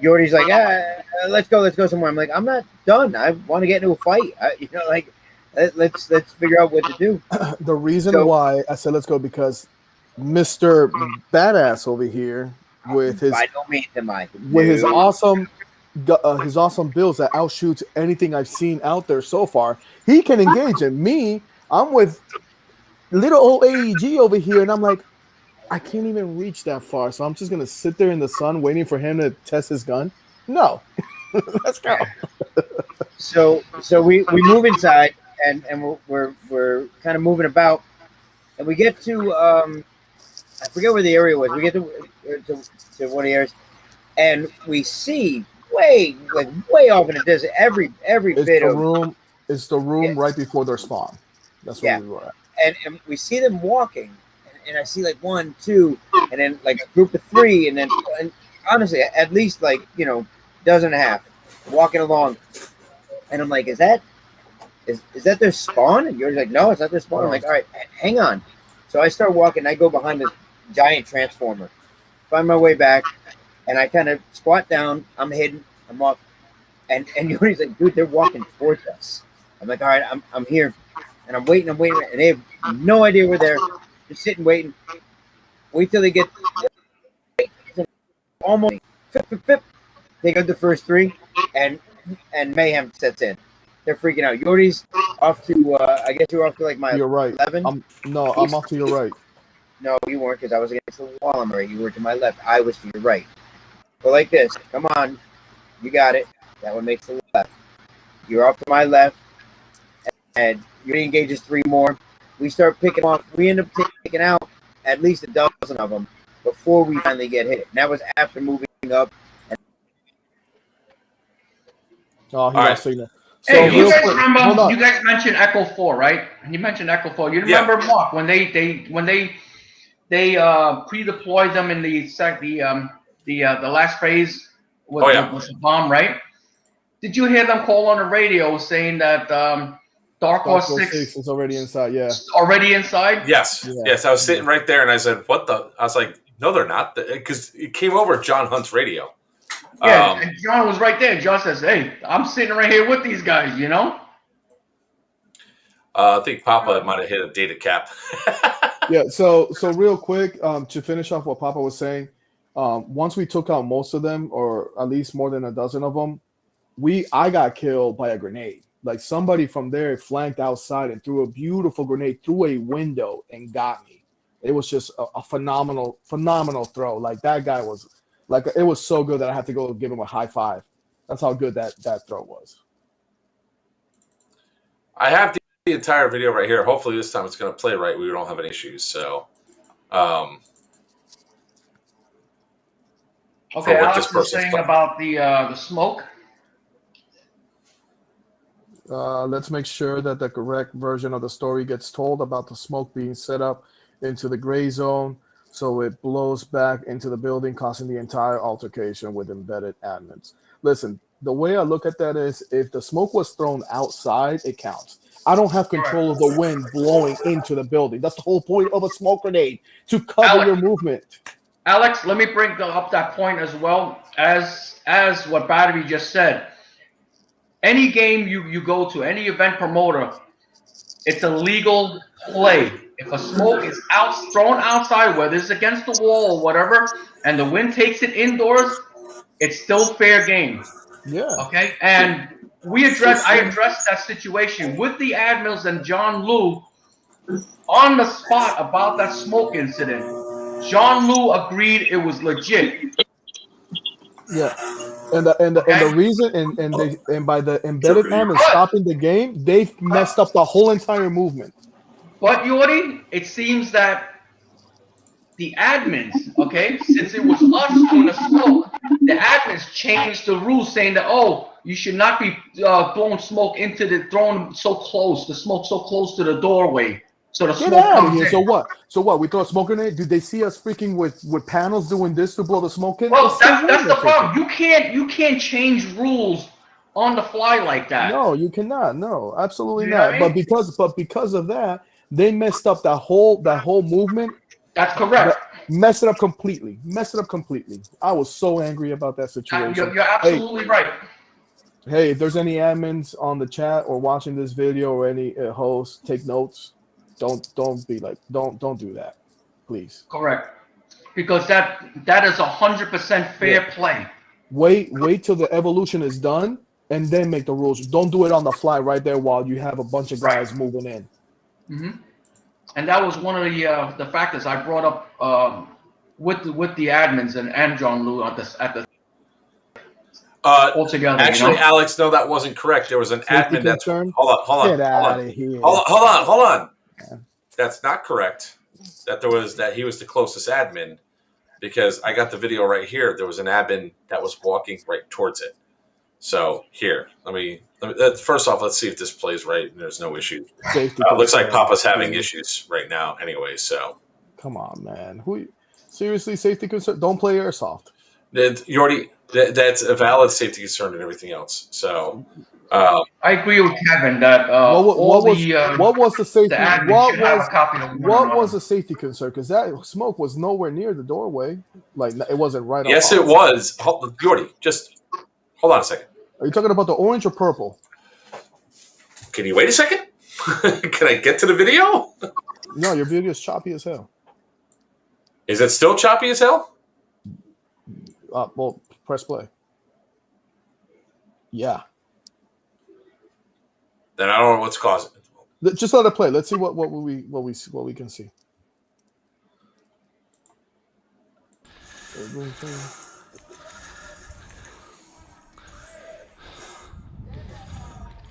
Jordy's like, let's go somewhere. I'm like, I'm not done. I want to get into a fight. Let's figure out what to do. The reason why I said let's go because Mr. Badass over here with his by no means am I. With his awesome builds that outshoots anything I've seen out there so far, he can engage in me. I'm with little old AEG over here, and I'm like, I can't even reach that far, so I'm just gonna sit there in the sun waiting for him to test his gun. No, let's go. So we move inside, and we're kind of moving about, and we get to I forget where the area was. We get to one of the areas, and we see way off in the distance every bit of room. It's the room right before their spawn. That's where we were at. And we see them walking. And I see like 1, 2, and then like a group of 3, and then honestly, at least like dozen and a half walking along, and I'm like, is that their spawn? And you're like, no, it's not their spawn. I'm like, all right, hang on. So I start walking. I go behind this giant transformer, find my way back, and I kind of squat down. I'm hidden. I'm up, and you're like, dude, they're walking towards us. I'm like, all right, I'm here, and I'm waiting, and they have no idea we're there. Just sitting, waiting. Wait till they get almost. They got the first 3, and mayhem sets in. They're freaking out. Yordi's off to. I guess you're off to like my. You're right. 11. I'm off to your right. No, you weren't because I was against the wall. I'm right. You were to my left. I was to your right. Go like this. Come on, you got it. That one makes the left. You're off to my left, and Yordi engages 3 more. We start picking off. We end up taking out at least a dozen of them before we finally get hit. And that was after moving up. Oh, he got signal. So hey, you guys remember? You guys mentioned Echo 4, right? You mentioned Echo 4. You remember Mark when they pre-deployed them in the last phase with the bomb, right? Did you hear them call on the radio saying that Dark Horse 6 is already inside? Yeah. Already inside? Yes. Yeah. Yes. I was sitting right there, and I said, "What the?" I was like, "No, they're not," because it came over John Hunt's radio. Yeah, and John was right there. John says, "Hey, I'm sitting right here with these guys," you know. I think Papa might have hit a data cap. Yeah. So real quick, to finish off what Papa was saying, once we took out most of them, or at least more than a dozen of them, I got killed by a grenade. Like somebody from there flanked outside and threw a beautiful grenade through a window and got me. It was just a phenomenal throw. Like that guy was like, it was so good that I had to go give him a high five. That's how good that throw was. I have the entire video right here. Hopefully this time it's going to play right. We don't have any issues. So, okay, Alex is saying about the smoke. Let's make sure that the correct version of the story gets told about the smoke being set up into the gray zone, so it blows back into the building, causing the entire altercation with embedded admins. Listen, the way I look at that is, if the smoke was thrown outside, it counts. I don't have control of the wind blowing into the building. That's the whole point of a smoke grenade, to cover your movement. Alex, let me bring up that point as well as what Battery just said. Any game you go to, any event promoter, it's a legal play. If a smoke is thrown outside, whether it's against the wall or whatever, and the wind takes it indoors, it's still fair game. Yeah. Okay. And I addressed that situation with the admins and John Liu on the spot about that smoke incident. John Liu agreed it was legit. Yeah. And the reason and by the embedded admin stopping the game, they've messed up the whole entire movement. But Yori, it seems that the admins, okay, since it was us doing the smoke, the admins changed the rules, saying that, oh, you should not be blowing smoke thrown so close, the smoke so close to the doorway. So the smoke comes in. So what? We throw a smoke grenade? Did they see us freaking with panels doing this to blow the smoke in? Well, that's the problem. You can't change rules on the fly like that. No, you cannot. No, absolutely not. But because of that, they messed up that whole movement. That's correct. Messed it up completely. I was so angry about that situation. You're absolutely right. Hey, if there's any admins on the chat or watching this video, or any hosts, take notes. Don't do that, please. Correct, because that is 100% fair play. Wait till the evolution is done, and then make the rules. Don't do it on the fly right there while you have a bunch of guys moving in. Mm-hmm. And that was one of the factors I brought up with the admins and John Liu at the altogether. Actually, Alex, no, that wasn't correct. There was an admin that's hold on. Get out of here. Hold on. That's not correct. That he was the closest admin, because I got the video right here. There was an admin that was walking right towards it. So here, let me first off, let's see if this plays right. And there's no issue. Looks like Papa's having issues right now. Anyway, so come on, man. Seriously, safety concern? Don't play airsoft. That's a valid safety concern and everything else. So I agree with Kevin that what was the safety? What was the safety concern? Because that smoke was nowhere near the doorway. Like, it wasn't right. Yes, it was. Jordy, just hold on a second. Are you talking about the orange or purple? Can you wait a second? Can I get to the video? No, your video is choppy as hell. Is it still choppy as hell? Well, press play. Yeah. Then I don't know what's causing it. Just let it play. Let's see what we can see.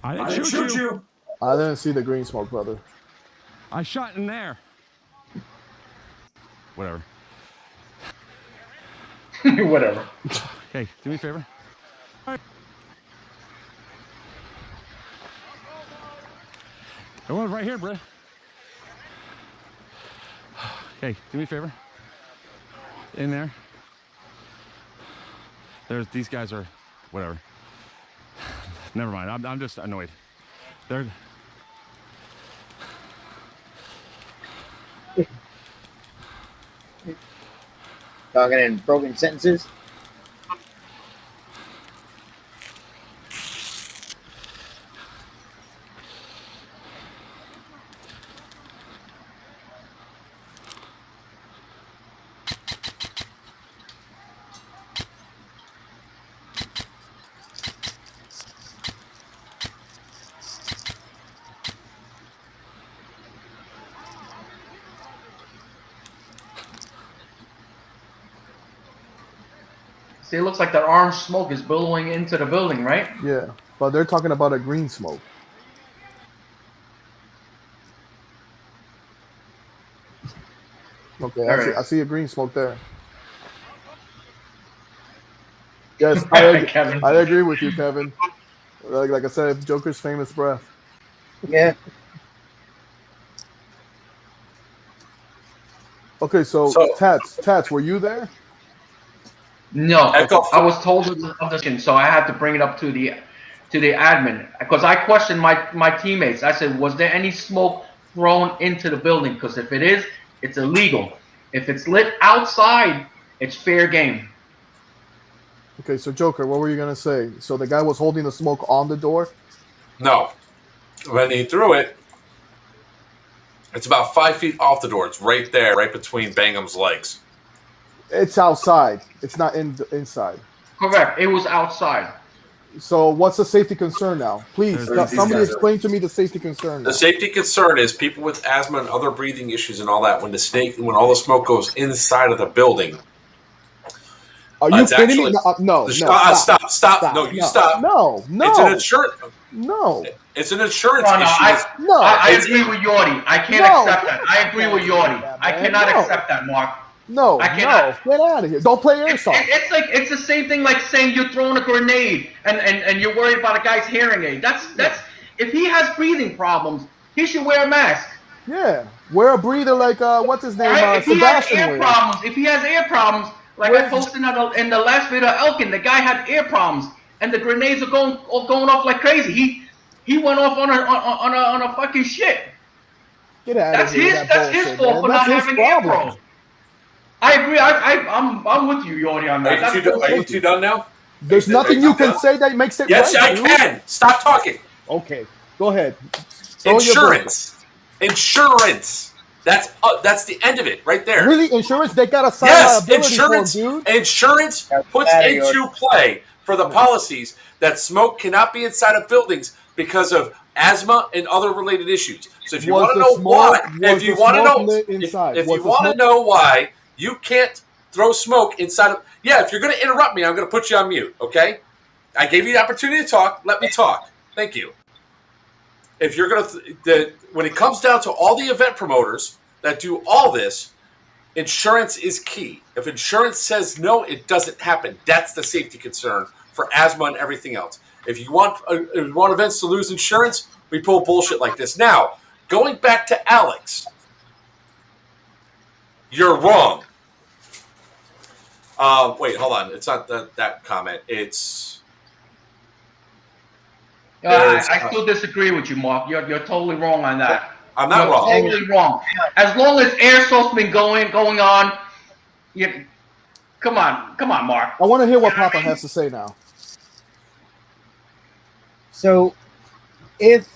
I didn't shoot you. I didn't see the green smoke, brother. I shot in there. Whatever. Whatever. Hey, do me a favor. Everyone's right here, bro. Hey, do me a favor. In there. These guys are, whatever. Never mind. I'm just annoyed. They're Talking in broken sentences. See, it looks like that orange smoke is billowing into the building, right? Yeah, but they're talking about a green smoke. Okay, I see a green smoke there. Yes, I agree with you, Kevin. Like I said, Joker's famous breath. Yeah. Okay, so Tats, were you there? No, I was told of this, so I had to bring it up to the admin because I questioned my teammates. I said, was there any smoke thrown into the building? Because if it is, it's illegal. If it's lit outside, it's fair game. Okay, so Joker, what were you gonna say? So the guy was holding the smoke on the door? No. When he threw it, it's about 5 feet off the door. It's right there, right between Bangham's legs. It's outside. It's not inside. Correct. It was outside. So what's the safety concern now? Please, somebody explain to me the safety concern. The safety concern is people with asthma and other breathing issues and all that. When all the smoke goes inside of the building. Are you kidding me? No. Stop. No, you stop. No. It's an insurance. No. It's an insurance issue. I agree with Yordi. I can't accept that. I agree with Yordi. I cannot accept that, Mark. No, get out of here. Don't play airsoft. It's the same thing like saying you're throwing a grenade and you're worried about a guy's hearing aid. That's if he has breathing problems, he should wear a mask. Yeah, wear a breather like what's his name? If he has air problems, like I posted in the last video of Elkin, the guy had ear problems and the grenades are going off like crazy. He went off on a fucking shit. Get out of here. That's his fault for not having air problems. I agree. I'm with you, Yordi, on that. Are you two done now? There's nothing you can say that makes it yes, right. Yes, I can. Stop talking. Okay, go ahead. Insurance. That's the end of it right there. Really, insurance? They got a sign liability form, dude. Insurance puts into play for the policies that smoke cannot be inside of buildings because of asthma and other related issues. So if you want to know why, if you want to know why you can't throw smoke inside of, if you're going to interrupt me, I'm going to put you on mute. Okay, I gave you the opportunity to talk. Let me talk. Thank you. If you're going to, when it comes down to all the event promoters that do all this, insurance is key. If insurance says no, it doesn't happen. That's the safety concern for asthma and everything else. If you want events to lose insurance, we pull bullshit like this. Now, going back to Alex, you're wrong. Wait, hold on. It's not that comment. It's... I still disagree with you, Mark. You're totally wrong on that. I'm not wrong. Totally wrong. As long as airsoft's been going on, come on, Mark. I want to hear what Papa has to say now. So, if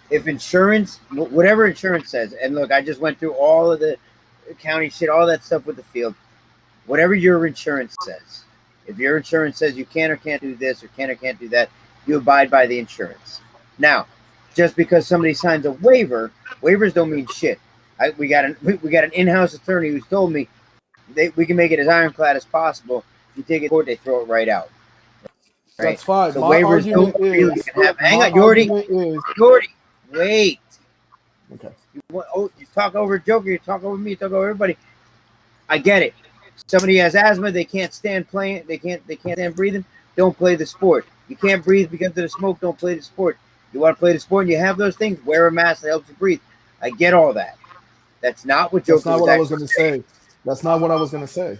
insurance, whatever insurance says, and look, I just went through all of the county shit, all that stuff with the field. Whatever your insurance says, if your insurance says you can or can't do this or can or can't do that, you abide by the insurance. Now, just because somebody signs a waiver, waivers don't mean shit. We got an in-house attorney who's told me we can make it as ironclad as possible. If you take it to court, they throw it right out. Right? That's fine. So my waivers don't really have. Hang on, Yordi. Wait. Okay. You talk over Joker. You talk over me. You talk over everybody. I get it. Somebody has asthma. They can't stand playing. They can't stand breathing. Don't play the sport. You can't breathe because of the smoke. Don't play the sport. You want to play the sport and you have those things, wear a mask that helps you breathe. I get all that. That's not what Joker was going to say. That's not what I was going to say.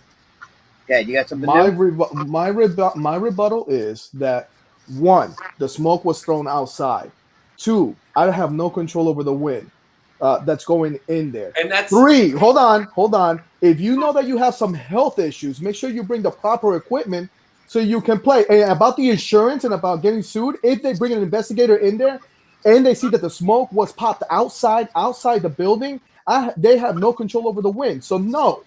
Yeah, you got something my rebuttal is that One, the smoke was thrown outside. Two, I have no control over the wind that's going in there. And that's Three, hold on. If you know that you have some health issues, make sure you bring the proper equipment so you can play. And about the insurance and about getting sued, if they bring an investigator in there and they see that the smoke was popped outside the building, they have no control over the wind. So no,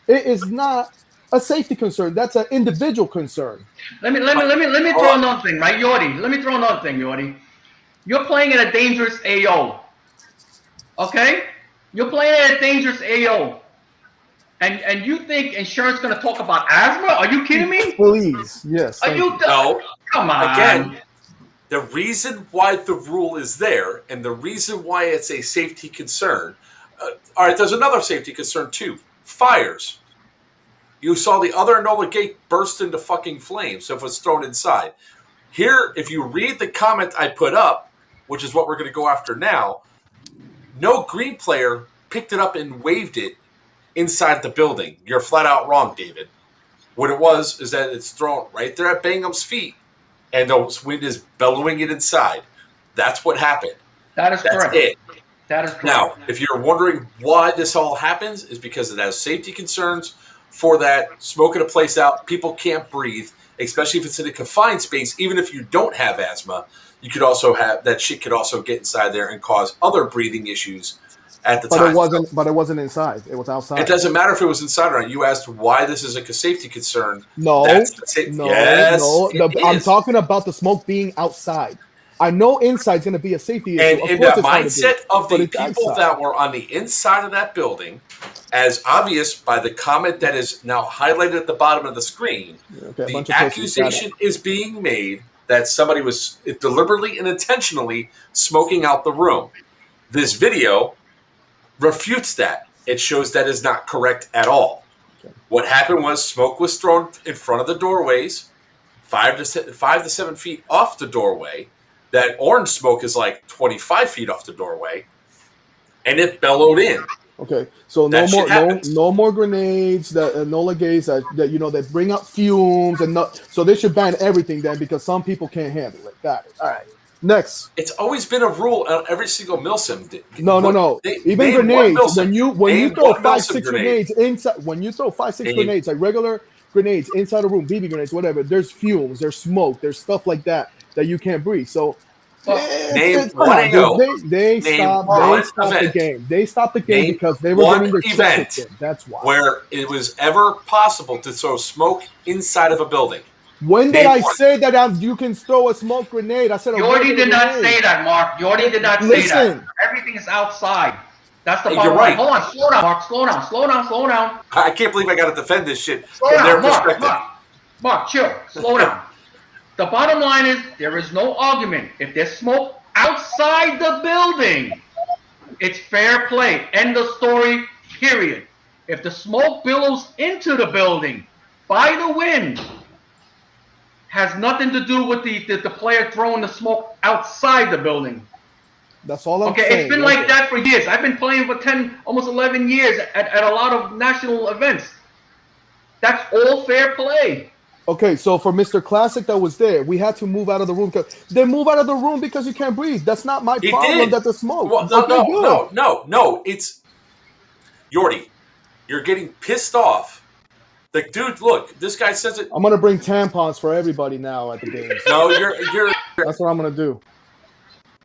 it is not a safety concern. That's an individual concern. Let me throw another thing, right, Yordi? Let me throw another thing, Yordi. You're playing in a dangerous AO. Okay? You're playing in a dangerous AO. And you think insurance is going to talk about asthma? Are you kidding me? Please, yes. Are you? No. Come on. Again, the reason why the rule is there and the reason why it's a safety concern. All right, there's another safety concern too. Fires. You saw the other Enola Gate burst into fucking flames, so if it was thrown inside. Here, if you read the comment I put up, which is what we're going to go after now, no green player picked it up and waved it inside the building. You're flat out wrong, David. What it was is that it's thrown right there at Bangham's feet, and the wind is bellowing it inside. That's what happened. That's correct. It. That is correct. Now, if you're wondering why this all happens, is because it has safety concerns for that, smoking a place out, people can't breathe, especially if it's in a confined space. Even if you don't have asthma, you could also have that shit could also get inside there and cause other breathing issues at the time. But it wasn't inside. It was outside. It doesn't matter if it was inside or not. You asked why this is a safety concern. No. I'm talking about the smoke being outside. I know inside's going to be a safety issue. And in the mindset of the people that were on the inside of that building, as obvious by the comment that is now highlighted at the bottom of the screen, the accusation is being made that somebody was deliberately and intentionally smoking out the room. This video refutes that. It shows that is not correct at all. Okay. What happened was smoke was thrown in front of the doorways, 5 to 7 feet off the doorway. That orange smoke is like 25 feet off the doorway, and it bellowed in. Okay, so no more grenades, Enola Gates that bring up fumes so they should ban everything then because some people can't handle it. Got it. All right. Next. It's always been a rule on every single milsim. No. Even grenades. When you throw 5-6 grenades inside, when you throw 5-6 grenades, like regular grenades inside a room, BB grenades, whatever, there's fumes, there's smoke, there's stuff like that you can't breathe. So they stopped the game. They stopped the game because they were getting their event. That's why. Where it was ever possible to throw smoke inside of a building. When did I say that you can throw a smoke grenade? I said Yordi did not say that, Mark. Yordi did not say that. Everything is outside. That's the bottom line. Hold on, slow down, Mark. Slow down. I can't believe I got to defend this shit from their perspective. Mark, chill. Slow down. The bottom line is there is no argument. If there's smoke outside the building, it's fair play. End of story, period. If the smoke billows into the building by the wind, has nothing to do with the player throwing the smoke outside the building. That's all I'm saying. Okay, it's been like that for years. I've been playing for 10, almost 11 years at a lot of national events. That's all fair play. Okay, so for Mr. Classic that was there, we had to move out of the room. They move out of the room because you can't breathe. That's not my problem that the smoke. Well, no. It's Yordi. You're getting pissed off. Like, dude, look, this guy says it. I'm gonna bring tampons for everybody now at the games. No, you're. That's what I'm gonna do.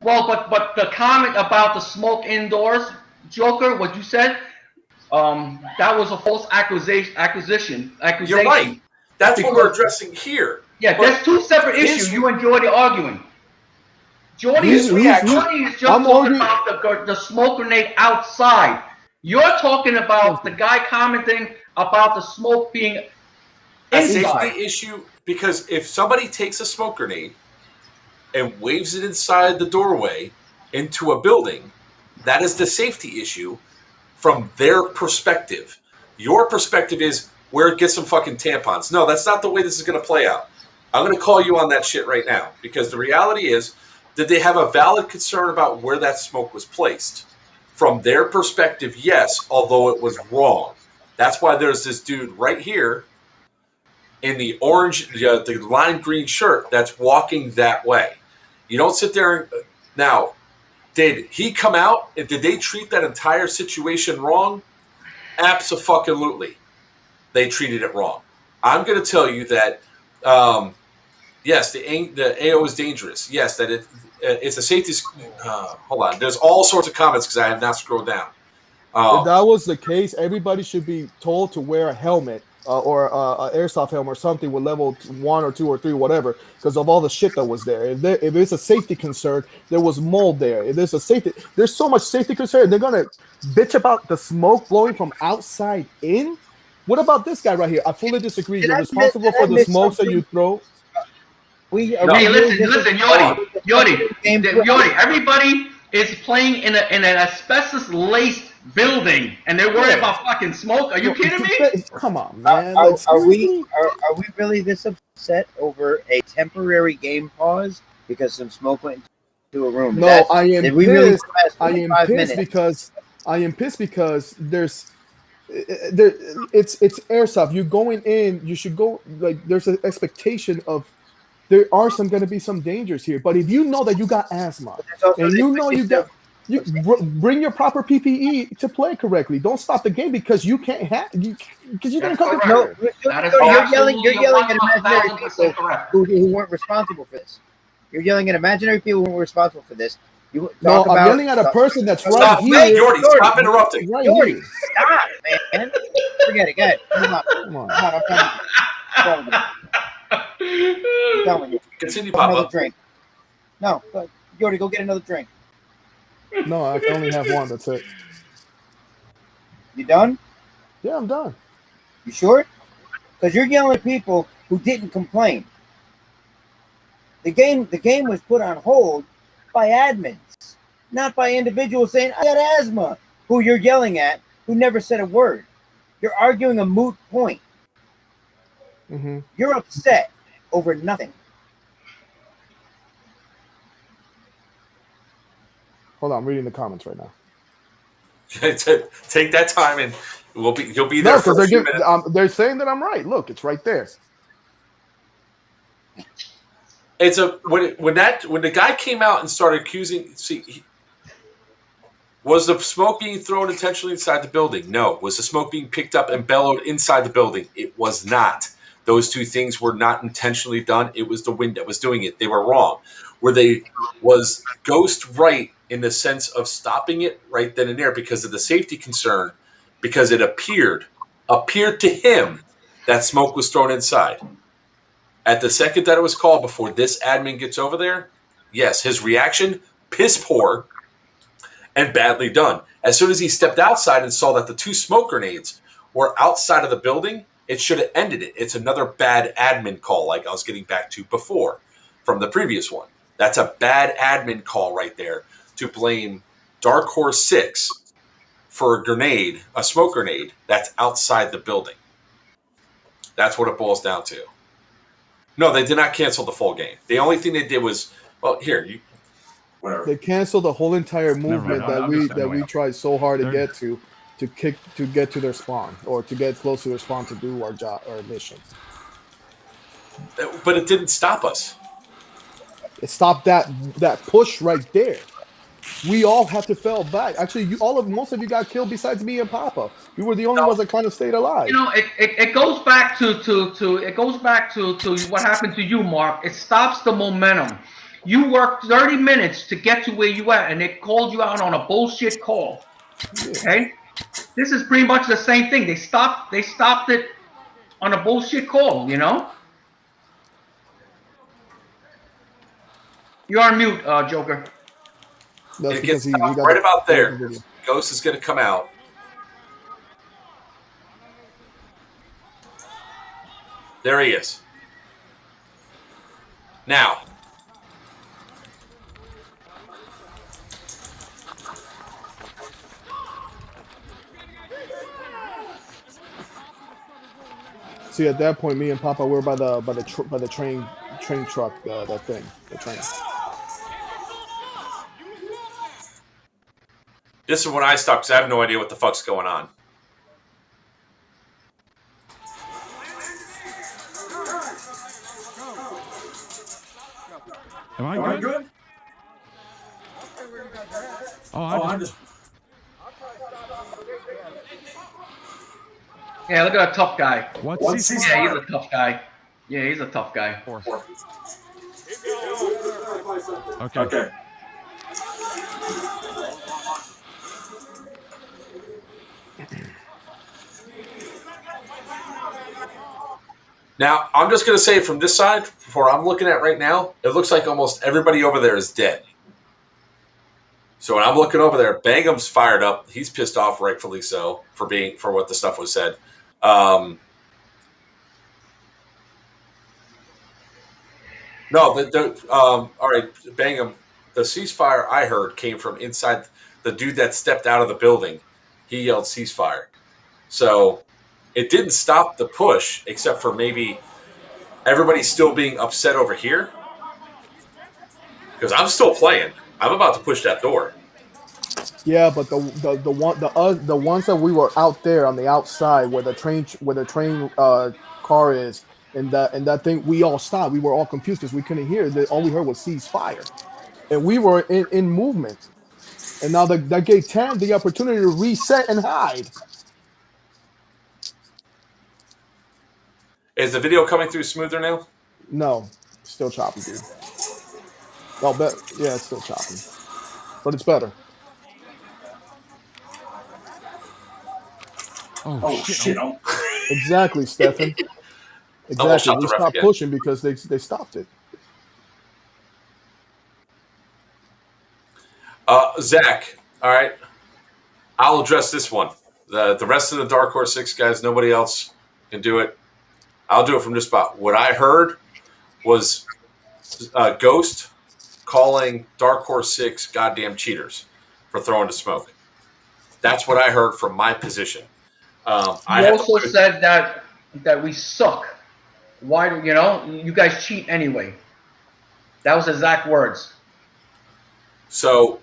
Well, but the comment about the smoke indoors, Joker, what you said, that was a false accusation. You're right. That's what we're addressing here. Yeah, there's two separate issues. You and Jordy arguing. Jordy is just talking about the smoke grenade outside. You're talking about the guy commenting about the smoke being inside. A safety issue, because if somebody takes a smoke grenade and waves it inside the doorway into a building, that is the safety issue from their perspective. Your perspective is where it gets some fucking tampons. No, that's not the way this is going to play out. I'm going to call you on that shit right now, because the reality is, did they have a valid concern about where that smoke was placed? From their perspective, yes, although it was wrong. That's why there's this dude right here in the orange, the lime green shirt that's walking that way. You don't sit there and now. Did he come out? Did they treat that entire situation wrong? Absolutely, they treated it wrong. I'm going to tell you that. Yes, the AO is dangerous. Yes, that it's a safety. Hold on. There's all sorts of comments because I have not scrolled down. If that was the case, everybody should be told to wear a helmet or an airsoft helmet or something with level 1 or 2 or 3, whatever, because of all the shit that was there. If it's a safety concern, there was mold there. If there's there's so much safety concern. They're gonna bitch about the smoke blowing from outside in. What about this guy right here? I fully disagree. You're responsible for the smokes that you throw. Hey, listen, Yodi. Everybody is playing in an asbestos-laced building, and they're worried about fucking smoke. Are you kidding me? Come on, man. Are we really this upset over a temporary game pause because some smoke went into a room? No, I am pissed. I am pissed because there's. It's airsoft. You're going in. You should go like there's an expectation of there are going to be some dangers here. But if you know that you got asthma and you know you bring your proper PPE to play correctly. Don't stop the game because you can't have because you didn't come. No, you're yelling at imaginary people who weren't responsible for this. You're yelling at imaginary people who were responsible for this. I'm yelling at a person that's right here. Jordy, stop interrupting. Right Jordy, here. stop, man. Forget it. Go ahead. Come on. I'm telling you. Continue, Papa. Another Papa. drink. No, Jordy, go get another drink. No, I can only have one. That's it. You done? Yeah, I'm done. You sure? Because you're yelling at people who didn't complain. The game was put on hold by admins, not by individuals saying, I got asthma, who you're yelling at, who never said a word. You're arguing a moot point. Mm-hmm. You're upset over nothing. Hold on, I'm reading the comments right now. Take that time and you'll be there for a few minutes. They're saying that I'm right. Look, it's right there. It's when the guy came out and started accusing. Was the smoke being thrown intentionally inside the building? No. Was the smoke being picked up and bellowed inside the building? It was not. Those two things were not intentionally done. It was the wind that was doing it. They were wrong. Was Ghost right in the sense of stopping it right then and there because of the safety concern? Because it appeared to him that smoke was thrown inside. At the second that it was called before this admin gets over there, yes, his reaction, piss poor and badly done. As soon as he stepped outside and saw that the two smoke grenades were outside of the building, it should have ended it. It's another bad admin call like I was getting back to before from the previous one. That's a bad admin call right there to blame Dark Horse 6 for a smoke grenade that's outside the building. That's what it boils down to. No, they did not cancel the full game. The only thing they did was, whatever. They canceled the whole entire movement that we tried so hard to get to get to their spawn or to get close to their spawn to do our job or mission. But it didn't stop us. It stopped that push right there. We all had to fall back. Actually, most of you got killed besides me and Papa. We were the only ones that kind of stayed alive. You know, it goes back to what happened to you, Mark. It stops the momentum. You worked 30 minutes to get to where you at, and they called you out on a bullshit call. Okay, this is pretty much the same thing. They stopped it on a bullshit call. You know. You're on mute, Joker. It gets stopped right about there. Ghost is going to come out. There he is. Now. See, at that point, me and Papa were by the train truck, the train. This is when I stopped because I have no idea what the fuck's going on. Am I good? Oh, I'm just. Yeah, look at that tough guy. What's he? Yeah, he's a tough guy. Yeah, he's a tough guy. Okay. Now, I'm just going to say from this side, where I'm looking at right now, it looks like almost everybody over there is dead. So when I'm looking over there, Bangham's fired up. He's pissed off, rightfully so, for what the stuff was said. All right, Bangham, the ceasefire I heard came from inside. The dude that stepped out of the building, he yelled ceasefire. So it didn't stop the push, except for maybe everybody still being upset over here. Because I'm still playing. I'm about to push that door. Yeah, but the ones that we were out there on the outside where the train car is, and that thing, we all stopped. We were all confused because we couldn't hear. All we heard was ceasefire, and we were in movement. And now that gave Tam the opportunity to reset and hide. Is the video coming through smoother now? No, still choppy, dude. I'll bet. Yeah, it's still choppy, but it's better. Oh shit! Exactly, Stefan. Exactly. We stopped pushing because they stopped it. Zach, all right. I'll address this one. The rest of the Dark Horse 6 guys, nobody else can do it. I'll do it from this spot. What I heard was Ghost calling Dark Horse 6 goddamn cheaters for throwing the smoke. That's what I heard from my position. I also said that we suck. Why do you guys cheat anyway? That was exact words. So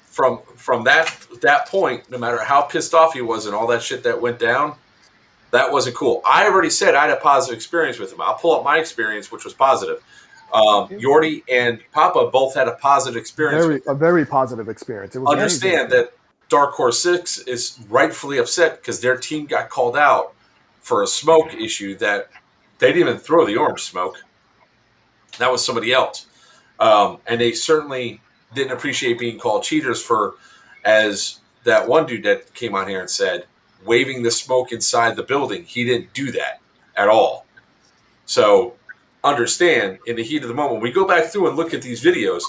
from that point, no matter how pissed off he was and all that shit that went down, that wasn't cool. I already said I had a positive experience with him. I'll pull up my experience, which was positive. Yordi and Papa both had a positive experience. A very positive experience. It was understand amazing. That Dark Horse 6 is rightfully upset because their team got called out for a smoke issue that they didn't even throw the orange smoke. That was somebody else. And they certainly didn't appreciate being called cheaters for, as that one dude that came on here and said, waving the smoke inside the building. He didn't do that at all. So understand, in the heat of the moment, we go back through and look at these videos,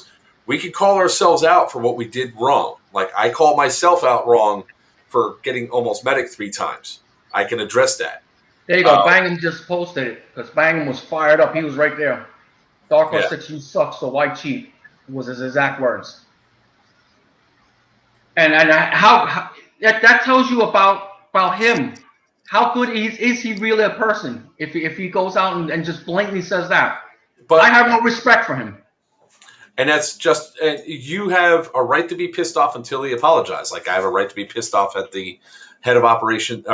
we can call ourselves out for what we did wrong. Like I called myself out wrong for getting almost medic 3 times. I can address that. There you go. Bangham just posted it because Bangham was fired up. He was right there. Dark Horse 6, you suck, so why cheat? Was his exact words. And how that tells you about him. How good is he really a person if he goes out and just blatantly says that? But I have no respect for him. And that's just, you have a right to be pissed off until he apologizes. Like I have a right to be pissed off at the head of operations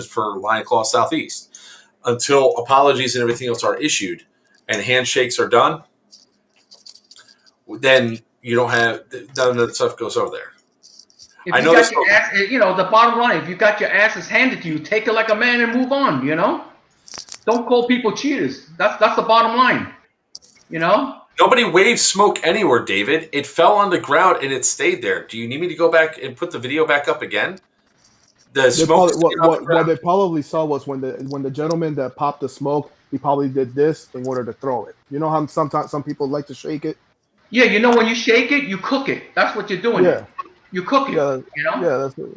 for Lion Claw Southeast until apologies and everything else are issued and handshakes are done. Then you don't have none of that stuff goes over there. If I know you got your ass, the bottom line. If you got your asses handed to you, take it like a man and move on. Don't call people cheaters. That's the bottom line. Nobody waved smoke anywhere, David. It fell on the ground and it stayed there. Do you need me to go back and put the video back up again? The smoke. What they probably saw was when the gentleman that popped the smoke, he probably did this in order to throw it. You know how sometimes some people like to shake it. Yeah, when you shake it, you cook it. That's what you're doing. Yeah. You cook it. Yeah, Yeah, that's it.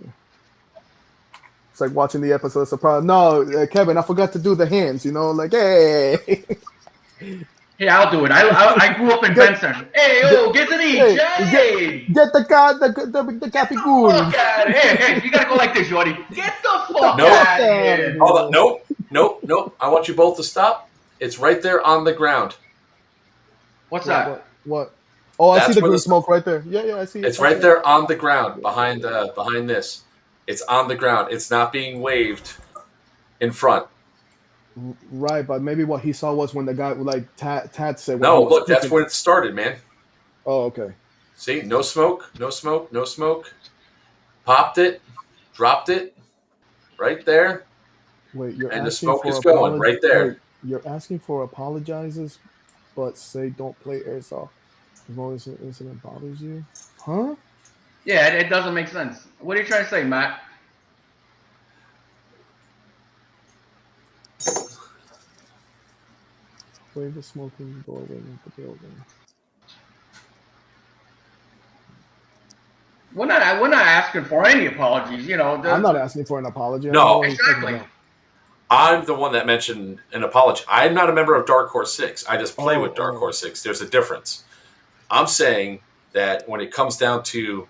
It's like watching the episode of Sopranos. No, Kevin, I forgot to do the hands. Like hey. Hey, I'll do it. I grew up in Banter. Hey, get the hey, get the capicul. Hey, you gotta go like this, Jordy. Get the fuck out of here. Hold on. Nope. I want you both to stop. It's right there on the ground. What's that? What? Oh, I see the green smoke right there. Yeah, I see it. It's right there on the ground behind this. It's on the ground. It's not being waved in front. Right, but maybe what he saw was when the guy, like Tat said, when he No, was look, that's cooking. when it started, man. Oh, okay. See, no smoke, no smoke, no smoke. Popped it, dropped it, right there, Wait, you're and the asking smoke for is going apology. right there. Wait, you're asking for apologizes, but say don't play airsoft as long as the incident bothers you, huh? Yeah, it doesn't make sense. What are you trying to say, Matt? Wave the smoking doorway in the building. We're not asking for any apologies. You know, I'm not asking for an apology. I don't know No, what he's talking exactly. about. I'm the one that mentioned an apology. I'm not a member of Dark Horse 6. I just play with Dark Oh. Horse 6. There's a difference. I'm saying that when it comes down to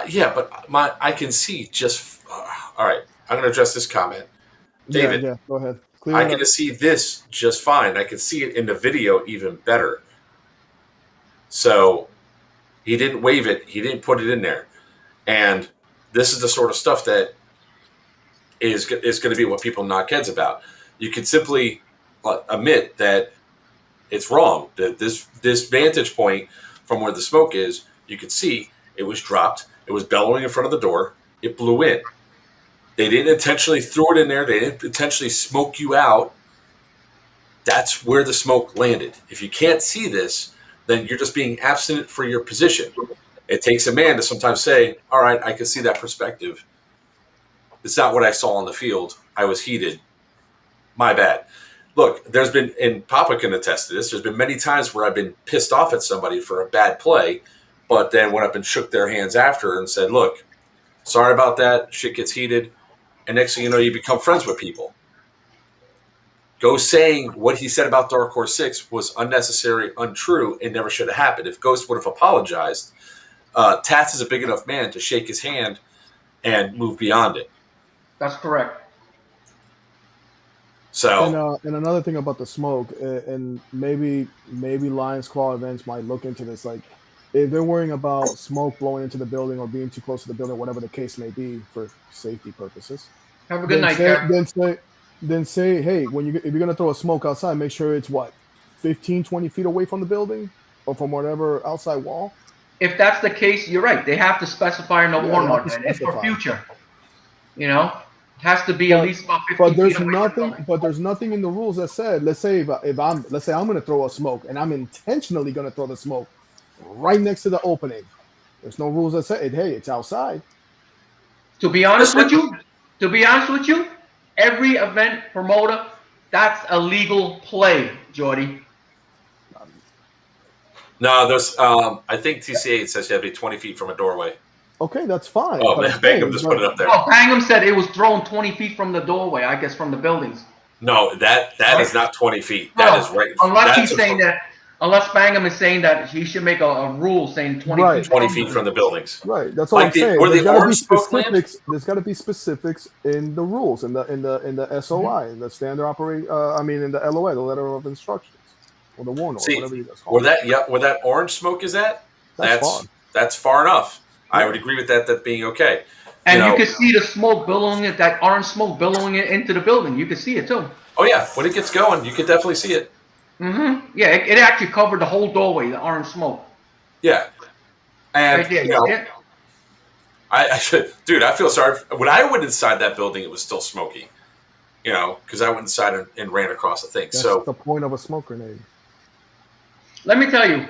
yeah, but I can see just all right. I'm going to address this comment, David. Yeah, go ahead. Clear I it can up. see this just fine. I can see it in the video even better. So he didn't wave it. He didn't put it in there, and this is the sort of stuff that is going to be what people knock heads about. You can simply admit that it's wrong. That this vantage point from where the smoke is, you could see it was dropped. It was bellowing in front of the door. It blew in. They didn't intentionally throw it in there. They didn't intentionally smoke you out. That's where the smoke landed. If you can't see this, then you're just being abstinent for your position. It takes a man to sometimes say, all right, I can see that perspective. It's not what I saw on the field. I was heated. My bad. Look, there's been, and Papa can attest to this, there's been many times where I've been pissed off at somebody for a bad play, but then went up and shook their hands after and said, look, sorry about that. Shit gets heated. And next thing you know, you become friends with people. Ghost saying what he said about Dark Horse 6 was unnecessary, untrue, and never should have happened. If Ghost would have apologized, Tats is a big enough man to shake his hand and move beyond it. That's correct. So, and another thing about the smoke, and maybe Lions Claw events might look into this. Like, if they're worrying about smoke blowing into the building or being too close to the building, whatever the case may be, for safety purposes, Have a good night, Kev. Then say, hey, if you're gonna throw a smoke outside, make sure it's 15, 20 feet away from the building or from whatever outside wall. If that's the case, you're right. They have to specify in the warning and it's for future. You know, it has to be at least about 15 feet away. But there's nothing in the rules that said, let's say I'm going to throw a smoke and I'm intentionally going to throw the smoke right next to the opening. There's no rules that say, hey, it's outside. To be honest with you, every event promoter, that's a legal play, Jordy. No, there's. I think TC8 says you have to be 20 feet from a doorway. Okay, that's fine. Oh, man, Bangham just put it up there. Oh, Bangham said it was thrown 20 feet from the doorway, I guess, from the buildings. No, that is not 20 feet. That is right. Unless Bangham is saying that he should make a rule saying 20 feet from the buildings. Right. That's all I'm saying. There's got to be specifics in the rules, in the SOI, in the standard in the LOA, the letter of instructions, or the warning, or whatever you guys call it. Where that orange smoke is at, that's far enough. I would agree with that being okay. And you can see the smoke billowing it, that orange smoke billowing it into the building. You can see it too. Oh yeah, when it gets going, you can definitely see it. Mm-hmm. Yeah, it actually covered the whole doorway, the orange smoke. Yeah. And right there, I dude, I feel sorry. When I went inside that building, it was still smoky. Because I went inside and ran across the thing. That's so the point of a smoke grenade. Let me tell you,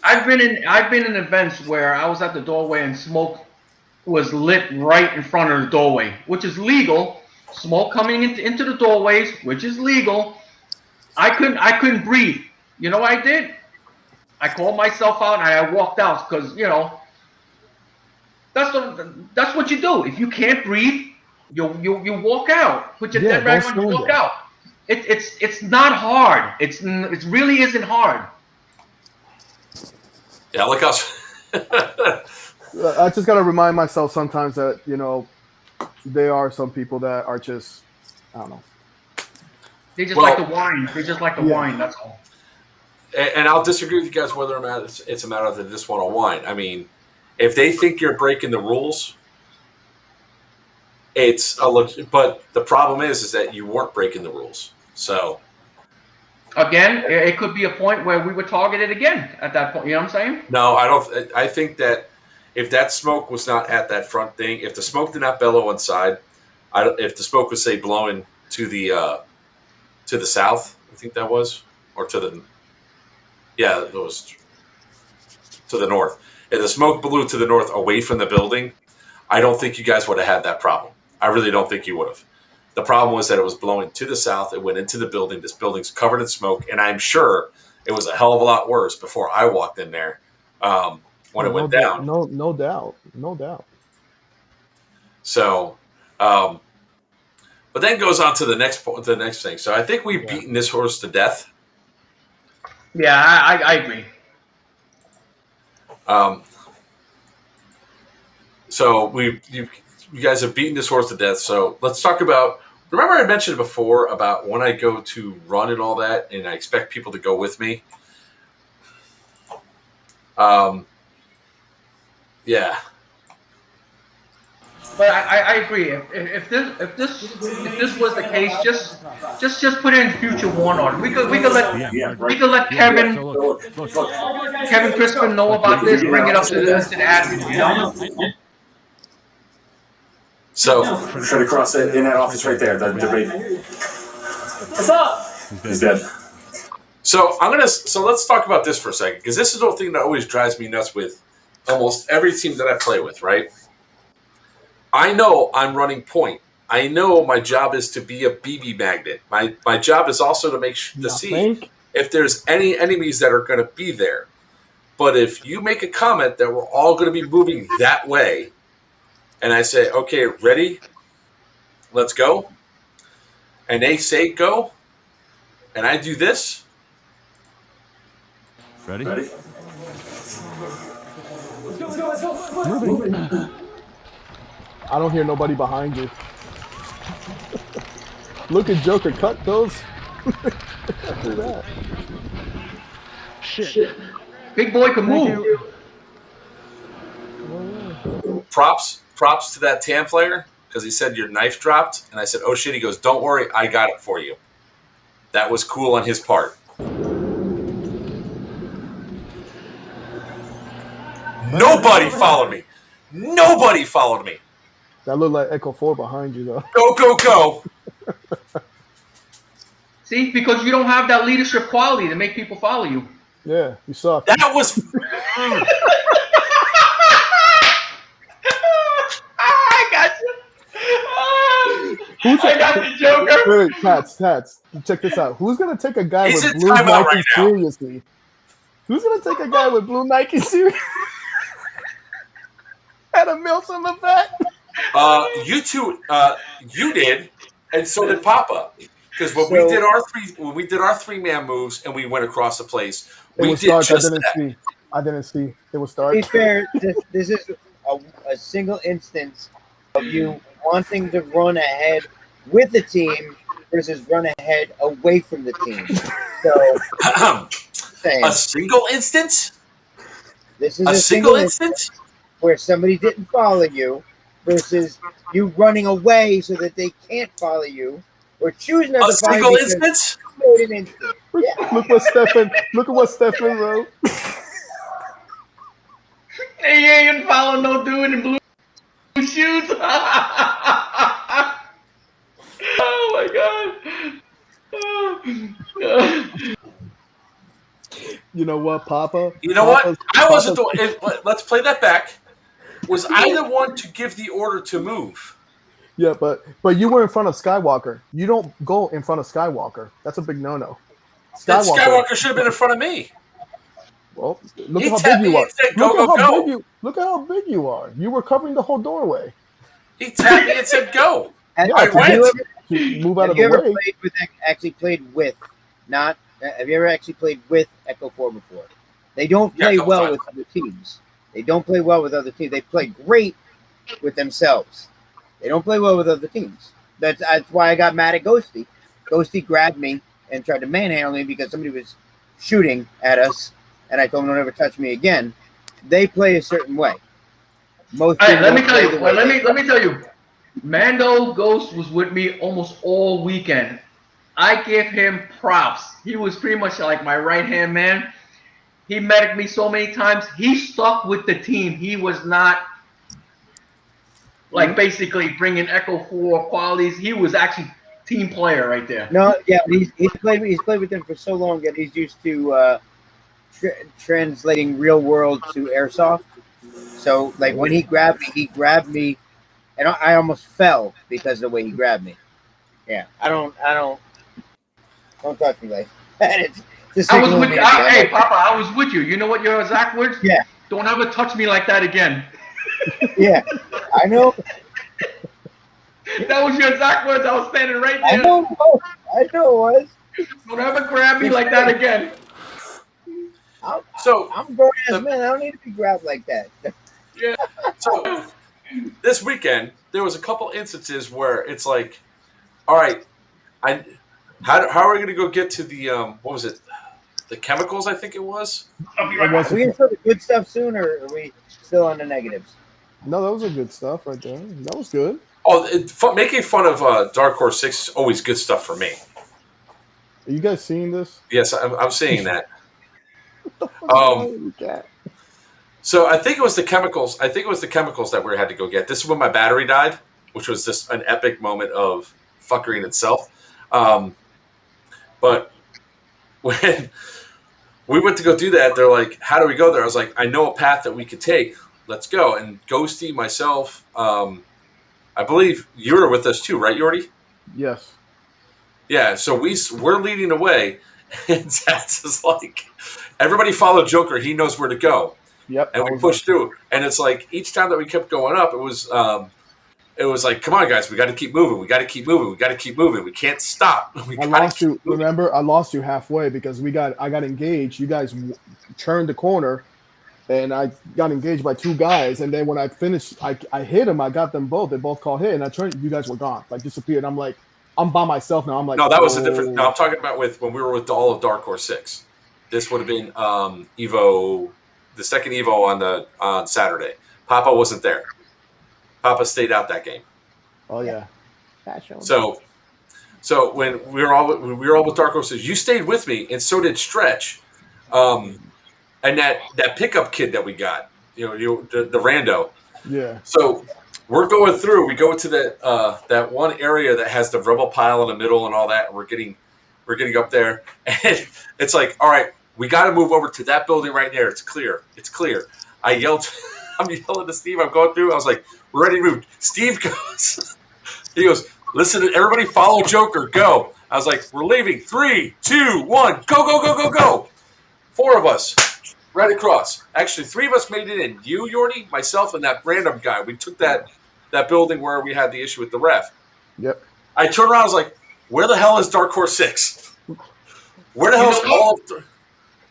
I've been in events where I was at the doorway and smoke was lit right in front of the doorway, which is legal. Smoke coming into the doorways, which is legal. I couldn't breathe. You know what I did? I called myself out and I walked out because that's what you do. If you can't breathe, you walk out. Put your dead rag on, you walk out. It's not hard. It really isn't hard. Yeah, look how. I just got to remind myself sometimes that there are some people that are just, I don't know. They just like the wine. They just like the wine. That's all. And I'll disagree with you guys whether or not it's a matter of they just want to whine. I mean, if they think you're breaking the rules, it's a but the problem is that you weren't breaking the rules. So again, it could be a point where we were targeted again at that point. You know what I'm saying? no, I don't. I think that if that smoke was not at that front thing, if the smoke did not bellow inside, if the smoke was say blowing to the south, I think that was, or to the it was to the north. If the smoke blew to the north away from the building, I don't think you guys would have had that problem. I really don't think you would have. The problem was that it was blowing to the south. It went into the building. This building's covered in smoke, and I'm sure it was a hell of a lot worse before I walked in there when it went down. No doubt. So, but then goes on to the next thing. So I think we've beaten this horse to death. Yeah, I agree. So you guys have beaten this horse to death. So let's talk about. Remember, I mentioned before about when I go to run and all that, and I expect people to go with me. Yeah. But I agree. If this was the case, just put in future warning. We could let Kevin Crispin know about this. Bring it up to the admin. You know. So try to cross it in that office right there. The Debriefing. What's up? He's dead. So let's talk about this for a second, because this is the thing that always drives me nuts with almost every team that I play with, right? I know I'm running point. I know my job is to be a BB magnet. My job is also to see if there's any enemies that are going to be there. But if you make a comment that we're all going to be moving that way, and I say, okay, ready? Let's go. And they say go, and I do this. Ready? Ready? Let's go. Moving. I don't hear nobody behind you. Look at Joker cut those. After that. Shit. Big boy can move. Props to that TAM player, because he said your knife dropped, and I said, oh shit. He goes, don't worry, I got it for you. That was cool on his part. Nobody followed me. That looked like Echo 4 behind you, though. Go. See, because you don't have that leadership quality to make people follow you. Yeah, you suck. That was... I got you. I got the Joker. Wait, Tats. Check this out. Who's going to take a guy with blue Nike right seriously? Who's going to take a guy with blue Nike seriously? Had a Mills in the back. You two, you did, and so did Papa. Because when we did our 3-man moves and we went across the place, we did dark. just that. I didn't see. It was dark. To be fair, this is a single instance of you wanting to run ahead with the team versus run ahead away from the team. So, a single instance? This is a single instance where somebody didn't follow you versus you running away so that they can't follow you, or choose not to follow you. A single instance? Yeah. Look at what Stefan wrote. He ain't follow no dude in blue shoes. Oh my god. You know what, Papa? You know what? I wasn't the one. Let's play that back. Was I the one to give the order to move? Yeah, but you were in front of Skywalker. You don't go in front of Skywalker. That's a big no-no. Skywalker should have been in front of me. Well, look at how big you are. Look at how big you are. You were covering the whole doorway. He tapped me and said, "Go." Have I went. Move out of the way. Have you ever actually played with Echo 4 before? They don't play well with other teams. They play great with themselves. They don't play well with other teams. That's why I got mad at Ghosty. Ghosty grabbed me and tried to manhandle me because somebody was shooting at us, and I told him, don't ever touch me again. They play a certain way. Let me tell you. Mando Ghost was with me almost all weekend. I give him props. He was pretty much like my right-hand man. He medicked me so many times. He stuck with the team. He was not like basically bringing Echo 4 qualities. He was actually team player right there. No, yeah, he's played with them for so long that he's used to translating real world to airsoft. So like when he grabbed me, and I almost fell because of the way he grabbed me. Yeah, I don't touch me like that. I was with you. Hey, Papa, I was with you. You know what your exact words? Yeah. Don't ever touch me like that again. Yeah, I know. That was your exact words. I was standing right there. I know it was. Don't ever grab me like that again. I'm a grown ass man. I don't need to be grabbed like that. Yeah. So this weekend there was a couple instances where it's like, all right, how are we going to go get to the what was it? The chemicals, I think it was. Are we going to show the good stuff soon, or are we still on the negatives? No, that was a good stuff right there. That was good. Oh, making fun of Dark Horse 6 is always good stuff for me. Are you guys seeing this? Yes, I'm seeing that. So I think it was the chemicals. I think it was the chemicals that we had to go get. This is when my battery died, which was just an epic moment of fuckery in itself. But when we went to go do that, they're like, "How do we go there?" I was like, "I know a path that we could take. Let's go." And Ghosty, myself, I believe you were with us too, right, Yordi? Yes. Yeah. So we're leading the way, and that's just like everybody follow Joker. He knows where to go. Yep. And we pushed through, and it's like each time that we kept going up, it was like, "Come on, guys, we got to keep moving. We got to keep moving. We got to keep moving. We can't stop." I lost you. Remember, I lost you halfway because I got engaged. You guys turned the corner, and I got engaged by two guys. And then when I finished, I hit them. I got them both. They both called hit, and I turned. You guys were gone, like disappeared. I'm like, I'm by myself now. I'm like, no, that was a different. No, I'm talking about when we were with all of Dark Horse 6. This would have been Evo. The second Evo on Saturday. Papa wasn't there. Papa stayed out that game. Oh yeah. So when we were all with Dark Horses, you stayed with me, and so did Stretch, and that pickup kid that we got, the rando. Yeah. So we're going through. We go to that one area that has the rubble pile in the middle and all that. And we're getting up there, and it's like, all right. We got to move over to that building right there. It's clear. It's clear. I'm yelling to Steve. I'm going through. I was like, we're ready to move. Steve goes, he goes, listen, everybody follow Joker. Go. I was like, we're leaving. 3, 2, 1. Go, go, go, go, go. 4 of us right across. Actually, 3 of us made it in. You, Yordi, myself, and that random guy. We took that building where we had the issue with the ref. Yep. I turned around. I was like, where the hell is Dark Horse 6? Where the hell is all of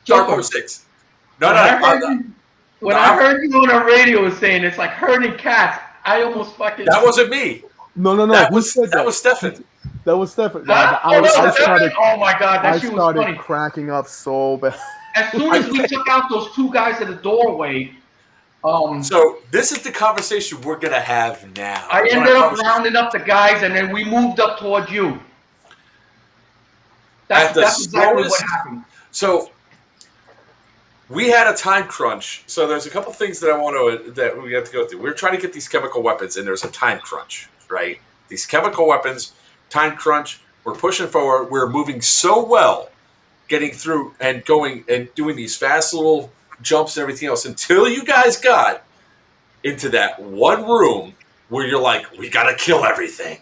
Dark Horse 6? When I heard you on the radio saying it's like herding cats, I almost fucking. That wasn't me. No. That was Stefan. That was Stefan. I started. Oh my god, that shit was funny. Cracking up so bad. As soon as we took out those 2 guys at the doorway. So this is the conversation we're gonna have now. I ended up rounding up the guys, and then we moved up towards you. That's exactly what happened. So we had a time crunch. So there's a couple things that we have to go through. We're trying to get these chemical weapons, and there's a time crunch, right? These chemical weapons, time crunch. We're pushing forward. We're moving so well, getting through and going and doing these fast little jumps and everything else until you guys got into that one room where you're like, we gotta kill everything.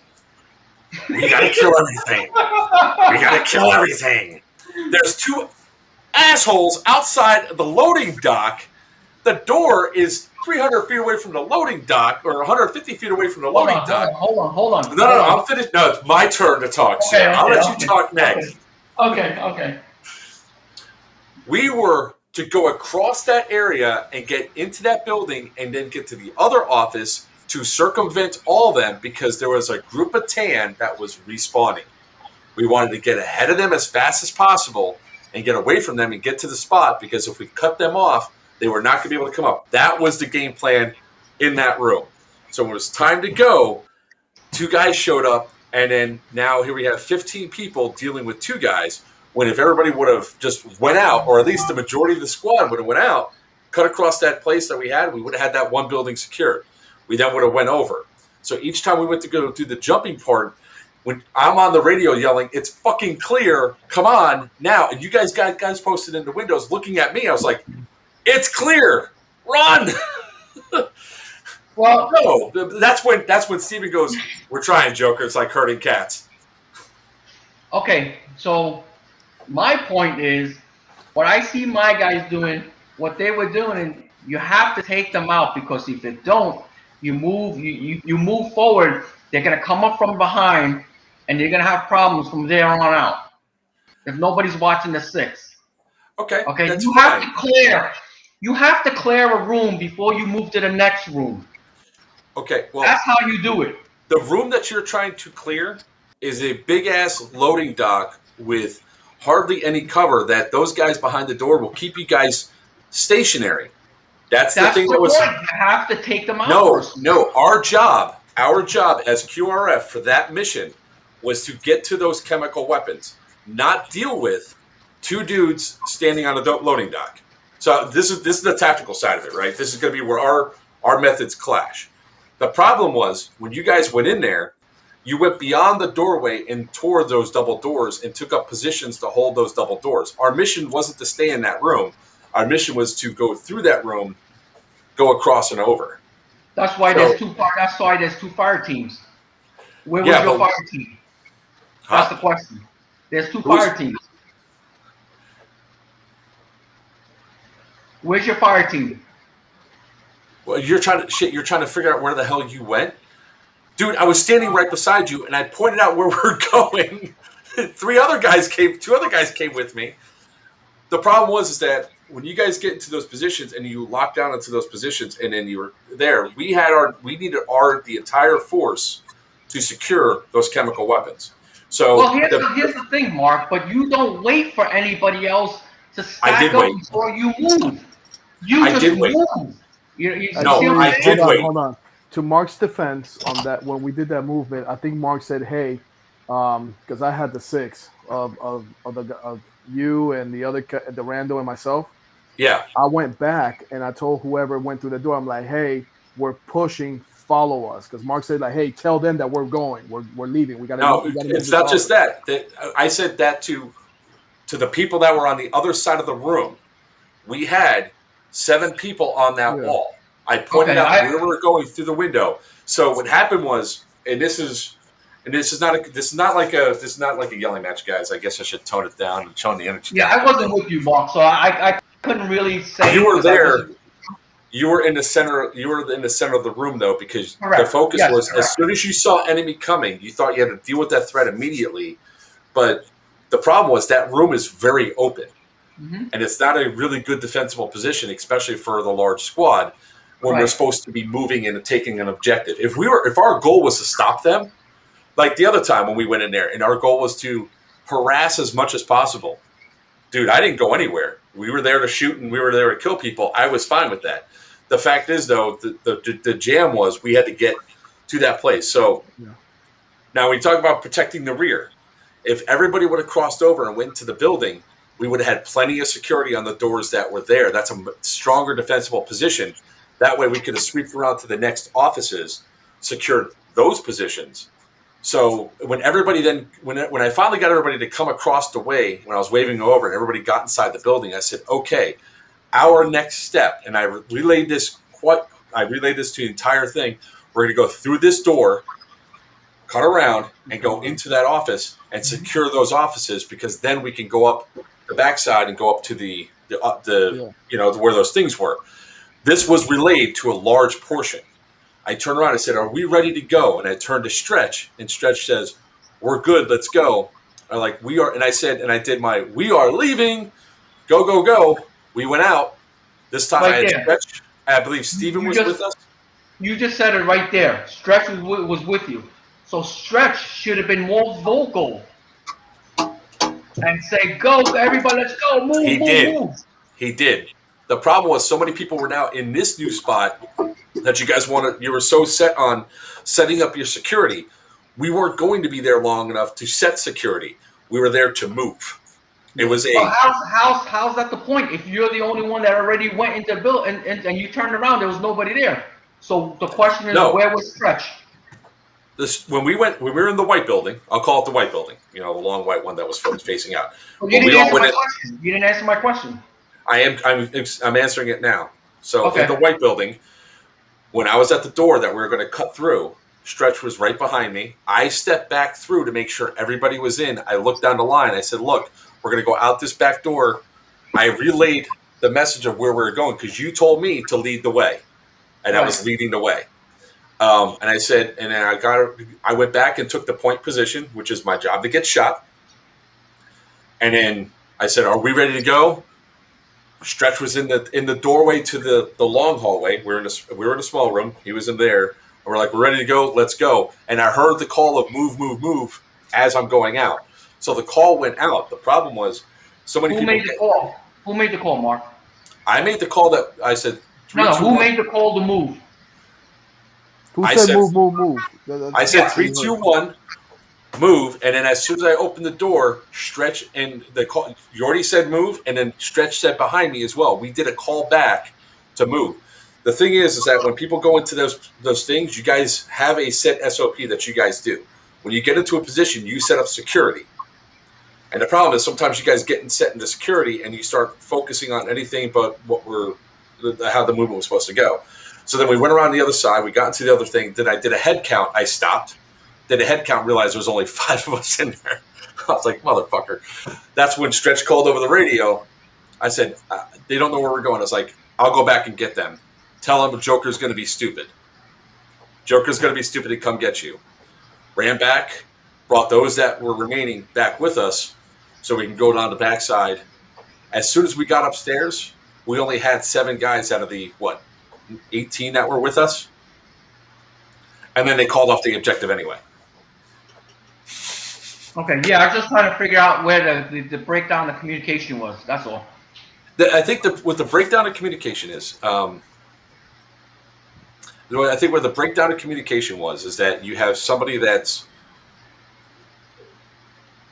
We gotta kill everything. We gotta kill everything. There's 2 assholes outside the loading dock. The door is 300 feet away from the loading dock, or 150 feet away from the loading dock. Hold on. No, I'm finished. No, it's my turn to talk. Okay, I'll let you talk next. Okay. We were to go across that area and get into that building and then get to the other office to circumvent all of them because there was a group of tan that was respawning. We wanted to get ahead of them as fast as possible and get away from them and get to the spot because if we cut them off, they were not going to be able to come up. That was the game plan in that room. So when it was time to go, 2 guys showed up, and then now here we have 15 people dealing with 2 guys. When if everybody would have just went out, or at least the majority of the squad would have went out, cut across that place that we had, we would have had that one building secured. We then would have went over. So each time we went to go do the jumping part, when I'm on the radio yelling, "It's fucking clear! Come on now!" And you guys posted in the windows looking at me. I was like, "It's clear! Run!" Well, no, that's when Steven goes, "We're trying, Joker. It's like herding cats." Okay, so my point is, what I see my guys doing, what they were doing, you have to take them out, because if you don't, you move forward, they're gonna come up from behind, and you're gonna have problems from there on out. If nobody's watching the 6. Okay. That's you fine. have to clear a room before you move to the next room. Okay, well, that's how you do it. The room that you're trying to clear is a big ass loading dock with hardly any cover that those guys behind the door will keep you guys stationary. That's the thing that was. You have to take them out. No. Our job as QRF for that mission was to get to those chemical weapons, not deal with 2 dudes standing on a loading dock. So this is the tactical side of it, right? This is going to be where our methods clash. The problem was when you guys went in there, you went beyond the doorway and toward those double doors and took up positions to hold those double doors. Our mission wasn't to stay in that room. Our mission was to go through that room, go across and over. That's why there's 2 fire teams. Where was your fire team? That's the question. There's 2 fire teams. Where's your fire team? Well, you're trying to figure out where the hell you went, dude. I was standing right beside you, and I pointed out where we're going. 2 other guys came with me. The problem was that when you guys get into those positions and you lock down into those positions, and then you were there, we needed the entire force to secure those chemical weapons. So well, here's the thing, Mark. But you don't wait for anybody else to stack up before you move. I did wait. I did wait. Hold on. To Mark's defense on that, when we did that movement, I think Mark said, "Hey," because I had the 6 of you and the Rando and myself. Yeah. I went back and I told whoever went through the door, I'm like, "Hey, we're pushing. Follow us." Because Mark said, "Like, hey, tell them that we're going. We're leaving. We got to." No, it's not just that. I said that to the people that were on the other side of the room. We had 7 people on that wall. I pointed out where we were going through the window. So what happened was, and this is not like a yelling match, guys. I guess I should tone it down and tone the energy. Yeah, I wasn't with you, Mark, so I couldn't really say. You were there. You were in the center. You were in the center of the room, though, because the focus was as soon as you saw enemy coming, you thought you had to deal with that threat immediately. But the problem was that room is very open, and it's not a really good defensible position, especially for the large squad when we're supposed to be moving and taking an objective. If our goal was to stop them, like the other time when we went in there, and our goal was to harass as much as possible, dude, I didn't go anywhere. We were there to shoot and we were there to kill people. I was fine with that. The fact is, though, the jam was we had to get to that place. So now we talk about protecting the rear. If everybody would have crossed over and went to the building, we would have had plenty of security on the doors that were there. That's a stronger defensible position. That way we could have swept around to the next offices, secured those positions. So when when I finally got everybody to come across the way, when I was waving over and everybody got inside the building, I said, okay, our next step, and I relayed this to the entire thing. We're going to go through this door, cut around, and go into that office and secure those offices, because then we can go up the backside and go up to the where those things were. This was relayed to a large portion. I turned around and said, "Are we ready to go?" And I turned to Stretch, and Stretch says, "We're good. Let's go." We are, and I said, and I did my, "We are leaving. Go, go, go." We went out. This time I had Stretch. I believe Steven was with us. You just said it right there. Stretch was with you. So Stretch should have been more vocal and say, "Go, everybody, let's go, move, move." He did. The problem was so many people were now in this new spot that you were so set on setting up your security. we weren't going to be there long enough to set security. We were there to move. It was a. Well, how's that the point? If you're the only one that already went into the build and you turned around, there was nobody there. So the question is, where was Stretch? When we were in the white building, I'll call it the white building. The long white one that was facing out. Well, you didn't answer my question. I'm answering it now. So in the white building, when I was at the door that we were going to cut through, Stretch was right behind me. I stepped back through to make sure everybody was in. I looked down the line. I said, look, we're going to go out this back door. I relayed the message of where we were going because you told me to lead the way. And I was leading the way. And I said, and then I went back and took the point position, which is my job to get shot. And then I said, are we ready to go? Stretch was in the doorway to the long hallway. We were in a small room. He was in there. And we're like, we're ready to go. Let's go. And I heard the call of move, move, move as I'm going out. So the call went out. The problem was so many people. Who made the call? Who made the call, Mark? I made the call that I said. Who made the call to move? Who said move, move, move? I said 3, 2, 1, move, and then as soon as I opened the door, Stretch and the call. You already said move, and then Stretch said behind me as well. We did a call back to move. The thing is that when people go into those things, you guys have a set SOP that you guys do. When you get into a position, you set up security. And the problem is sometimes you guys get set into security and you start focusing on anything but how the movement was supposed to go. So then we went around the other side. We got into the other thing. Then I did a head count. I stopped. Did a head count, realized there was only 5 of us in there. I was like, motherfucker. That's when Stretch called over the radio. I said, they don't know where we're going. I was like, I'll go back and get them. Tell them Joker's going to be stupid. Joker's going to be stupid to come get you. Ran back, brought those that were remaining back with us so we can go down the backside. As soon as we got upstairs, we only had 7 guys out of the, 18 that were with us? And then they called off the objective anyway. Okay, yeah, I was just trying to figure out where the breakdown of communication was. That's all. I think what the breakdown of communication is, I think where the breakdown of communication is that you have somebody that's.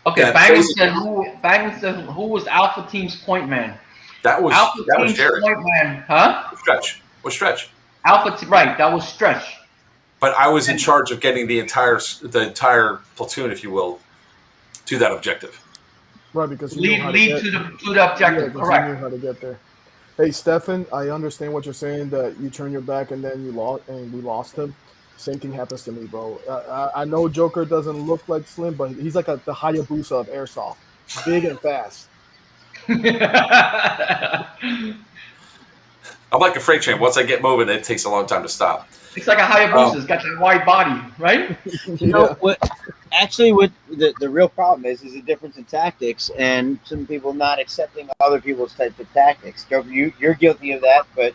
Okay, Baggins said who was Alpha Team's point man? That was Jared. Point man, huh? Stretch. Was Stretch. Right, that was Stretch. But I was in charge of getting the entire platoon, if you will, to that objective. Right, because lead to the objective. Yeah, correct. You knew how to get there. Hey, Stefan, I understand what you're saying, that you turn your back and then we lost him. Same thing happens to me, bro. I know Joker doesn't look like Slim, but he's like the Hayabusa of airsoft, big and fast. I'm like a freight train. Once I get moving, it takes a long time to stop. It's like a Hayabusa. It's got that wide body, right? You know what? Actually, what the real problem is the difference in tactics, and some people not accepting other people's types of tactics. You're guilty of that, but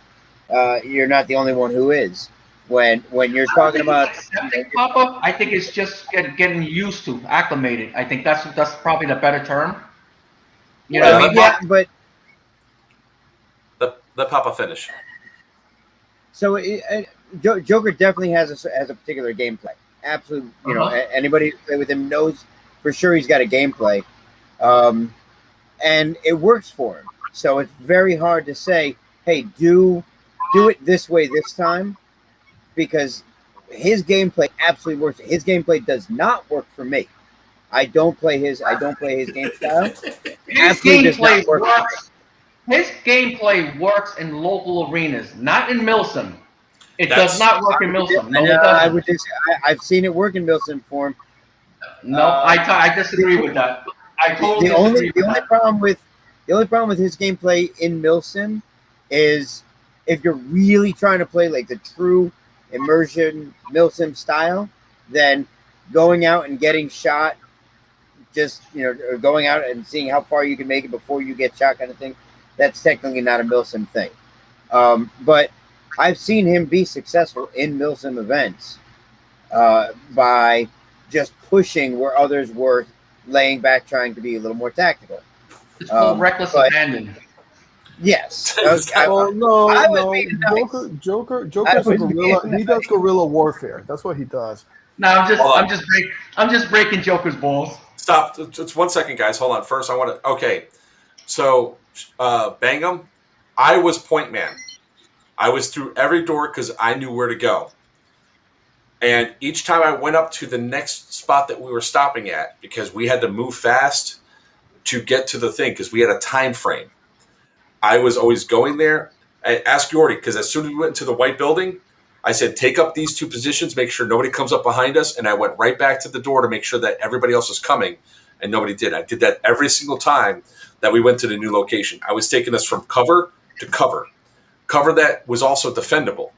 you're not the only one who is. When you're talking about accepting, Papa, I think it's just getting used to, acclimated. I think that's probably the better term. You know what I mean? Yeah, but let Papa finish. So Joker definitely has a particular gameplay. Absolutely, you know, anybody who play with him knows for sure he's got a gameplay, and it works for him. So it's very hard to say, hey, do it this way this time, because his gameplay absolutely works. His gameplay does not work for me. I don't play his game style. His gameplay works. His gameplay works in local arenas, not in Milsim. It does not work in Milsim. No, I would just. I've seen it work in Milsim for him. No, I disagree with that. I totally disagree. The only problem with his gameplay in Milsim is if you're really trying to play like the true immersion Milsim style, then going out and getting shot, just or going out and seeing how far you can make it before you get shot, kind of thing. That's technically not a Milsim thing, but I've seen him be successful in Milsim events by just pushing where others were laying back, trying to be a little more tactical. It's called reckless abandon. Yes. Joker's a guerrilla. He does guerrilla warfare. That's what he does. No, Hold on. I'm just breaking Joker's balls. Stop. Just 1 second, guys. Hold on. First, I want to. Okay. So, Bangham, I was point man. I was through every door because I knew where to go. And each time I went up to the next spot that we were stopping at, because we had to move fast to get to the thing, because we had a time frame, I was always going there. I asked Yordi, because as soon as we went into the white building, I said, take up these 2 positions, make sure nobody comes up behind us. And I went right back to the door to make sure that everybody else was coming, and nobody did. I did that every single time that we went to the new location. I was taking us from cover to cover. Cover that was also defendable.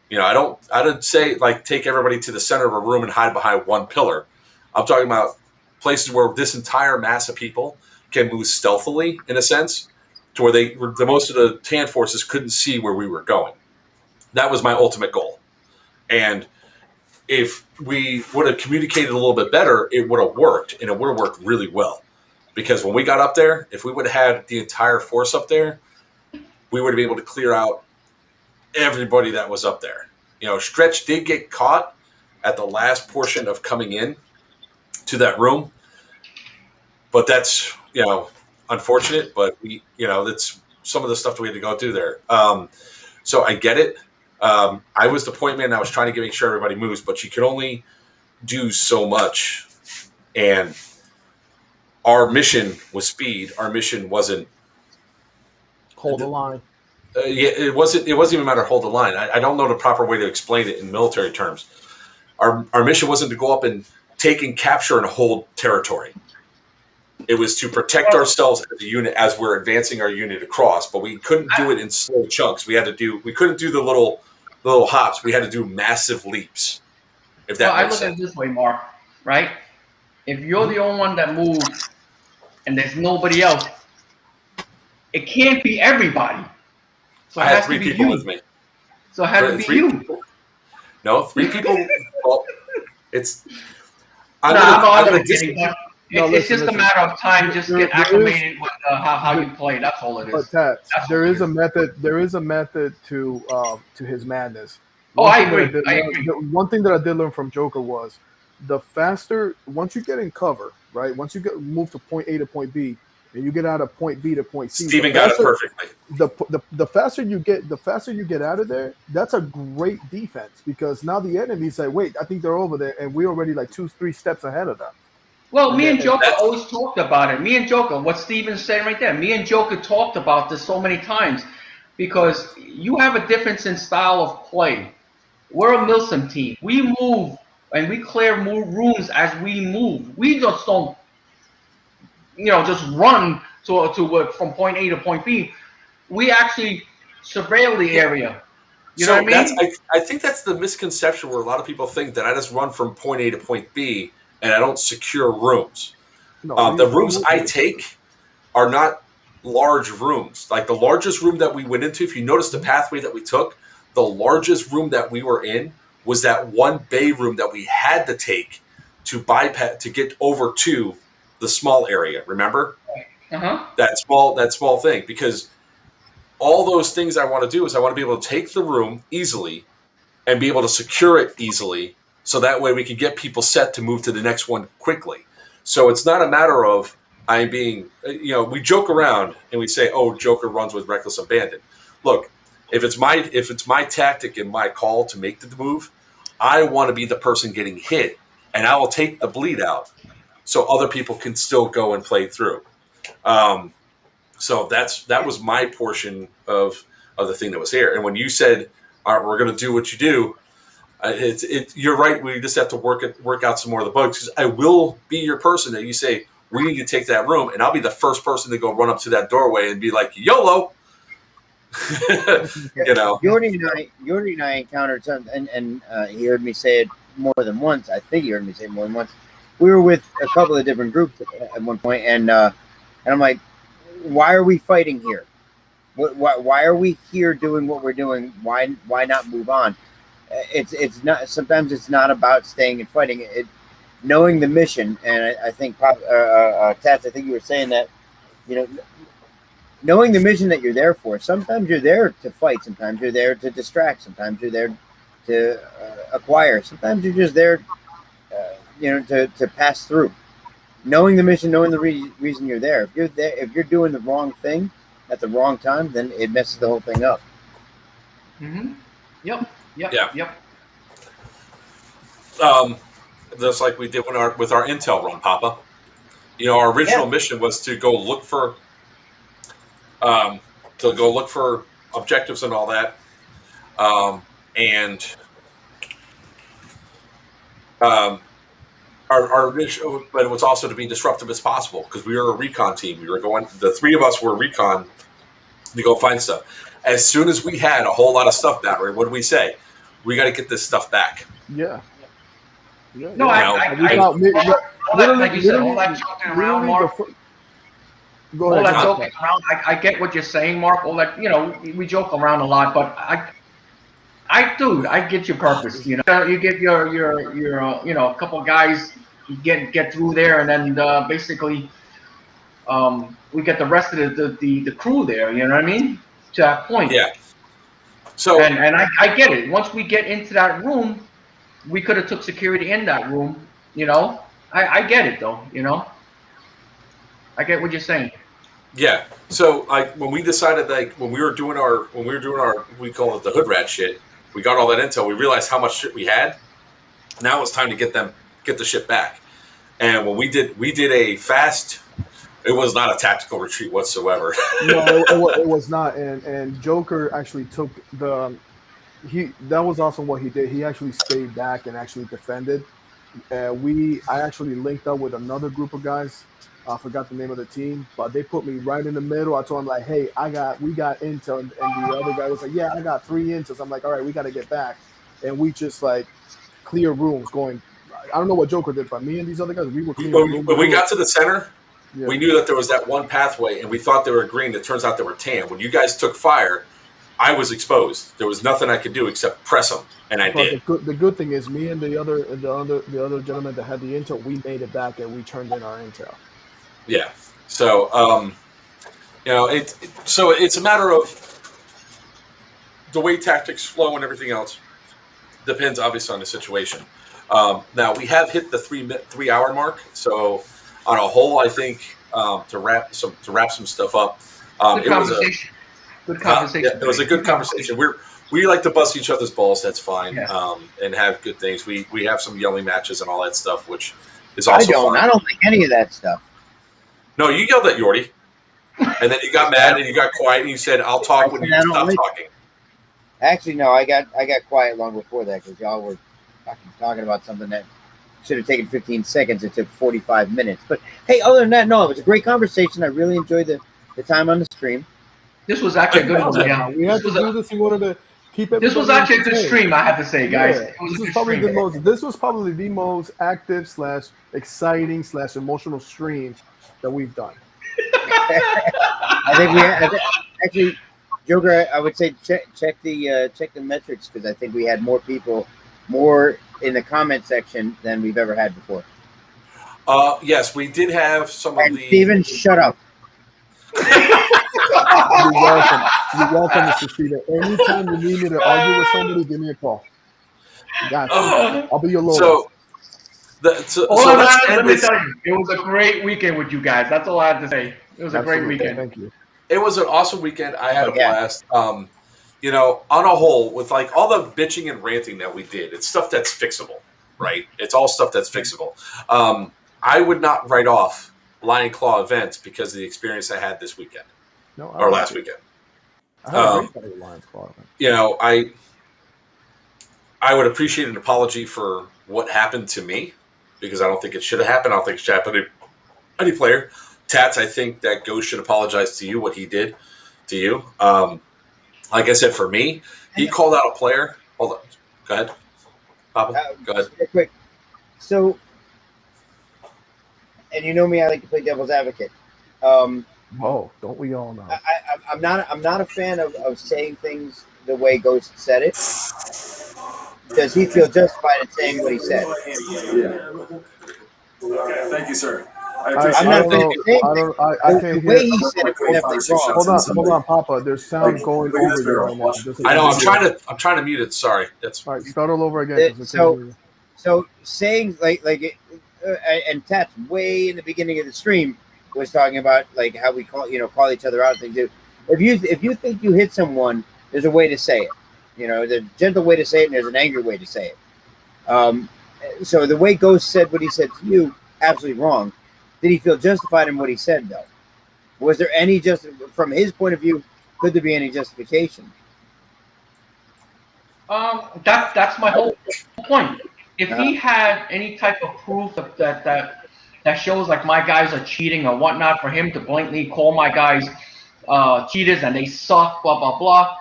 You know, I don't say like take everybody to the center of a room and hide behind one pillar. I'm talking about places where this entire mass of people can move stealthily, in a sense, to where the most of the tan forces couldn't see where we were going. That was my ultimate goal. And if we would have communicated a little bit better, it would have worked, and it would have worked really well. Because when we got up there, if we would have had the entire force up there, we would have been able to clear out everybody that was up there. You know, Stretch did get caught at the last portion of coming in to that room, but that's, you know, unfortunate, but that's some of the stuff that we had to go through there. So I get it. I was the point man. I was trying to make sure everybody moves, but you can only do so much. And our mission was speed. Our mission wasn't hold the line. It wasn't even a matter of hold the line. I don't know the proper way to explain it in military terms. Our mission wasn't to go up and take and capture and hold territory. It was to protect ourselves as a unit as we're advancing our unit across, but we couldn't do it in slow chunks. We couldn't do the little hops. We had to do massive leaps. If that I makes look sense. at it this way, Mark, right? If you're the only one that moves and there's nobody else, it can't be everybody. So I had 3 people with me. So it had to be you. People. No, 3 people. Well, it's. It's just a matter of time. Just get acclimated with how you play. That's all it is. But Tats, there is a method. There is a method to his madness. I agree. One thing that I did learn from Joker was the faster once you get in cover, right? Once you move to point A to point B, and you get out of point B to point C. Steven got it perfectly. The faster you get out of there, that's a great defense, because now the enemy's like, wait, I think they're over there, and we're already like 2-3 steps ahead of them. Well, me and Joker always talked about it. Me and Joker, what Steven's saying right there, me and Joker talked about this so many times, because you have a difference in style of play. We're a Milsim team. We move and we clear more rooms as we move. We just don't, just run from point A to point B. We actually surveil the area. You know what I mean? I think that's the misconception where a lot of people think that I just run from point A to point B and I don't secure rooms. The rooms I take are not large rooms. Like the largest room that we went into, if you notice the pathway that we took, the largest room that we were in was that one bay room that we had to take to bypass to get over to the small area. Remember? Uh-huh. That small thing. Because all those things I want to do is I want to be able to take the room easily and be able to secure it easily, so that way we can get people set to move to the next one quickly. So it's not a matter of I'm being, we joke around and we say, oh, Joker runs with reckless abandon. Look, if it's my tactic and my call to make the move, I want to be the person getting hit, and I will take the bleed out so other people can still go and play through. So that was my portion of the thing that was here. And when you said, all right, we're going to do what you do, you're right. We just have to work out some more of the bugs, because I will be your person that you say, we need to take that room, and I'll be the first person to go run up to that doorway and be like, YOLO. Jordy and I encountered something, and he heard me say it more than once. I think he heard me say it more than once. We were with a couple of different groups at one point, and I'm like, why are we fighting here? Why are we here doing what we're doing? Why not move on? It's not. Sometimes it's not about staying and fighting. Knowing the mission, and I think Tats, I think you were saying that, knowing the mission that you're there for. Sometimes you're there to fight. Sometimes you're there to distract. Sometimes you're there to acquire. Sometimes you're just there to pass through. Knowing the mission, knowing the reason you're there. If you're doing the wrong thing at the wrong time, then it messes the whole thing up. Mm-hmm. Yep. Just like we did with our intel run, Papa. Our original mission was to go look for objectives and all that, and our mission, but it was also to be disruptive as possible because we were a recon team. The three of us were recon to go find stuff. As soon as we had a whole lot of stuff that way, what did we say? We got to get this stuff back. Yeah. No, like you said, all that joking around, Mark. Go ahead. All that joking around. I get what you're saying, Mark. All that, we joke around a lot, but I get your purpose. You get your a couple guys get through there, and then basically, we get the rest of the crew there. You know what I mean? To that point. Yeah. So and I get it. Once we get into that room, we could have took security in that room. I get it though. I get what you're saying. Yeah. So when we decided when we were doing our we call it the hood rat shit, we got all that intel. We realized how much shit we had. Now it's time to get the shit back. And when we did a fast. It was not a tactical retreat whatsoever. No, it was not. And Joker actually took that was also what he did. He actually stayed back and actually defended. I actually linked up with another group of guys. I forgot the name of the team, but they put me right in the middle. I told them like, "Hey, we got intel," and the other guy was like, "Yeah, I got 3 intels." I'm like, "All right, we got to get back," and we just like clear rooms going. I don't know what Joker did, but me and these other guys, we were clearing. When we got to the center. Yeah. We knew that there was that one pathway, and we thought they were green. It turns out they were tan. When you guys took fire, I was exposed. There was nothing I could do except press them, and I did. The good thing is, me and the other gentleman that had the intel, we made it back, and we turned in our intel. Yeah. So, it's a matter of the way tactics flow and everything else. Depends, obviously, on the situation. Now we have hit the 3 hour mark, so. On a whole, I think to wrap some stuff up, good conversation. Good conversation. It was a good conversation. We like to bust each other's balls. That's fine, and have good things. We have some yelling matches and all that stuff, which is also fun. I don't like any of that stuff. No, you yelled at Yordi, and then you got mad and you got quiet and you said, "I'll talk when you stop talking." Actually, no, I got quiet long before that because y'all were talking about something that should have taken 15 seconds. It took 45 minutes. But hey, other than that, no, it was a great conversation. I really enjoyed the time on the stream. This was actually a good one. Yeah. We had to do this. We wanted to keep it. This was actually a good stream, I have to say, guys. Yeah. This was probably the most active / exciting / emotional stream that we've done. I think we had, actually, Joker. I would say check the metrics because I think we had more people in the comment section than we've ever had before. Yes, we did have some of the. Steven, shut up. You're welcome. You're welcome, Mr. Steven. Anytime you need me to argue with somebody, give me a call. Gotcha. I'll be your lawyer. Let me tell you, it was a great weekend with you guys. That's all I have to say. It was a great weekend. Thank you. It was an awesome weekend. I had a blast. On a whole, with like all the bitching and ranting that we did, it's stuff that's fixable, right? It's all stuff that's fixable. I would not write off Lion Claw events because of the experience I had this weekend or last weekend. I had a great Lions Claw event. I would appreciate an apology for what happened to me because I don't think it should have happened. I don't think it should happen to any player. Tats, I think that Ghost should apologize to you what he did to you. Like I said, for me, he called out a player. Hold on. Go ahead. Papa, go ahead. Real quick. So, and you know me, I like to play devil's advocate. Don't we all know? I'm not a fan of saying things the way Ghost said it. Does he feel justified in saying what he said? Okay, thank you, sir. I can't hear. He said it was definitely wrong. Hold on, Papa. There's sound going over you right now. I know. I'm trying to mute it. Sorry. That's all right. Start all over again. So saying and Taps way in the beginning of the stream was talking about like how we call each other out and things. If you think you hit someone, there's a way to say it. There's a gentle way to say it, and there's an angry way to say it. So the way Ghost said what he said to you, absolutely wrong. Did he feel justified in what he said, though? Was there any from his point of view? Could there be any justification? That's my whole point. If he had any type of proof that shows like my guys are cheating or whatnot, for him to blatantly call my guys cheaters and they suck, blah blah blah,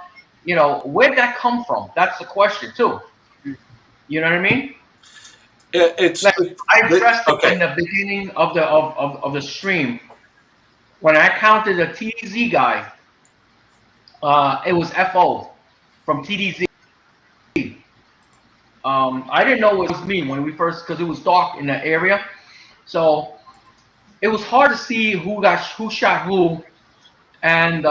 where'd that come from? That's the question too. You know what I mean? It's like I addressed it in the beginning of the stream when I counted a TDZ guy. It was FO from TDZ. I didn't know it was me when we first, because it was dark in the area, so it was hard to see who shot who, and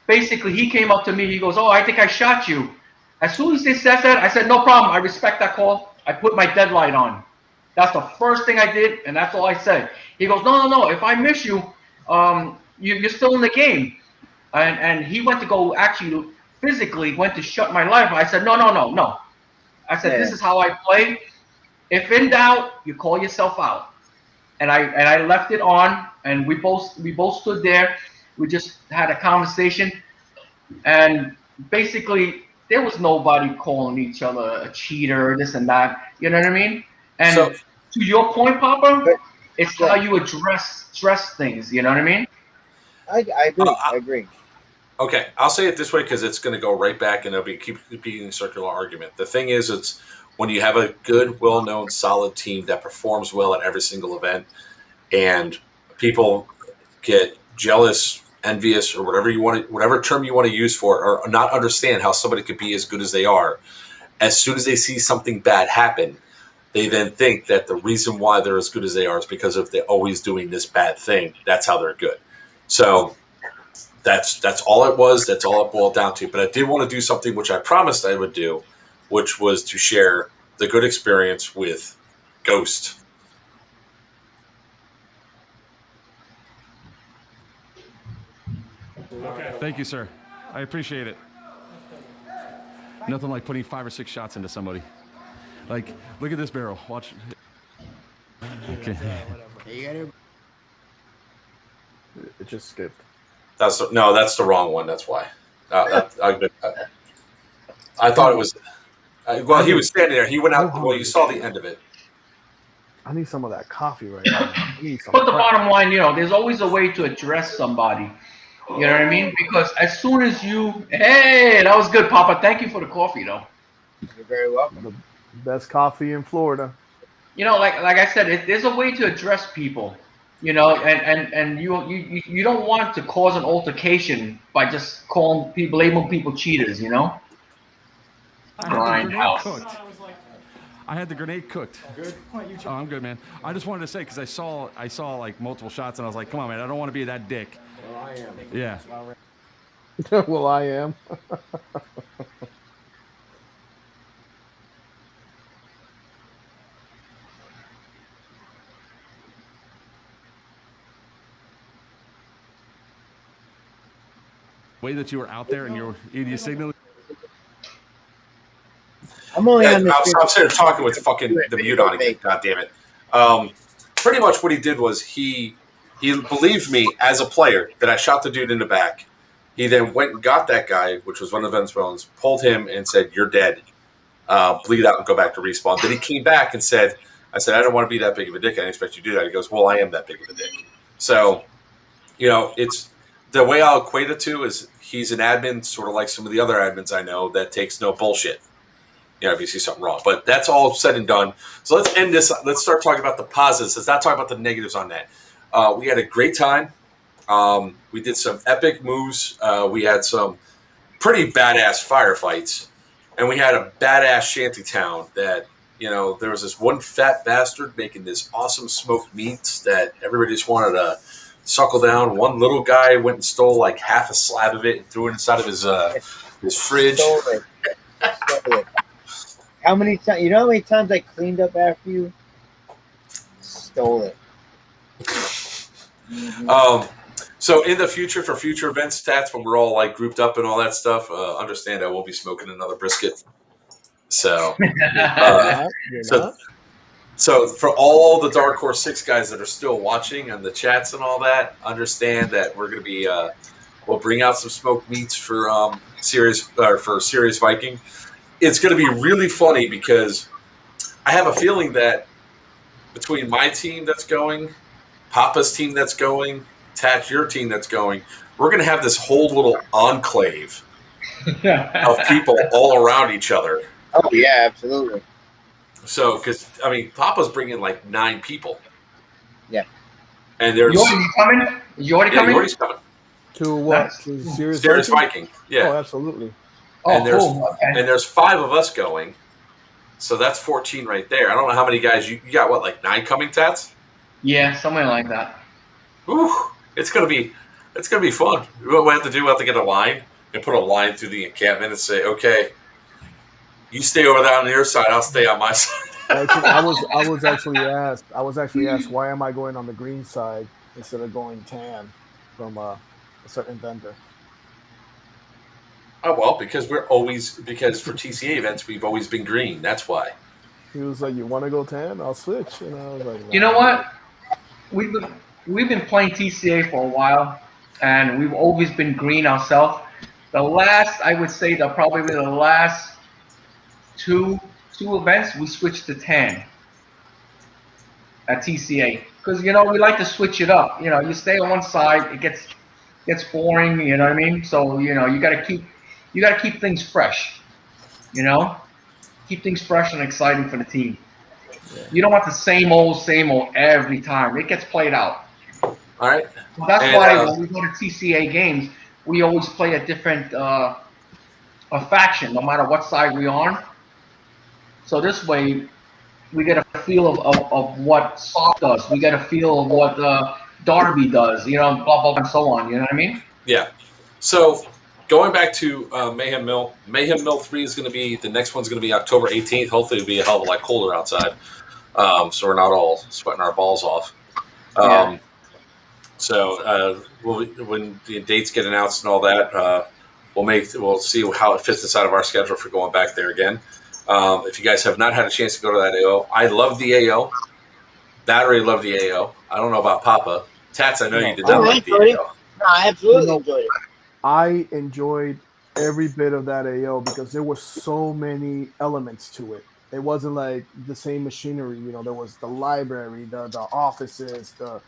basically he came up to me. He goes, "Oh, I think I shot you." As soon as they said that, I said, "No problem. I respect that call." I put my deadlight on. That's the first thing I did, and that's all I said. He goes, "No. If I miss you, you're still in the game." And he went to go actually physically went to shut my light. I said, No. I said, This is how I play. If in doubt, you call yourself out. And I left it on, and we both stood there. We just had a conversation, and basically there was nobody calling each other a cheater, this and that. You know what I mean? And so, to your point, Papa, it's how you address things. You know what I mean? I agree. I agree. Okay, I'll say it this way because it's going to go right back and it'll keep being a circular argument. The thing is, it's when you have a good, well-known, solid team that performs well at every single event, and people get jealous, envious, or whatever term you want to use for it, or not understand how somebody could be as good as they are. As soon as they see something bad happen, they then think that the reason why they're as good as they are is because of they're always doing this bad thing. That's how they're good. So that's all it was. That's all it boiled down to. But I did want to do something which I promised I would do, which was to share the good experience with Ghost. Okay. Thank you, sir. I appreciate it. Nothing like putting 5 or 6 shots into somebody. Like, look at this barrel. Watch. Okay. It just skipped. That's the wrong one. That's why. I thought it was. Well, he was standing there. He went out. Well, you saw the end of it. I need some of that coffee right now. But the bottom line, there's always a way to address somebody. You know what I mean? Because as soon as hey, that was good, Papa. Thank you for the coffee, though. You're very welcome. The best coffee in Florida. Like I said, there's a way to address people. And you don't want to cause an altercation by just labeling people cheaters. I had the grenade cooked. Good. Oh, I'm good, man. I just wanted to say because I saw like multiple shots and I was like, come on, man, I don't want to be that dick. Well, I am. Yeah. Well, I am. Way that you were out there and you signal. I'm only on this. I'm sitting there talking with the mute on again. God damn it. Pretty much what he did was he believed me as a player that I shot the dude in the back. He then went and got that guy, which was one of Venezuelans, pulled him and said, "You're dead. Bleed out and go back to respawn." Then he came back and said, "I don't want to be that big of a dick. I didn't expect you to do that." He goes, "Well, I am that big of a dick." So, it's the way I'll equate it to is he's an admin, sort of like some of the other admins I know that takes no bullshit. If you see something wrong. But that's all said and done. So let's end this. Let's start talking about the positives. Let's not talk about the negatives on that. We had a great time. We did some epic moves. We had some pretty badass firefights. And we had a badass shantytown that, there was this one fat bastard making this awesome smoked meats that everybody just wanted to suckle down. One little guy went and stole like half a slab of it and threw it inside of his fridge. How many times? You know how many times I cleaned up after you? Stole it. So in the future, for future event stats, when we're all like grouped up and all that stuff, understand I won't be smoking another brisket. So, so for all the Dark Horse 6 guys that are still watching and the chats and all that, understand that we're going to be we'll bring out some smoked meats for Serious Viking. It's going to be really funny because I have a feeling that between my team that's going, Papa's team that's going, Tat, your team that's going, we're going to have this whole little enclave of people all around each other. Oh yeah, absolutely. So, because I mean, Papa's bringing like 9 people. Yeah. And there's Yordy's coming. Yordy coming. Yordy's coming. To what? To Serious Viking? Yeah. Oh, absolutely. And there's 5 of us going. So that's 14 right there. I don't know how many guys you got. What, like 9 coming, Tats? Yeah, something like that. Ooh, it's gonna be fun. What we have to do, we have to get a line and put a line through the encampment and say, okay, you stay over there on your side, I'll stay on my side. Actually, I was actually asked why am I going on the green side instead of going tan from a certain vendor. Oh well, because for TCA events we've always been green. That's why. He was like, "You want to go tan? I'll switch." And I was like, nah. You know what? We've been playing TCA for a while, and we've always been green ourselves. I would say that probably the last two events we switched to tan at TCA because we like to switch it up. You stay on one side, it gets boring. You know what I mean? So you gotta keep things fresh. Keep things fresh and exciting for the team. Yeah. You don't want the same old every time. It gets played out. All right. So that's why when we go to TCA games, we always play a different a faction, no matter what side we're on. So this way, we get a feel of what Soft does. We get a feel of what Darby does. Blah, blah, and so on. You know what I mean? Yeah. So going back to Mayhem Mill 3 is going to be, the next one's going to be October 18th. Hopefully it'll be a hell of a lot colder outside. So we're not all sweating our balls off. So when the dates get announced and all that, we'll see how it fits inside of our schedule for going back there again. If you guys have not had a chance to go to that AO, I love the AO. Battery loved the AO. I don't know about Papa. Tats, I know you did not like the AO. No, I absolutely enjoyed it. I enjoyed every bit of that AO because there were so many elements to it. It wasn't like the same machinery. There was the library, the offices, the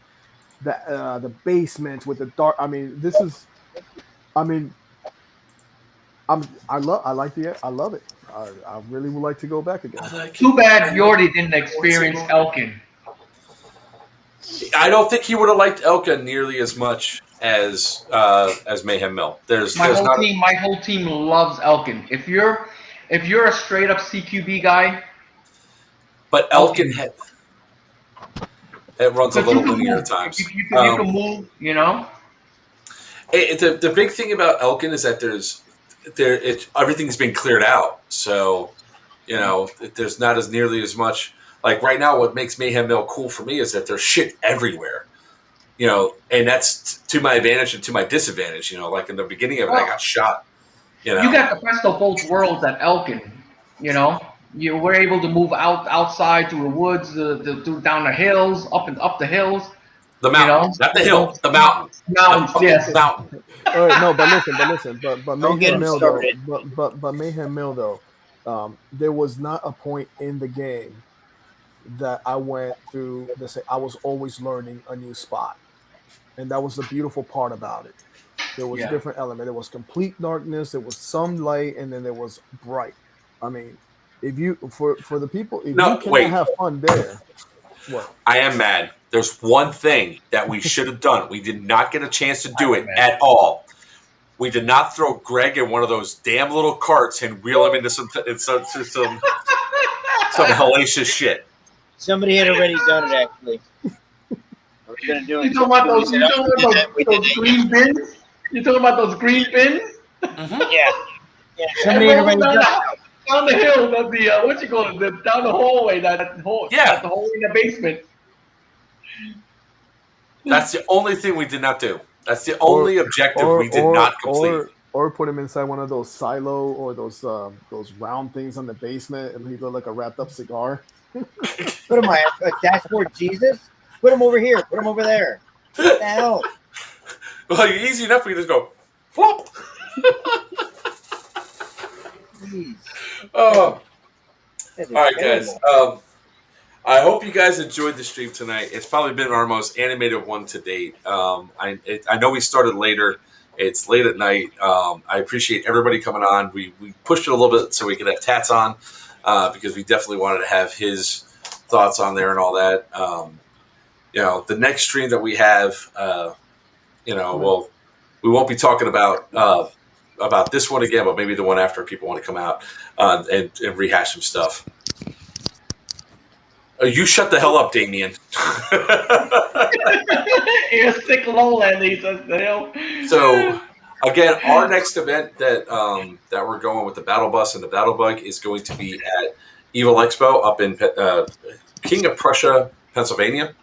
basement with the dark. I love it. I really would like to go back again. Too bad Yordy didn't experience Elkin. I don't think he would have liked Elka nearly as much as Mayhem Mill. My whole team loves Elkin. If you're a straight up CQB guy, but Elkin it runs a little linear at times. You can move. The big thing about Elkin is that everything's been cleared out, so there's not as nearly as much. Like right now, what makes Mayhem Mill cool for me is that there's shit everywhere. And that's to my advantage and to my disadvantage. Like in the beginning of it, I got shot. You got the best of both worlds at Elkin. You were able to move outside through the woods, down the hills, up the hills. The mountain, not the hill, the mountain. Mountains, yes. Mountain. All right, no, but listen. But Mayhem Mill though. But Mayhem Mill though, there was not a point in the game that I went through. I was always learning a new spot, and that was the beautiful part about it. There was different elements. There was complete darkness. There was some light, and then there was bright. I mean, if you for the people, if you cannot have fun there, what? I am mad. There's one thing that we should have done. We did not get a chance to do it at all. We did not throw Greg in one of those damn little carts and wheel him into some hellacious shit. Somebody had already done it, actually. I was going to do it. You talking about those green bins? You talking about those green bins? Yeah. Somebody had already done it. down the hill, what you call it, down the hallway, that hole, Yeah. the hole in the basement. That's the only thing we did not do. That's the only objective we did not complete. Or put him inside one of those silo or those round things on the basement, and he looked like a wrapped up cigar. Put him on a dashboard, Jesus. Put him over here. Put him over there. What the hell? Well, you're easy enough. We just go flop. Jeez. Oh. That is All right, terrible. guys. I hope you guys enjoyed the stream tonight. It's probably been our most animated one to date. I know we started later. It's late at night. I appreciate everybody coming on. We pushed it a little bit so we could have Tats on because we definitely wanted to have his thoughts on there and all that. The next stream that we have, we won't be talking about this one again, but maybe the one after people want to come out and rehash some stuff. You shut the hell up, Damien. You're sick lowland, he says the hell. So, again, our next event that we're going with the Battle Bus and the Battle Bug is going to be at Evil Expo up in King of Prussia, Pennsylvania.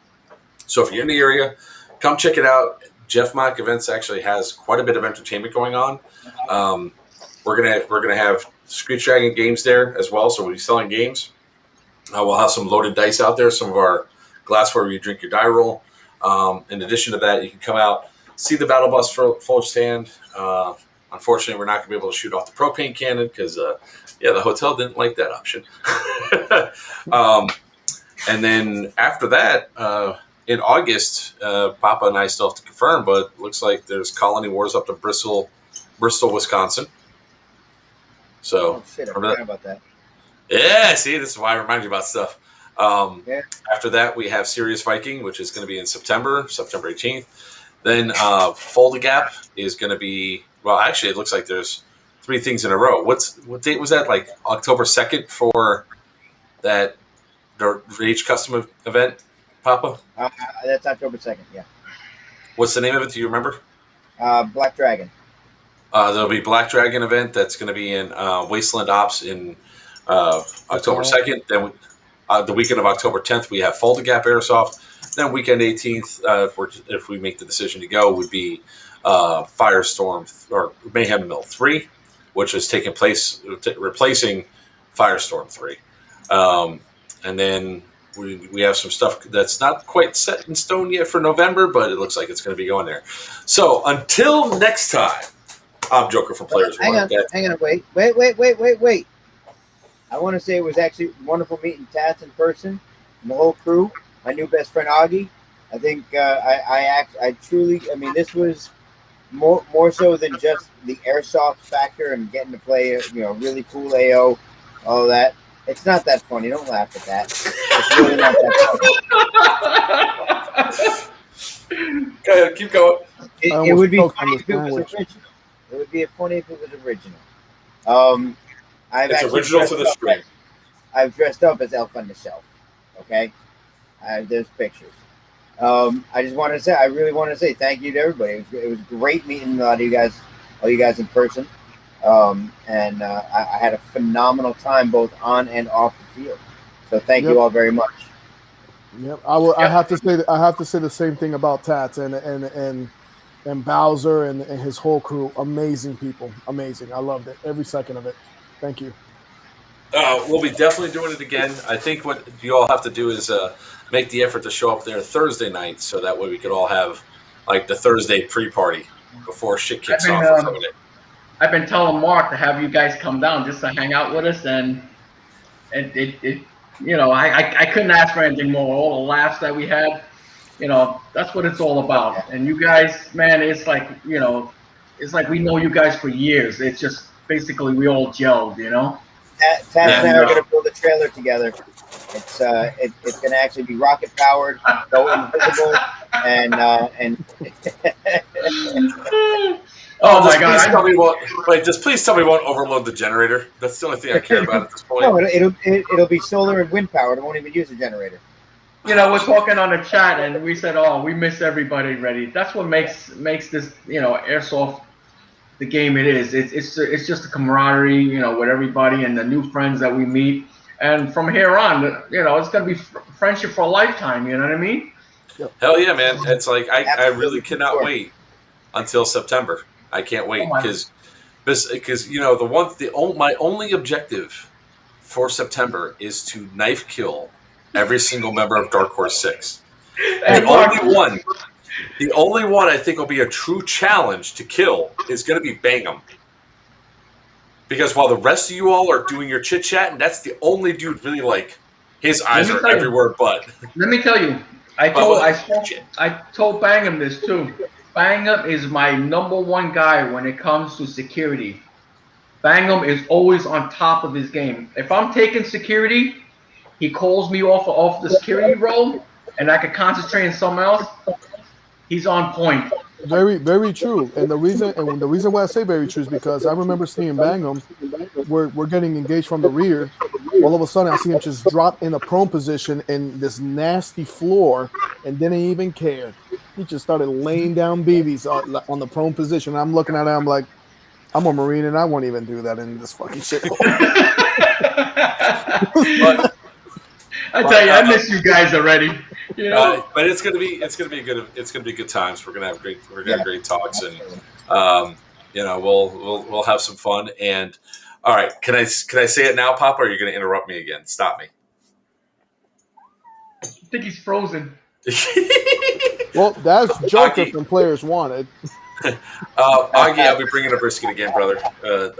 So if you're in the area, come check it out. Jeff Mock Events actually has quite a bit of entertainment going on. We're gonna have Screech Dragon games there as well, so we'll be selling games. We'll have some loaded dice out there, some of our glassware where you drink your die roll. In addition to that, you can come out, see the Battle Bus full stand. Unfortunately, we're not going to be able to shoot off the propane cannon because, the hotel didn't like that option. And then after that, in August, Papa and I still have to confirm, but it looks like there's Colony Wars up to Bristol, Wisconsin. So, Oh, shit, I forgot about that. Yeah, see, this is why I remind you about stuff. Yeah. After that, we have Serious Viking, which is going to be in September 18th. Then Fold Gap is going to be, well, actually, it looks like there's 3 things in a row. What date was that? Like October 2nd for the Rage Custom event, Papa? That's October 2nd, yeah. What's the name of it? Do you remember? Black Dragon. There'll be Black Dragon event that's going to be in Wasteland Ops in October 2nd. Then the weekend of October 10th, we have Fold Gap Airsoft. Then weekend 18th, if we make the decision to go, would be Firestorm or Mayhem Mill 3, which is taking place, replacing Firestorm 3. And then we have some stuff that's not quite set in stone yet for November, but it looks like it's going to be going there. So until next time, I'm Joker from Players Hang on, wait. I want to say it was actually wonderful meeting Tats in person and the whole crew. My new best friend Augie. I think I truly, this was more so than just the airsoft factor and getting to play really cool AO, all that. It's not that funny. Don't laugh at that. It's really not that funny. Go ahead, keep going. It would be funny if it was original. It would be funny if it was original. It's original to the screen. I've dressed up as Elf on the Shelf. Okay, there's pictures. I really want to say thank you to everybody. It was great meeting all you guys in person. And I had a phenomenal time both on and off the field. So thank you all very much. Yep, I have to say the same thing about Tats and Bowser and his whole crew. Amazing people, amazing. I loved it, every second of it. Thank you. We'll be definitely doing it again. I think what you all have to do is make the effort to show up there Thursday night, so that way we could all have like the Thursday pre-party before shit kicks off. I've been telling Mark to have you guys come down just to hang out with us, and I couldn't ask for anything more. All the laughs that we had, that's what it's all about. And you guys, man, it's like we know you guys for years. It's just basically we all gelled, Tats and I are going to build a trailer together. It's going to actually be rocket powered, go invisible, and oh my God! Please tell me we won't overload the generator. That's the only thing I care about at this point. No, it'll be solar and wind powered. It won't even use a generator. We're talking on the chat, and we said, "Oh, we miss everybody already." That's what makes this, airsoft the game it is. It's just the camaraderie, you know, with everybody and the new friends that we meet. And from here on, you know, it's gonna be friendship for a lifetime. You know what I mean? Hell yeah, man! It's like I really cannot wait until September. I can't wait because you know my only objective for September is to knife kill every single member of Dark Horse 6. The only one I think will be a true challenge to kill is going to be Bangham. Because while the rest of you all are doing your chit chat, and that's the only dude really like his eyes are everywhere but. Let me tell you, I told Bangham this too. Bangham is my #1 guy when it comes to security. Bangham is always on top of his game. If I'm taking security, he calls me off the security role, and I can concentrate on something else. He's on point. Very, very true. And the reason why I say very true is because I remember seeing Bangham. We're getting engaged from the rear. All of a sudden, I see him just drop in a prone position in this nasty floor, and didn't even care. He just started laying down BBs on the prone position. I'm looking at him, I'm like, I'm a Marine, and I won't even do that in this fucking shit. I tell you, I miss you guys already. You know? But it's gonna be good times. We're gonna have great talks, and you know, we'll have some fun. And all right, can I say it now, Papa? Or are you gonna interrupt me again? Stop me. I think he's frozen. Well, that's Joker from Players Wanted. Augie, I'll be bringing a brisket again, brother,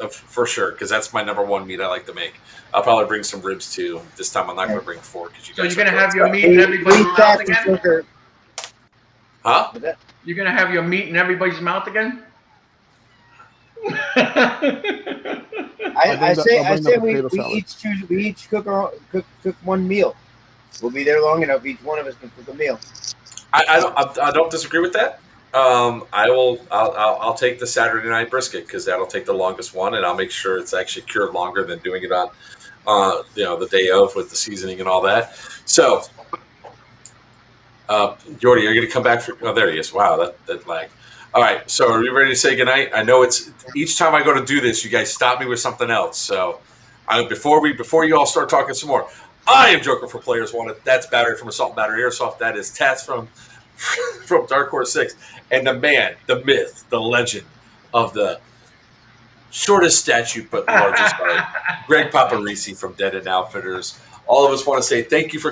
for sure, because that's my #1 meat I like to make. I'll probably bring some ribs too. This time I'm not going to bring 4 because you guys. So you're going to have your meat in everybody's mouth again? Huh? You're going to have your meat in everybody's mouth again? I say we each cook one meal. We'll be there long enough. Each one of us can cook a meal. I don't disagree with that. I'll take the Saturday night brisket because that'll take the longest one, and I'll make sure it's actually cured longer than doing it on, the day of with the seasoning and all that. So, Jordy, are you going to come back for? Oh, there he is. Wow, that lagged. All right, so are you ready to say goodnight? I know it's each time I go to do this, you guys stop me with something else. So, before you all start talking some more, I am Joker for Players Wanted. That's Battery from Assault and Battery Airsoft. That is Tats from Dark Horse 6. And the man, the myth, the legend of the shortest statue but largest heart, Greg Paparisi from Dead End Outfitters. All of us want to say thank you for